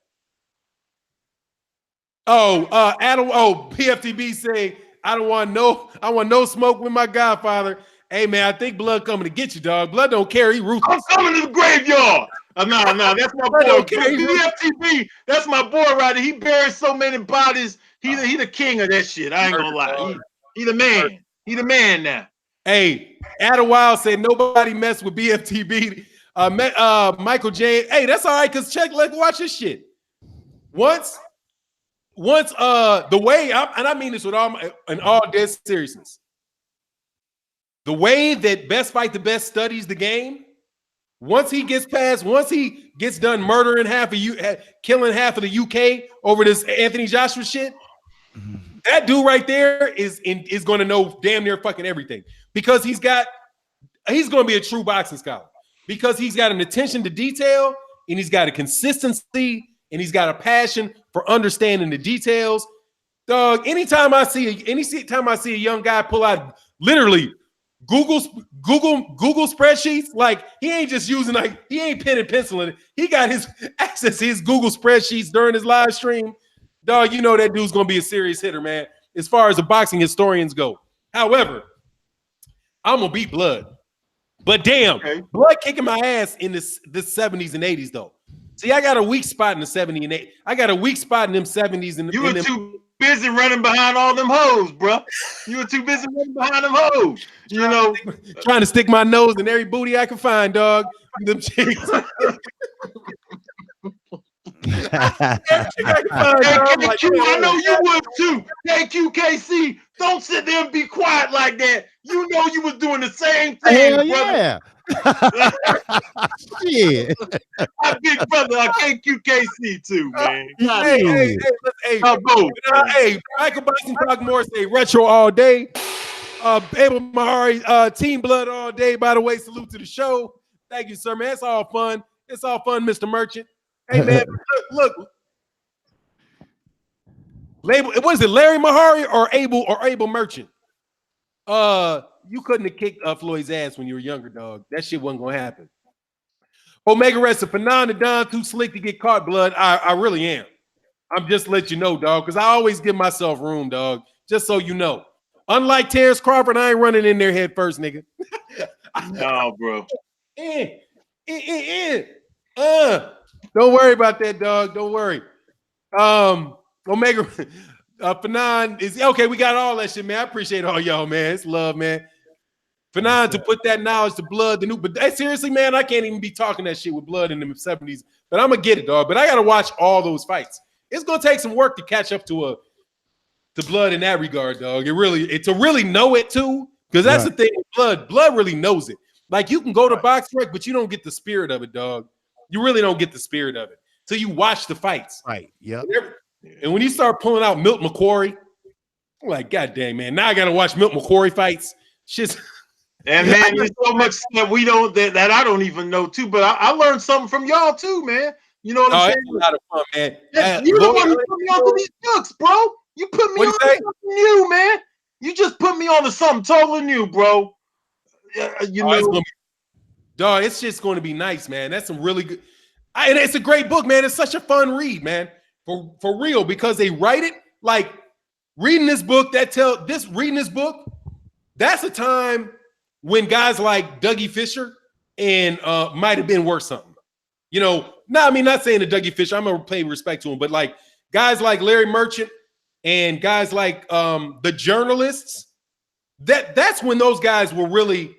Adam. PFTB say I want no smoke with my Godfather. Hey man, I think Blood coming to get you, dog. Blood don't care. He ruthless. I'm coming to the graveyard. No, that's my boy. PFTB. That's my boy right there. He buries so many bodies. He the king of that shit. I ain't gonna lie. He the man. He the man now. Hey, Adam Wild said nobody mess with BFTB. Michael J. Hey, that's all right, because let's watch this shit. Once the way, and I mean this with all dead seriousness, the way that Best Fight the Best studies the game, once he gets done murdering killing half of the UK over this Anthony Joshua shit, that dude right there is going to know damn near fucking everything, because he's going to be a true boxing scholar, because he's got an attention to detail, and he's got a consistency, and he's got a passion for understanding the details. Dog, anytime I see a young guy pull out literally Google spreadsheets, like he ain't just using, like he ain't pen and penciling it. He got his access to his Google spreadsheets during his live stream. Dog, you know that dude's gonna be a serious hitter, man, as far as the boxing historians go. However, I'm gonna beat Blood. But damn, okay. Blood kicking my ass in this 70s and 80s, though. See, I got a weak spot in the 70s and 80s. I got a weak spot in them 70s and you were too busy running behind all them hoes, bro. You were too busy running behind them hoes. You know, trying to stick my nose in every booty I can find, dog. Them chicks. I know you would too. Hey, Kqkc, don't sit there and be quiet like that. You know you was doing the same thing, hell brother. Yeah. Shit. My big brother, I can't Kqkc too, man. Hey, Michael Boston Talk More say retro all day. Abel Mahari, Team Blood all day. By the way, salute to the show. Thank you, sir, man. It's all fun. It's all fun, Mr. Merchant. Hey man, look. What is it, Larry Mahari or Abel Merchant? You couldn't have kicked Floyd's ass when you were younger, dog. That shit wasn't gonna happen. Omega Rest, Fanon and Don too slick to get caught, Blood. I really am. I'm just let you know, dog, because I always give myself room, dog. Just so you know. Unlike Terrence Crawford, I ain't running in there head first, nigga. No, bro. Don't worry about that, dog. Don't worry. Omega Fanon is okay. We got all that shit, man. I appreciate all y'all, man. It's love, man. Fanon to put that knowledge to blood, the new, but seriously, man, I can't even be talking that shit with blood in the 70s. But I'm gonna get it, dog. But I gotta watch all those fights. It's gonna take some work to catch up to blood in that regard, dog. To really know it too, because that's the thing with blood. Blood really knows it. Like you can go to box rec, but you don't get the spirit of it, dog. You really don't get the spirit of it till you watch the fights. Right. Yeah. And when you start pulling out Milt McQuarrie, I'm like, God dang, man, now I gotta watch Milt McQuarrie fights. Shit's and man, there's so much that we don't that I don't even know too. But I learned something from y'all too, man. You know what I'm saying? It's a lot of fun, man. You're the one who put me onto these books, bro. You put me on something new, man. You just put me on to something totally new, bro. You know, dog, it's just going to be nice, man. That's some really good. And it's a great book, man. It's such a fun read, man. For real, because they write it like reading this book. Reading this book. That's a time when guys like Dougie Fisher and might have been worth something. You know, not saying that Dougie Fisher. I'm gonna pay respect to him, but like guys like Larry Merchant and guys like the journalists. That's when those guys were really.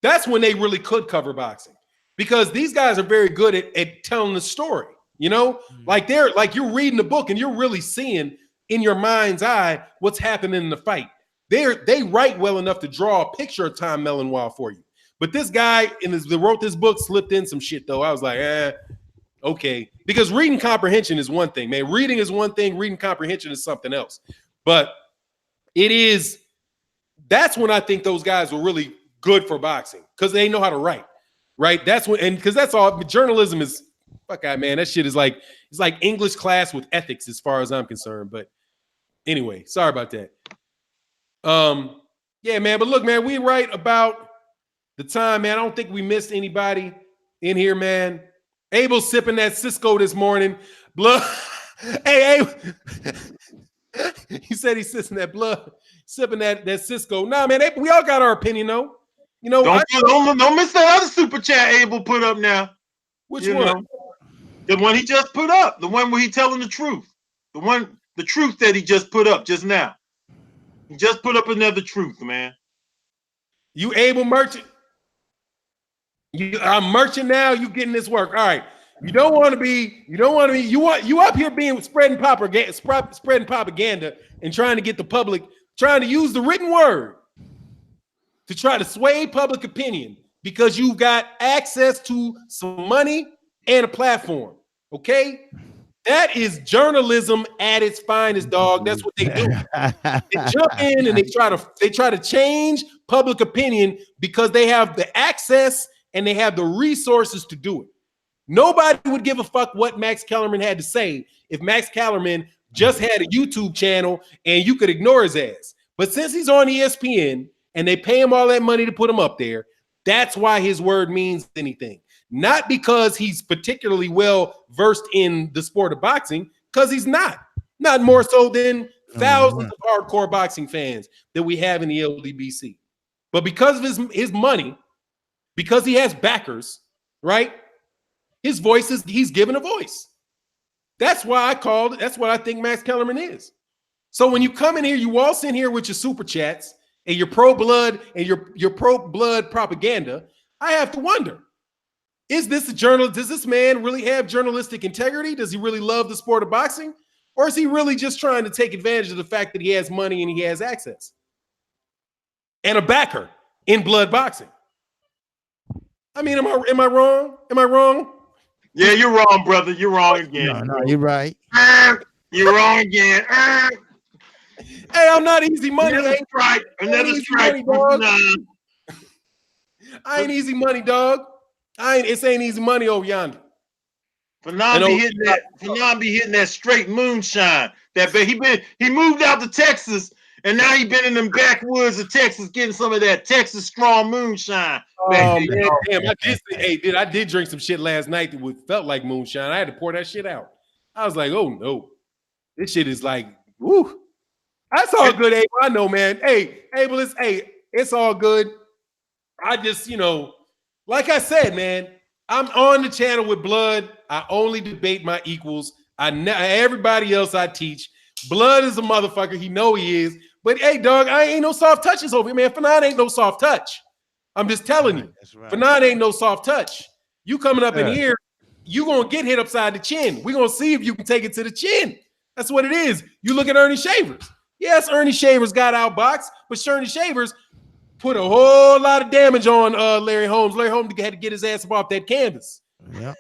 That's when they really could cover boxing, because these guys are very good at telling the story. You know, like you're reading the book and you're really seeing in your mind's eye what's happening in the fight. They write well enough to draw a picture of Tom Mellenwald for you. But this guy that wrote this book slipped in some shit though. I was like, okay, because reading comprehension is one thing, man. Reading is one thing. Reading comprehension is something else. But that's when I think those guys were really good for boxing, because they know how to write, right? That's when, and because that's all journalism is. Fuck out, man. That shit is like, it's like English class with ethics as far as I'm concerned. But anyway, sorry about that. Yeah, man. But look, man, we right about the time, man. I don't think we missed anybody in here, man. Abel sipping that Cisco this morning. Blood. Hey, he said he's sipping that blood, sipping that Cisco. Nah, man, we all got our opinion, though. You know, don't miss that other super chat Abel put up now. Which one? The one he just put up. The one where he telling the truth. The truth that he just put up just now. He just put up another truth, man. You Abel Merchant. I'm merchant now. You getting this work. All right. You up here being spreading propaganda and trying to get the public, trying to use the written word to try to sway public opinion because you've got access to some money and a platform. Okay? That is journalism at its finest, dog. That's what they do. They jump in and they try to change public opinion because they have the access and they have the resources to do it. Nobody would give a fuck what Max Kellerman had to say if Max Kellerman just had a YouTube channel and you could ignore his ass. But since he's on ESPN and they pay him all that money to put him up there, that's why his word means anything. Not because he's particularly well versed in the sport of boxing, because he's not more so than thousands of hardcore boxing fans that we have in the LDBC. But because of his money, because he has backers, right? His voice he's given a voice. That's why that's what I think Max Kellerman is. So when you come in here, you all sit here with your super chats and your pro-blood and your pro-blood propaganda, I have to wonder, is this a journalist? Does this man really have journalistic integrity? Does he really love the sport of boxing? Or is he really just trying to take advantage of the fact that he has money and he has access? And a backer in blood boxing. I mean, am I wrong? Am I wrong? Yeah, you're wrong, brother. You're wrong again. No, you're right. You're wrong again. Hey, I'm not easy money. Another strike. Another strike. I ain't easy money, dog. It ain't easy money over yonder. Fanon be hitting that straight moonshine. He moved out to Texas, and now he been in them backwoods of Texas getting some of that Texas strong moonshine. Oh man, damn! I did drink some shit last night that felt like moonshine. I had to pour that shit out. I was like, oh no. This shit is like, woo. That's all good, Abel. I know, man. Hey, Abel, it's all good. I just, like I said, man, I'm on the channel with Blood. I only debate my equals. Everybody else I teach. Blood is a motherfucker. He know he is. But hey, dog, I ain't no soft touches over here, man. Fanon ain't no soft touch. I'm just telling you. That's right. Fanon ain't no soft touch. You coming up in here, you gonna get hit upside the chin. We're gonna see if you can take it to the chin. That's what it is. You look at Ernie Shavers. Yes, Ernie Shavers got outboxed, but Ernie Shavers put a whole lot of damage on Larry Holmes. Larry Holmes had to get his ass up off that canvas. Yeah.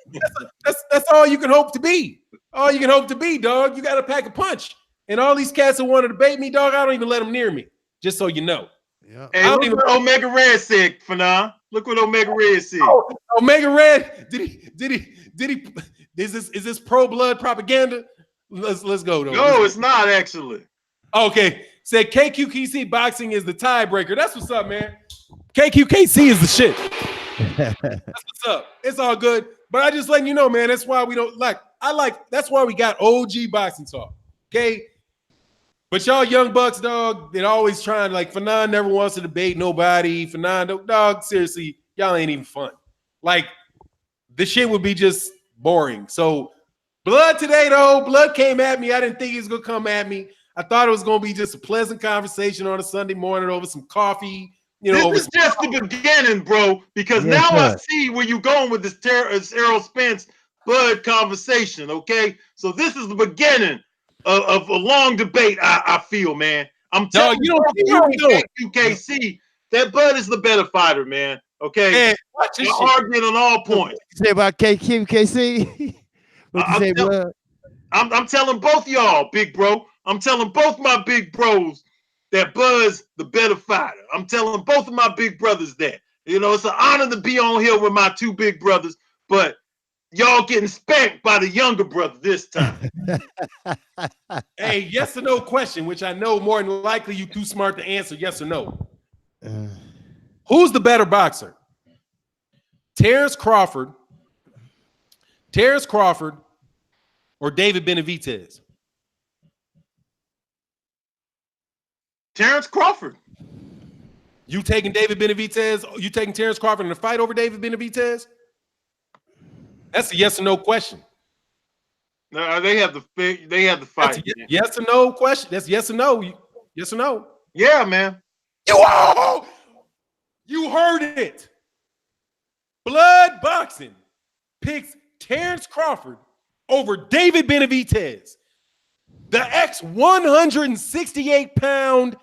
That's all you can hope to be. All you can hope to be, dog. You got to pack a punch. And all these cats that want to debate me, dog, I don't even let them near me. Just so you know. Yeah. Hey, look what Omega Red said, Fanon. Look what Omega Red said. Oh, Omega Red, did he? Is this pro blood propaganda? Let's go though. No, it's not actually. Okay, said Kqkc boxing is the tiebreaker. That's what's up, man. Kqkc is the shit. That's what's up. It's all good. But I just letting you know, man. That's why we don't that's why we got OG boxing talk. Okay. But y'all young bucks, dog, they're always trying, like, Fanon never wants to debate nobody. Fanon, dog, seriously, y'all ain't even fun. Like, the shit would be just boring. So, Blood today, though, Blood came at me. I didn't think he was going to come at me. I thought it was going to be just a pleasant conversation on a Sunday morning over some coffee. This is just the beginning, bro, because now I see where you're going with this Errol Spence Blood conversation, okay? So this is the beginning of a long debate, I feel, man. I'm telling you, Kqkc, that Bud is the better fighter, man. Okay, man, watch this you're arguing on all points. Say about Kqkc. What you say, Blood? I'm telling both y'all, big bro. I'm telling both my big bros that Bud's the better fighter. I'm telling both of my big brothers that. It's an honor to be on here with my two big brothers, but y'all getting spanked by the younger brother this time. Hey, yes or no question, which I know more than likely you too smart to answer yes or no. Who's the better boxer? Terrence Crawford, or David Benavidez? Terrence Crawford. You taking David Benavidez? You taking Terrence Crawford in a fight over David Benavidez? That's a yes or no question. No, they have the fight. Yes or no question. That's yes or no. Yes or no. Yeah, man. You heard it. Blood Boxing picks Terrence Crawford over David Benavidez, the ex-168-pound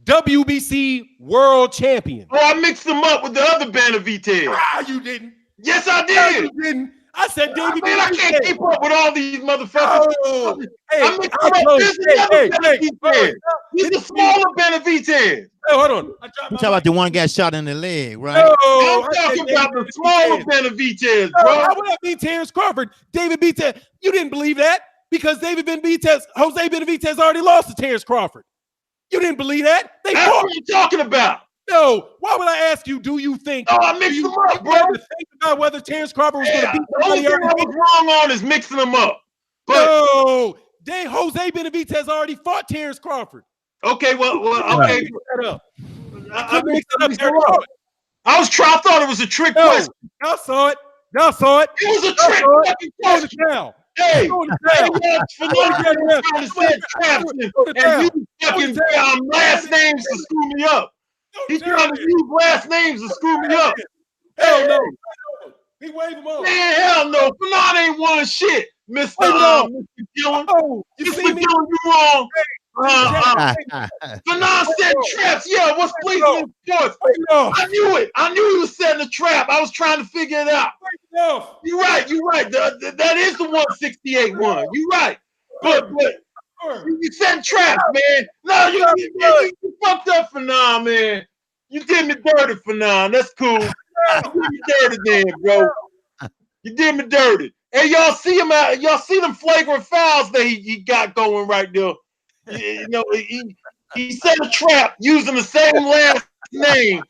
WBC world champion. Oh, I mixed him up with the other Benavidez. You didn't. Yes, I did. You didn't. I said David Man, I can't keep up with all these motherfuckers. Oh, I mixed him up. There's another Benavidez. He's a smaller Benavidez. Hold on. You talking about the one got shot in the leg, right? I'm talking about the smaller Benavidez, bro. How would that be Terrence Crawford? David Benavidez. You didn't believe that because Jose Benavidez already lost to Terrence Crawford. You didn't believe that? That's what you're talking about. No. Why would I ask you, do you think? No, I mixed them up, bro. Think about whether Terrence Crawford was going to beat somebody. The only thing I was wrong on is mixing them up. But no. Jose Benavidez already fought Terrence Crawford. Okay, okay. I mixed it up. I thought it was a trick question. Y'all saw it. It was a trick question. Hey, last names to screw me up. He's trying to use last names to screw me up. Hell no. He waved them on. Man, hell no. Fanon ain't won shit, Mr. Dillon. Oh, you see me? You wrong. Fanon said traps. Yeah, what's pleasing in sports? I knew it. I knew he was setting a trap. I was trying to figure it out. You're right. That is the 168 one. You're right. But you setting traps, man. No, you fucked up, Fanon, man. You did me dirty, Fanon. That's cool. You did me dirty then, bro. You did me dirty. Hey, y'all see him out? Y'all see them flagrant fouls that he got going right there? He set a trap using the same last name,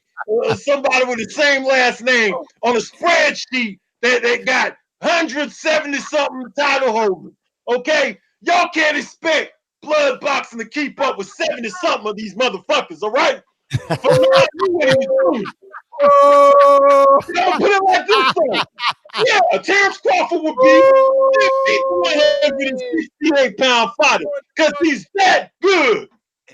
somebody with the same last name on a spreadsheet that got 170-something title holders. Okay, Y'all can't expect blood boxing to keep up with 70-something of these motherfuckers, all right? Phenom knew what he was doing. Oh, Y'all put it like this way. Yeah, Terrence Crawford would be the 168-pound fighter because he's that good.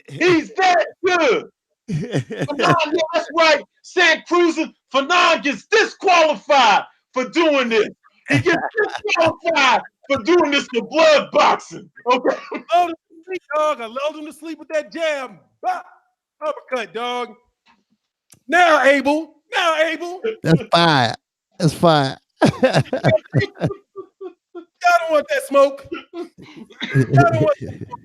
He's that good. Phenom, yeah, that's right. San Cruzan, Phenom gets disqualified for doing this. He gets disqualified for doing this for blood boxing. Okay. I lulled him to sleep, dog. I lulled him to sleep with that jab. Bah! Uppercut, dog. Now, Abel. That's fire. That's fire. Y'all don't want that smoke. Y'all don't want that smoke,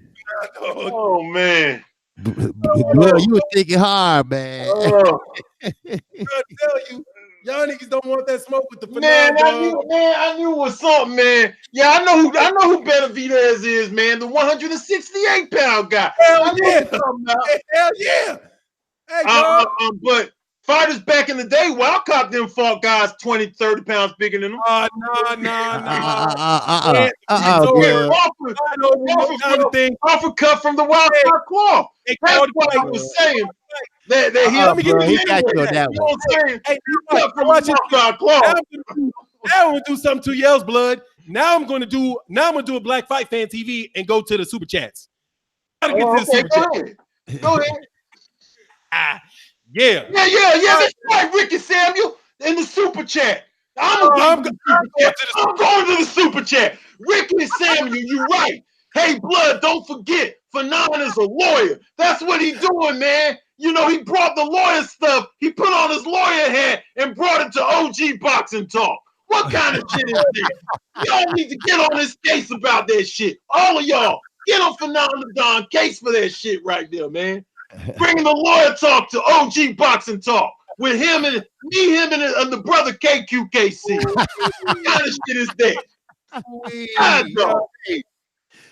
dog. Oh man. Blood, you were thinking hard, man. Oh. I'm trying to tell you, y'all niggas don't want that smoke with the Man, Phenom, I knew it was something, man. Yeah, I know who Benavidez is, man. The 168-pound guy. Hell I know yeah. what you're talking about. Hell yeah. Hey, dog. But fighters back in the day, Wildcop them fought guys 20, 30 pounds bigger than them. Nah. Crawford cut from the Wildcop claw. That's what I was saying. That he got you on that you know what I'm saying? Hey, Cut from watch the it. Wildcop claw. Now I'm gonna do something to you else, blood. Now I'm gonna do a Black Fight Fan TV and go to the super chats. Gotta get to the super chat. Go ahead. Yeah. That's right, Ricky Samuel in the super chat. I'm going to the super chat. Ricky Samuel, you're right. Hey, blood, don't forget, Phenom is a lawyer. That's what he doing, man. You know, he brought the lawyer stuff. He put on his lawyer hat and brought it to OG Boxing Talk. What kind of shit is this? Y'all need to get on this case about that shit. All of y'all, get on Phenom the Don case for that shit right there, man. Bringing the lawyer talk to OG Boxing Talk with him and the brother Kqkc. What kind of shit is that? God, dog.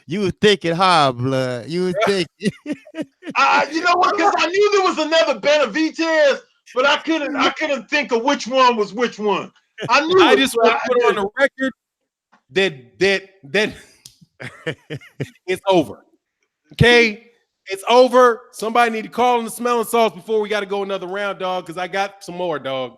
You was thinking hard, blood. You was thinking. You know what? Because I knew there was another Benavidez, but I couldn't think of which one was which one. I just want to put on the record that it's over. Okay. It's over. Somebody need to call in the smelling sauce before we got to go another round, dog, because I got some more, dog.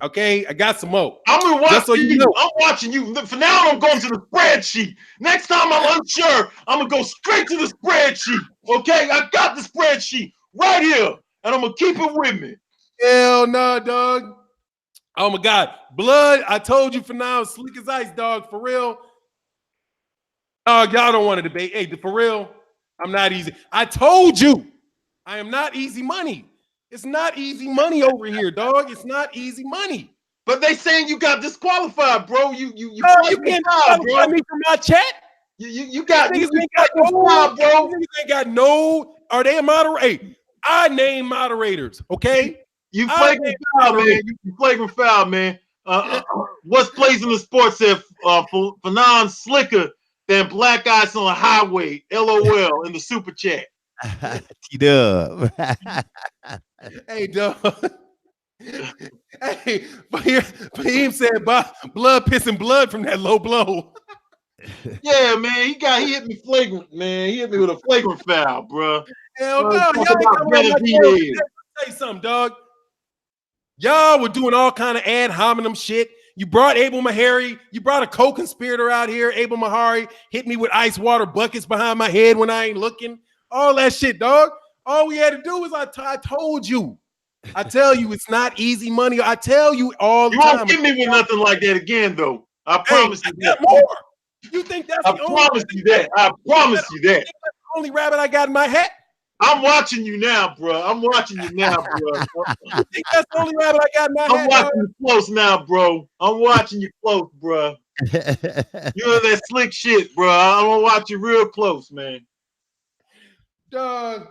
Okay, I got some more. I'm gonna watch Just so you know. I'm watching you. For now, I'm going to the spreadsheet. Next time I'm unsure, I'm gonna go straight to the spreadsheet. Okay, I got the spreadsheet right here, and I'm gonna keep it with me. Hell no, dog. Oh my God, blood! I told you for now, slick as ice, dog. For real, dog. Y'all don't want to debate. Hey, for real. I'm not easy. I told you, I am not easy money. It's not easy money over here, dog. It's not easy money. But they saying you got disqualified, bro. You can't disqualify me from my chat. You got niggas ain't got no, bro. Niggas ain't got no. Are they a moderator? Hey, I name moderators. Okay. You flagrant foul, man. You flagrant foul, man. What's plays in the sports said Phenom slicker than black ice on a highway. LOL in the super chat. T-Dub. Hey, dog. Hey, Fahim said blood pissing blood from that low blow. Yeah, man. He hit me flagrant, man. He hit me with a flagrant foul, bro. Hell no. Y'all ain't say something, dog. Y'all were doing all kind of ad hominem shit. You brought Abel Mahari. You brought a co-conspirator out here. Abel Mahari hit me with ice water buckets behind my head when I ain't looking. All that shit, dog. All we had to do was I told you. I tell you, it's not easy money. I tell you all the time. You won't get me with nothing like that again, though. I promise you that. More. You think that's I promise you that. I promise you that. That's the only rabbit I got in my hat. I'm watching you now, bro. I'm watching you now, bro. You think that's the only rabbit I got in my hat? I'm watching you close now, bro. I'm watching you close, bro. You're that slick shit, bro. I'm gonna watch you real close, man. Dog.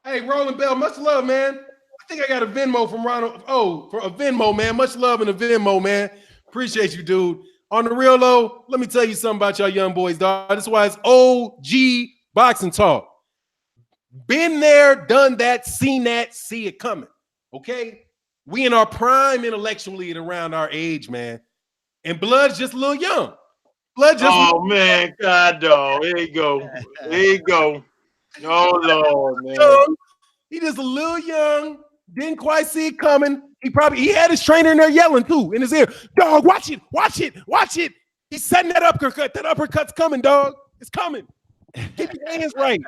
Hey, Roland Bell, much love, man. I think I got a Venmo from Ronald. Oh, for a Venmo, man. Much love in a Venmo, man. Appreciate you, dude. On the real low, let me tell you something about y'all young boys, dog. That's why it's OG Boxing Talk. Been there, done that, seen that, see it coming. Okay? We in our prime intellectually at around our age, man. And Blood's just a little young. Blood just. Oh man, God, dog. There you go. There you go. Oh Lord, man. Young. He just a little young. Didn't quite see it coming. He had his trainer in there yelling too in his ear. Dog, watch it, watch it, watch it. He's setting that uppercut. That uppercut's coming, dog. It's coming. Keep your hands right.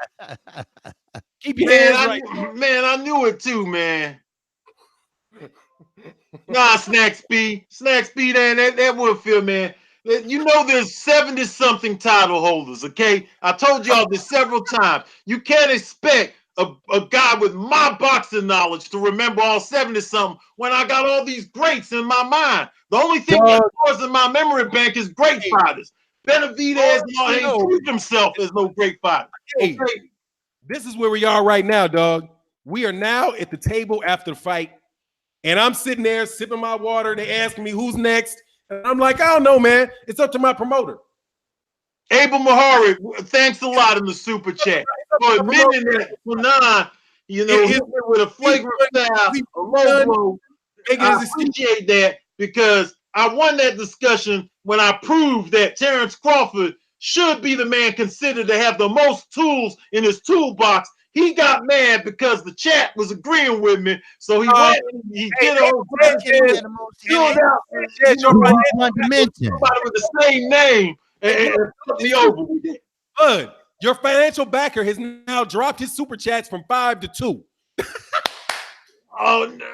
Keep your hands right. Man, I knew it too, man. Nah, Snack Speed, that would feel, man. You know there's 70-something title holders, okay? I told y'all this several times. You can't expect a guy with my boxing knowledge to remember all 70-something when I got all these greats in my mind. The only thing that was in my memory bank is great fighters. Benavidez ain't proved himself as no great fighter. Okay? This is where we are right now, dog. We are now at the table after the fight, and I'm sitting there sipping my water. They asking me who's next, and I'm like, I don't know, man. It's up to my promoter. Abel Mahari, thanks a lot in the super chat for admitting that Fanon, with a flagrant foul, a low blow. I appreciate that because I won that discussion when I proved that Terrence Crawford should be the man considered to have the most tools in his toolbox. He got mad because the chat was agreeing with me, so he went and he did a whole one dimension. Somebody with the same name and put me over with it. Bud, your financial backer has now dropped his super chats from 5 to 2. Oh no!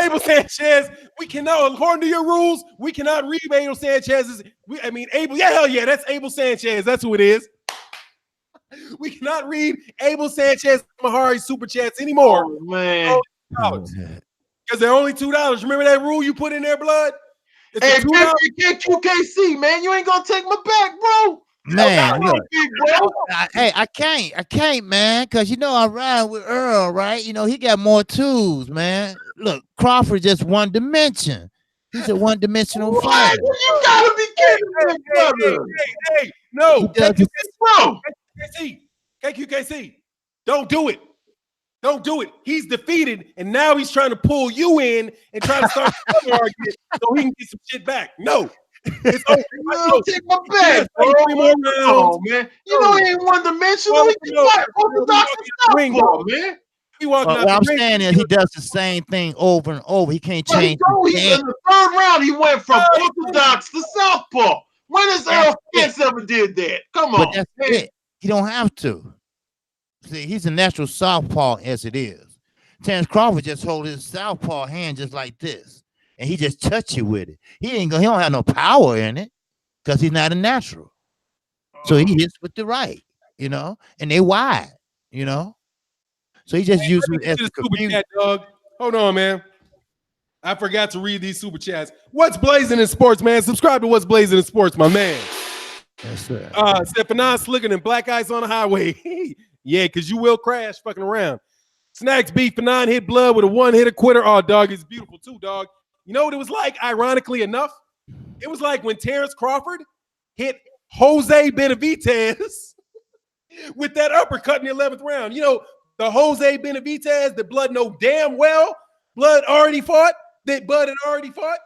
Abel Sanchez, we cannot, according to your rules, we cannot read Abel Sanchez's. Abel, yeah, hell yeah, that's Abel Sanchez. That's who it is. We cannot read Abel Sanchez Mahari super chats anymore. Oh, man. Because they're only $2. Remember that rule you put in there, Blood? It's hey, Kqkc, man, you ain't gonna take my back, bro. Man, look, I can't, man, because I ride with Earl, right? He got more tools, man. Look, Crawford just one dimension. He's a one-dimensional fighter. You gotta be kidding me, brother. Hey, no, bro. Kqkc, don't do it. Don't do it. He's defeated, and now he's trying to pull you in and try to start an argument so he can get some shit back. No. It's over. Take my back, bro. Oh, man. He ain't one-dimensional. He's like orthodox southpaw, man. What I'm saying is he does the same thing over and over. He can't change. In the third round, he went from orthodox to southpaw. When has Earl Spence ever did that? Come on. But that's it. He don't have to. See, he's a natural southpaw as it is. Terrence Crawford just hold his southpaw hand just like this, and he just touch you with it. He don't have no power in it because he's not a natural. So he hits with the right, and they wide, So he just uses it as a super chat, dog. Hold on, man. I forgot to read these super chats. What's blazing in sports, man? Subscribe to What's Blazing in Sports, my man. Yes, sir. Said Fanon slicker than black ice on the highway. Yeah, because you will crash fucking around. Snacks beat Fanon hit Blood with a one-hitter quitter. Oh, dog, it's beautiful too, dog. You know what it was like, ironically enough? It was like when Terrence Crawford hit Jose Benavidez with that uppercut in the 11th round. The Jose Benavidez that Blood know damn well Blood had already fought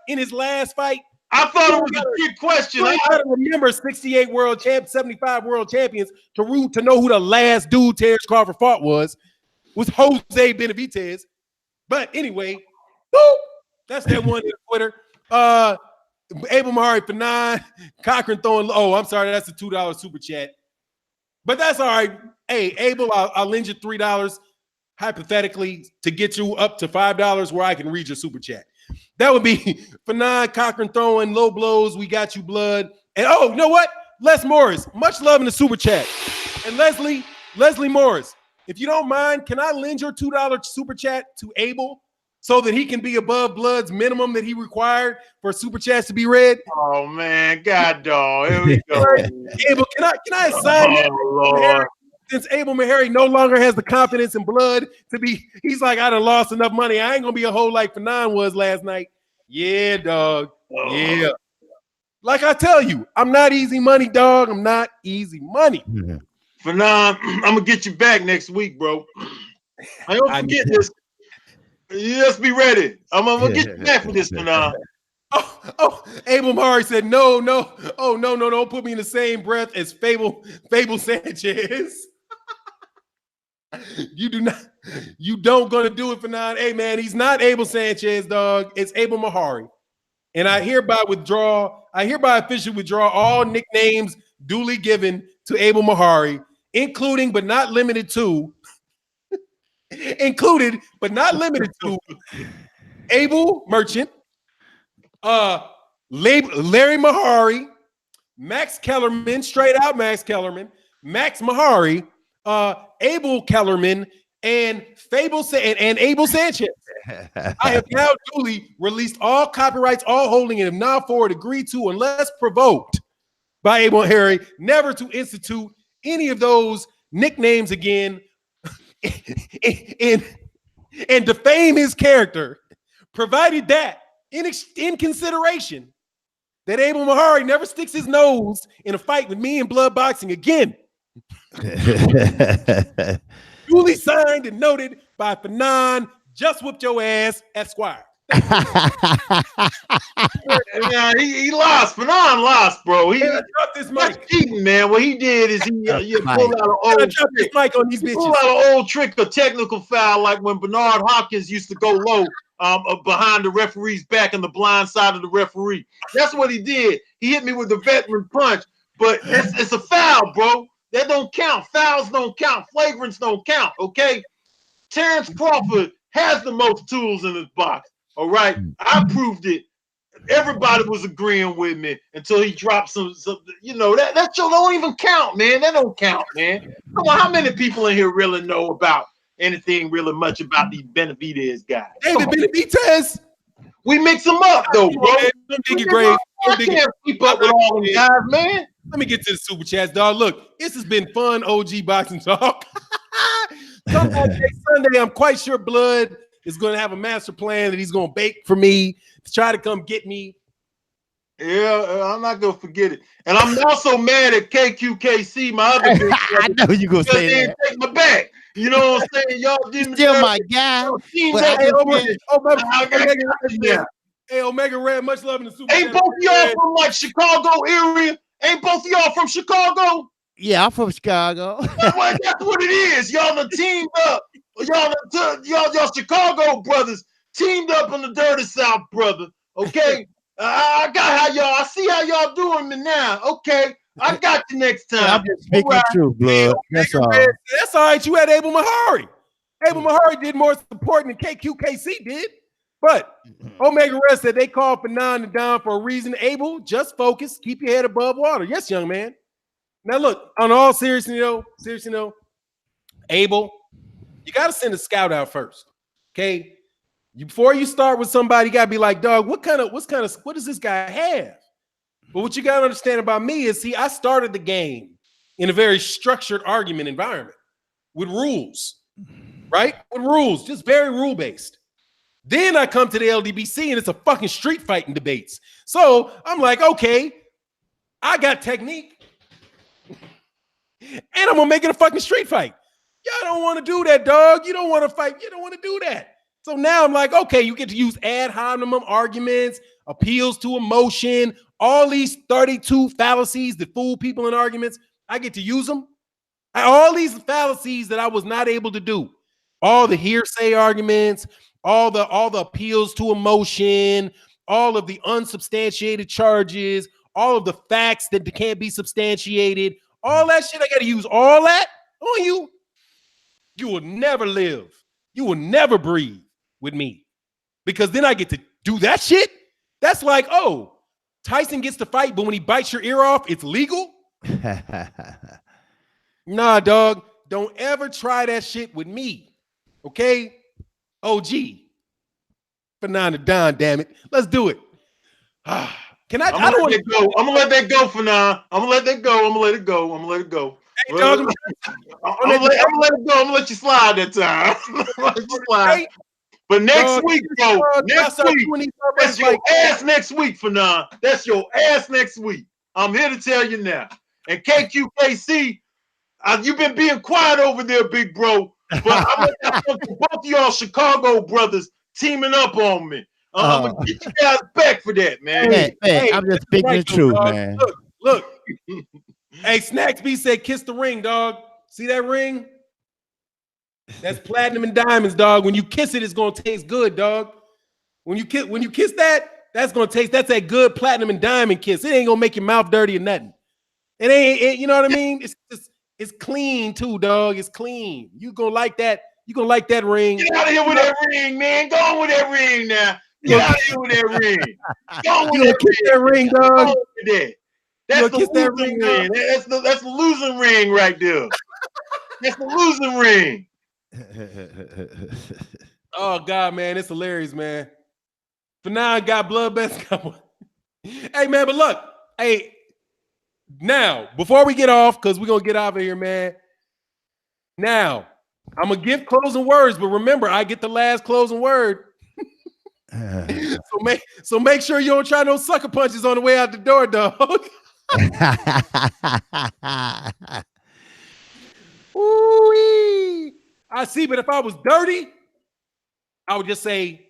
in his last fight. I thought it was a trick question. I got to remember 68 world champ, 75 world champions to know who the last dude Terrence Crawford fought was Jose Benavidez. But anyway, boop, that's that one in Twitter. Abel Mahari for 9, Cochran throwing. Oh, I'm sorry, that's a $2 super chat. But that's all right. Hey, Abel, I'll lend you $3 hypothetically to get you up to $5 where I can read your super chat. That would be for 9, Cochran throwing, low blows. We got you, Blood. And you know what? Les Morris, much love in the super chat. And Leslie Morris, if you don't mind, can I lend your $2 super chat to Abel so that he can be above Blood's minimum that he required for super chats to be read? Oh man, God dog. Here we go. Abel, can I assign that? Lord. Since Abel Mahari no longer has the confidence in Blood to be, he's like, I done lost enough money. I ain't gonna be a whole like Fanon was last night. Yeah, dog. Yeah. Like I tell you, I'm not easy money, dog. I'm not easy money. Fanon, I'm gonna get you back next week, bro. I don't forget this. Just be ready. I'm gonna get you back for this, Fanon. Abel Murray said, no, don't put me in the same breath as Fable Sanchez. You don't gonna do it for 9. Hey man, he's not Abel Sanchez, dog. It's Abel Mahari. And I hereby officially withdraw all nicknames duly given to Abel Mahari, including but not limited to Abel Merchant, Larry Mahari, Max Kellerman, straight out Max Kellerman, Max Mahari, Abel Kellerman, and Abel Sanchez. I have now duly released all copyrights, all holding, and have now forward agreed to, unless provoked by Abel Harry, never to institute any of those nicknames again and defame his character, provided that in consideration that Abel Mahari never sticks his nose in a fight with me in blood boxing again. Duly signed and noted by Fanon, just whooped your ass, Esquire. Yeah, he lost. Fanon lost, bro. He dropped this mic. That's cheating, man. What he did is he pulled out an old trick. Mic on these bitches. Pulled out an old trick, a technical foul, like when Bernard Hopkins used to go low behind the referee's back on the blind side of the referee. That's what he did. He hit me with the veteran punch, but it's a foul, bro. That don't count. Fouls don't count. Flagrants don't count, okay? Terrence Crawford has the most tools in his box, all right? I proved it. Everybody was agreeing with me until he dropped some that show don't even count, man. That don't count, man. Come on, how many people in here really know about anything really much about these Benavidez guys? David Benavidez. We mix them up, though, bro. I can't keep up with all them guys, man. Let me get to the super chats, dog. Look, this has been fun, OG boxing talk. Sunday, I'm quite sure Blood is going to have a master plan that he's going to bake for me to try to come get me. Yeah, I'm not going to forget it. And I'm also mad at Kqkc, my other big I know you're going to say that. Take my back. You know what I'm saying? Y'all didn't Still my guy. Hey, Omega Red, much love in the super. Ain't both of y'all from like Chicago area? Ain't both of y'all from Chicago? Yeah, I'm from Chicago. That's what it is. Y'all done teamed up. Y'all Chicago brothers teamed up on the dirty South, brother. Okay, I see how y'all doing me now. Okay, I got you next time. I'm just speaking truth, Blood. That's all. That's all right. You had Abel Mahari. Abel Mahari did more supporting than Kqkc did. But Omega Red said they called for 9 and down for a reason. Abel, just focus. Keep your head above water. Yes, young man. Now, look, on all seriousness, though, Abel, you got to send a scout out first. Okay? Before you start with somebody, you got to be like, dog, what does this guy have? But what you got to understand about me is, I started the game in a very structured argument environment with rules, right? With rules, just very rule-based. Then I come to the LDBC and it's a fucking street fighting debates. So I'm like, okay, I got technique and I'm gonna make it a fucking street fight. Y'all don't want to do that, dog. You don't want to fight. You don't want to do that. So now I'm like, okay, you get to use ad hominem arguments, appeals to emotion, all these 32 fallacies that fool people in arguments. I get to use them. All these fallacies that I was not able to do. All the hearsay arguments, all the appeals to emotion, all of the unsubstantiated charges, all of the facts that can't be substantiated, all that shit. I got to use all that on you. You will never live. You will never breathe with me, because then I get to do that shit. That's like, oh, Tyson gets to fight, but when he bites your ear off, it's legal. Nah, dog. Don't ever try that shit with me. Okay? OG. For 9 to Don, damn it. Let's do it. Can I? I don't want to go. I'm gonna let that go for now. I'm gonna let that go. I'm gonna let it go. I'm gonna let it go. Hey, dog, I'm gonna let it go. I'm gonna let you slide that time. Let you slide. But next week, bro. Next week. That's your ass next week for now. That's your ass next week. I'm here to tell you now. And Kqkc, you've been being quiet over there, big bro. But I'm both of y'all Chicago brothers teaming up on me. I'm gonna get you guys back for that, man. Hey, I'm just speaking the truth, dog. man. Look. Hey, Snacks B said, kiss the ring, dog. See that ring? That's platinum and diamonds, dog. When you kiss it, it's gonna taste good, dog. When you kiss that, that's that good platinum and diamond kiss. It ain't gonna make your mouth dirty or nothing. You know what I mean? It's clean too, dog. It's clean. You gonna like that. You gonna like that ring. Get out of here with that ring, man. Go on with that ring now. Get out of here with that ring. Go on with that ring, dog. That's the losing ring. That's the losing ring right there. That's the losing ring. Oh God, man, it's hilarious, man. For now, I got blood best. Hey, man, but look, hey, now before we get off, because we're gonna get out of here, man. Now, I'm gonna give closing words, but remember, I get the last closing word. So make sure you don't try no sucker punches on the way out the door, dog. Ooh-wee. I see, but if I was dirty, I would just say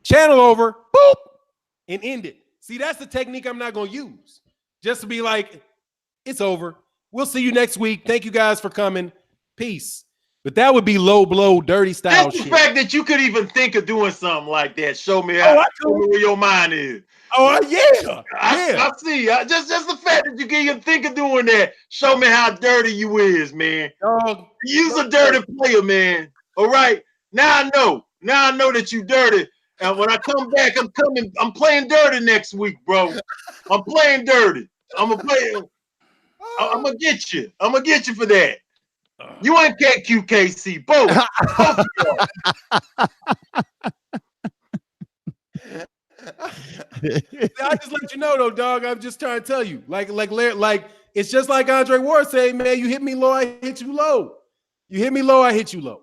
channel over, boop, and end it. See, that's the technique I'm not gonna use. Just to be like, it's over. We'll see you next week. Thank you guys for coming. Peace. But that would be low blow, dirty style Just the shit. fact that you could even think of doing something like that. Show me where your mind is. Oh yeah. I see. Just the fact that you can even think of doing that. Show me how dirty you is, man. You's a dirty player, man. All right. Now I know. Now I know that you dirty. And when I come back, I'm playing dirty next week, bro. I'm playing dirty. I'm gonna get you. I'm gonna get you for that. You ain't Kqkc, both of you. I just let you know though, dog. I'm just trying to tell you. Like it's just like Andre Ward say, man, you hit me low, I hit you low. You hit me low, I hit you low.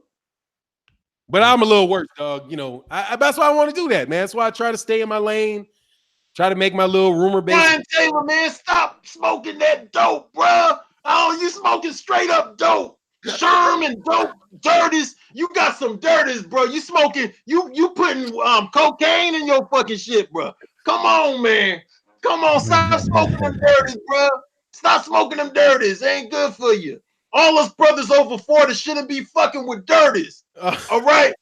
But I'm a little worse, dog. You know, that's why I want to do that, man. That's why I try to stay in my lane, try to make my little rumor base. Brian Taylor, man, stop smoking that dope, bro. You smoking straight up dope. Sherman, dope, dirties. You got some dirties, bro. You smoking, you putting cocaine in your fucking shit, bro. Come on, man. Come on, stop smoking them dirties, bro. Stop smoking them dirties. It ain't good for you. All us brothers over 40 shouldn't be fucking with dirties. All right.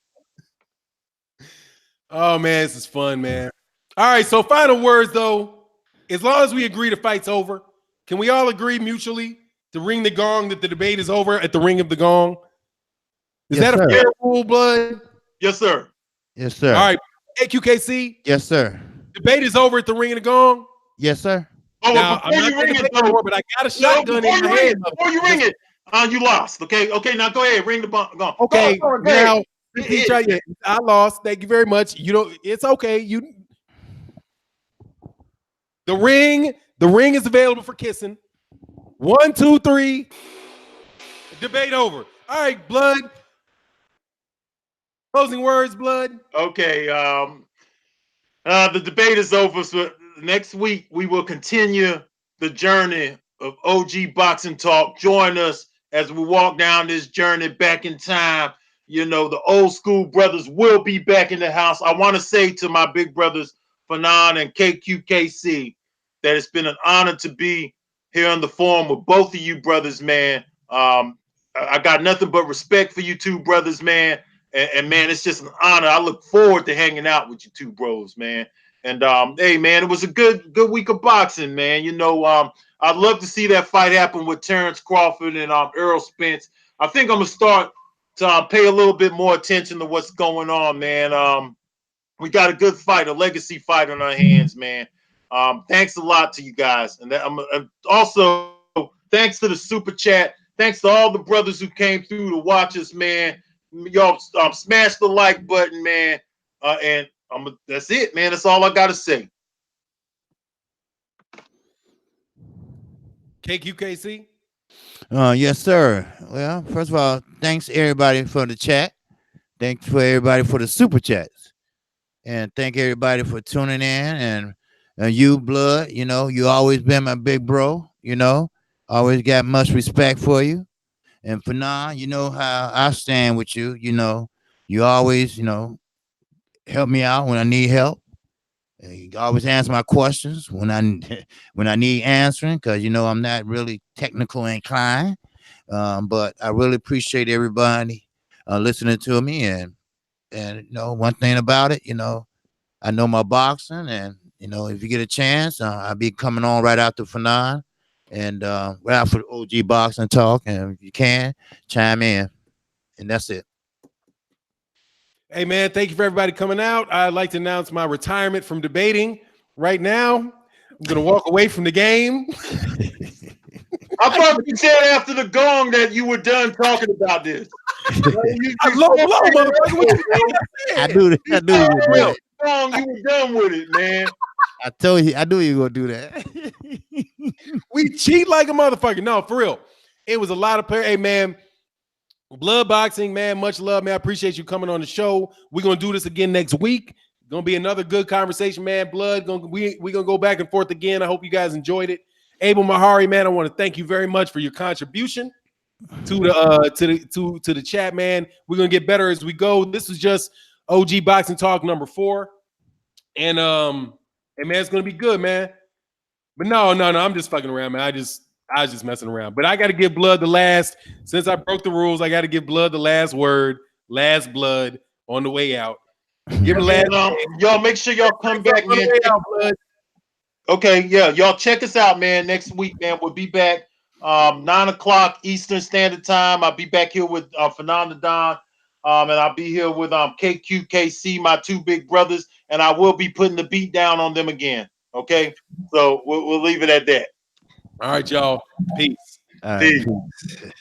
Oh man, this is fun, man. All right, so final words though. As long as we agree the fight's over, can we all agree mutually to ring the gong that the debate is over at the ring of the gong? Is that a fair rule, blood? Yes, sir. Yes, sir. All right, Kqkc. Yes, sir. Debate is over at the ring of the gong. Yes, sir. Oh, now, before you ring it, anymore, but I got a shotgun in my head. Before you ring it, you lost. Okay, now go ahead, ring the gong. Okay, now I lost. Thank you very much. You know, it's okay. The ring is available for kissing. 1, 2, 3. Debate over. All right, blood. Closing words, blood. Okay. The debate is over. So next week we will continue the journey of OG Boxing Talk. Join us as we walk down this journey back in time. You know, the old school brothers will be back in the house. I want to say to my big brothers, Fanon and Kqkc, that it's been an honor to be here on the forum with both of you brothers, man. I got nothing but respect for you two brothers, man. And man, it's just an honor. I look forward to hanging out with you two bros, man. And hey, man, it was a good week of boxing, man. You know, I'd love to see that fight happen with Terrence Crawford and Errol Spence. I think I'm gonna start to pay a little bit more attention to what's going on, man. We got a good fight, a legacy fight on our hands, man. Thanks a lot to you guys, and also thanks to the super chat. Thanks to all the brothers who came through to watch us, man. Y'all smash the like button, man. And that's it, man. That's all I got to say. Kqkc. Yes, sir. Well, first of all, thanks everybody for the chat. Thanks for everybody for the super chats, and thank everybody for tuning in. And you, blood, you know, you always been my big bro. You know, always got much respect for you. And for now, you know how I stand with you. You know, you always, you know, help me out when I need help. You always answer my questions when I when I need answering, because you know I'm not really technical inclined. But I really appreciate everybody listening to me, and you know, one thing about it, you know, I know my boxing, and you know, if you get a chance, I'll be coming on right after Fanon, and right after the OG boxing talk, and if you can chime in, and that's it. Hey, man, thank you for everybody coming out. I'd like to announce my retirement from debating right now. I'm going to walk away from the game. I thought you said after the gong that you were done talking about this. Low blow, motherfucker. What you think I I said? knew that. I knew you would do Well, that. gong, you were done with it, man. I told you. I knew you were gonna do that. We cheat like a motherfucker. No, for real. It was a lot of Hey, man. Blood boxing, man. Much love, man. I appreciate you coming on the show. We're gonna do this again next week. Gonna be another good conversation, man. Blood. We're gonna go back and forth again. I hope you guys enjoyed it. Abel Mahari, man. I want to thank you very much for your contribution to the chat, man. We're gonna get better as we go. This was just OG Boxing Talk number 4, and hey, man, it's gonna be good, man. But no, I'm just fucking around, man. I was just messing around. But I got to give Blood the last. Since I broke the rules, I got to give Blood the last word, last blood on the way out. Give it last. Y'all make sure y'all come back, man. Blood. Okay, yeah, y'all check us out, man. Next week, man, we'll be back 9 o'clock Eastern Standard Time. I'll be back here with Fernando Don, and I'll be here with Kqkc, my 2 big brothers, and I will be putting the beat down on them again. Okay, so we'll leave it at that. All right, y'all. Peace. All right. Peace. Peace.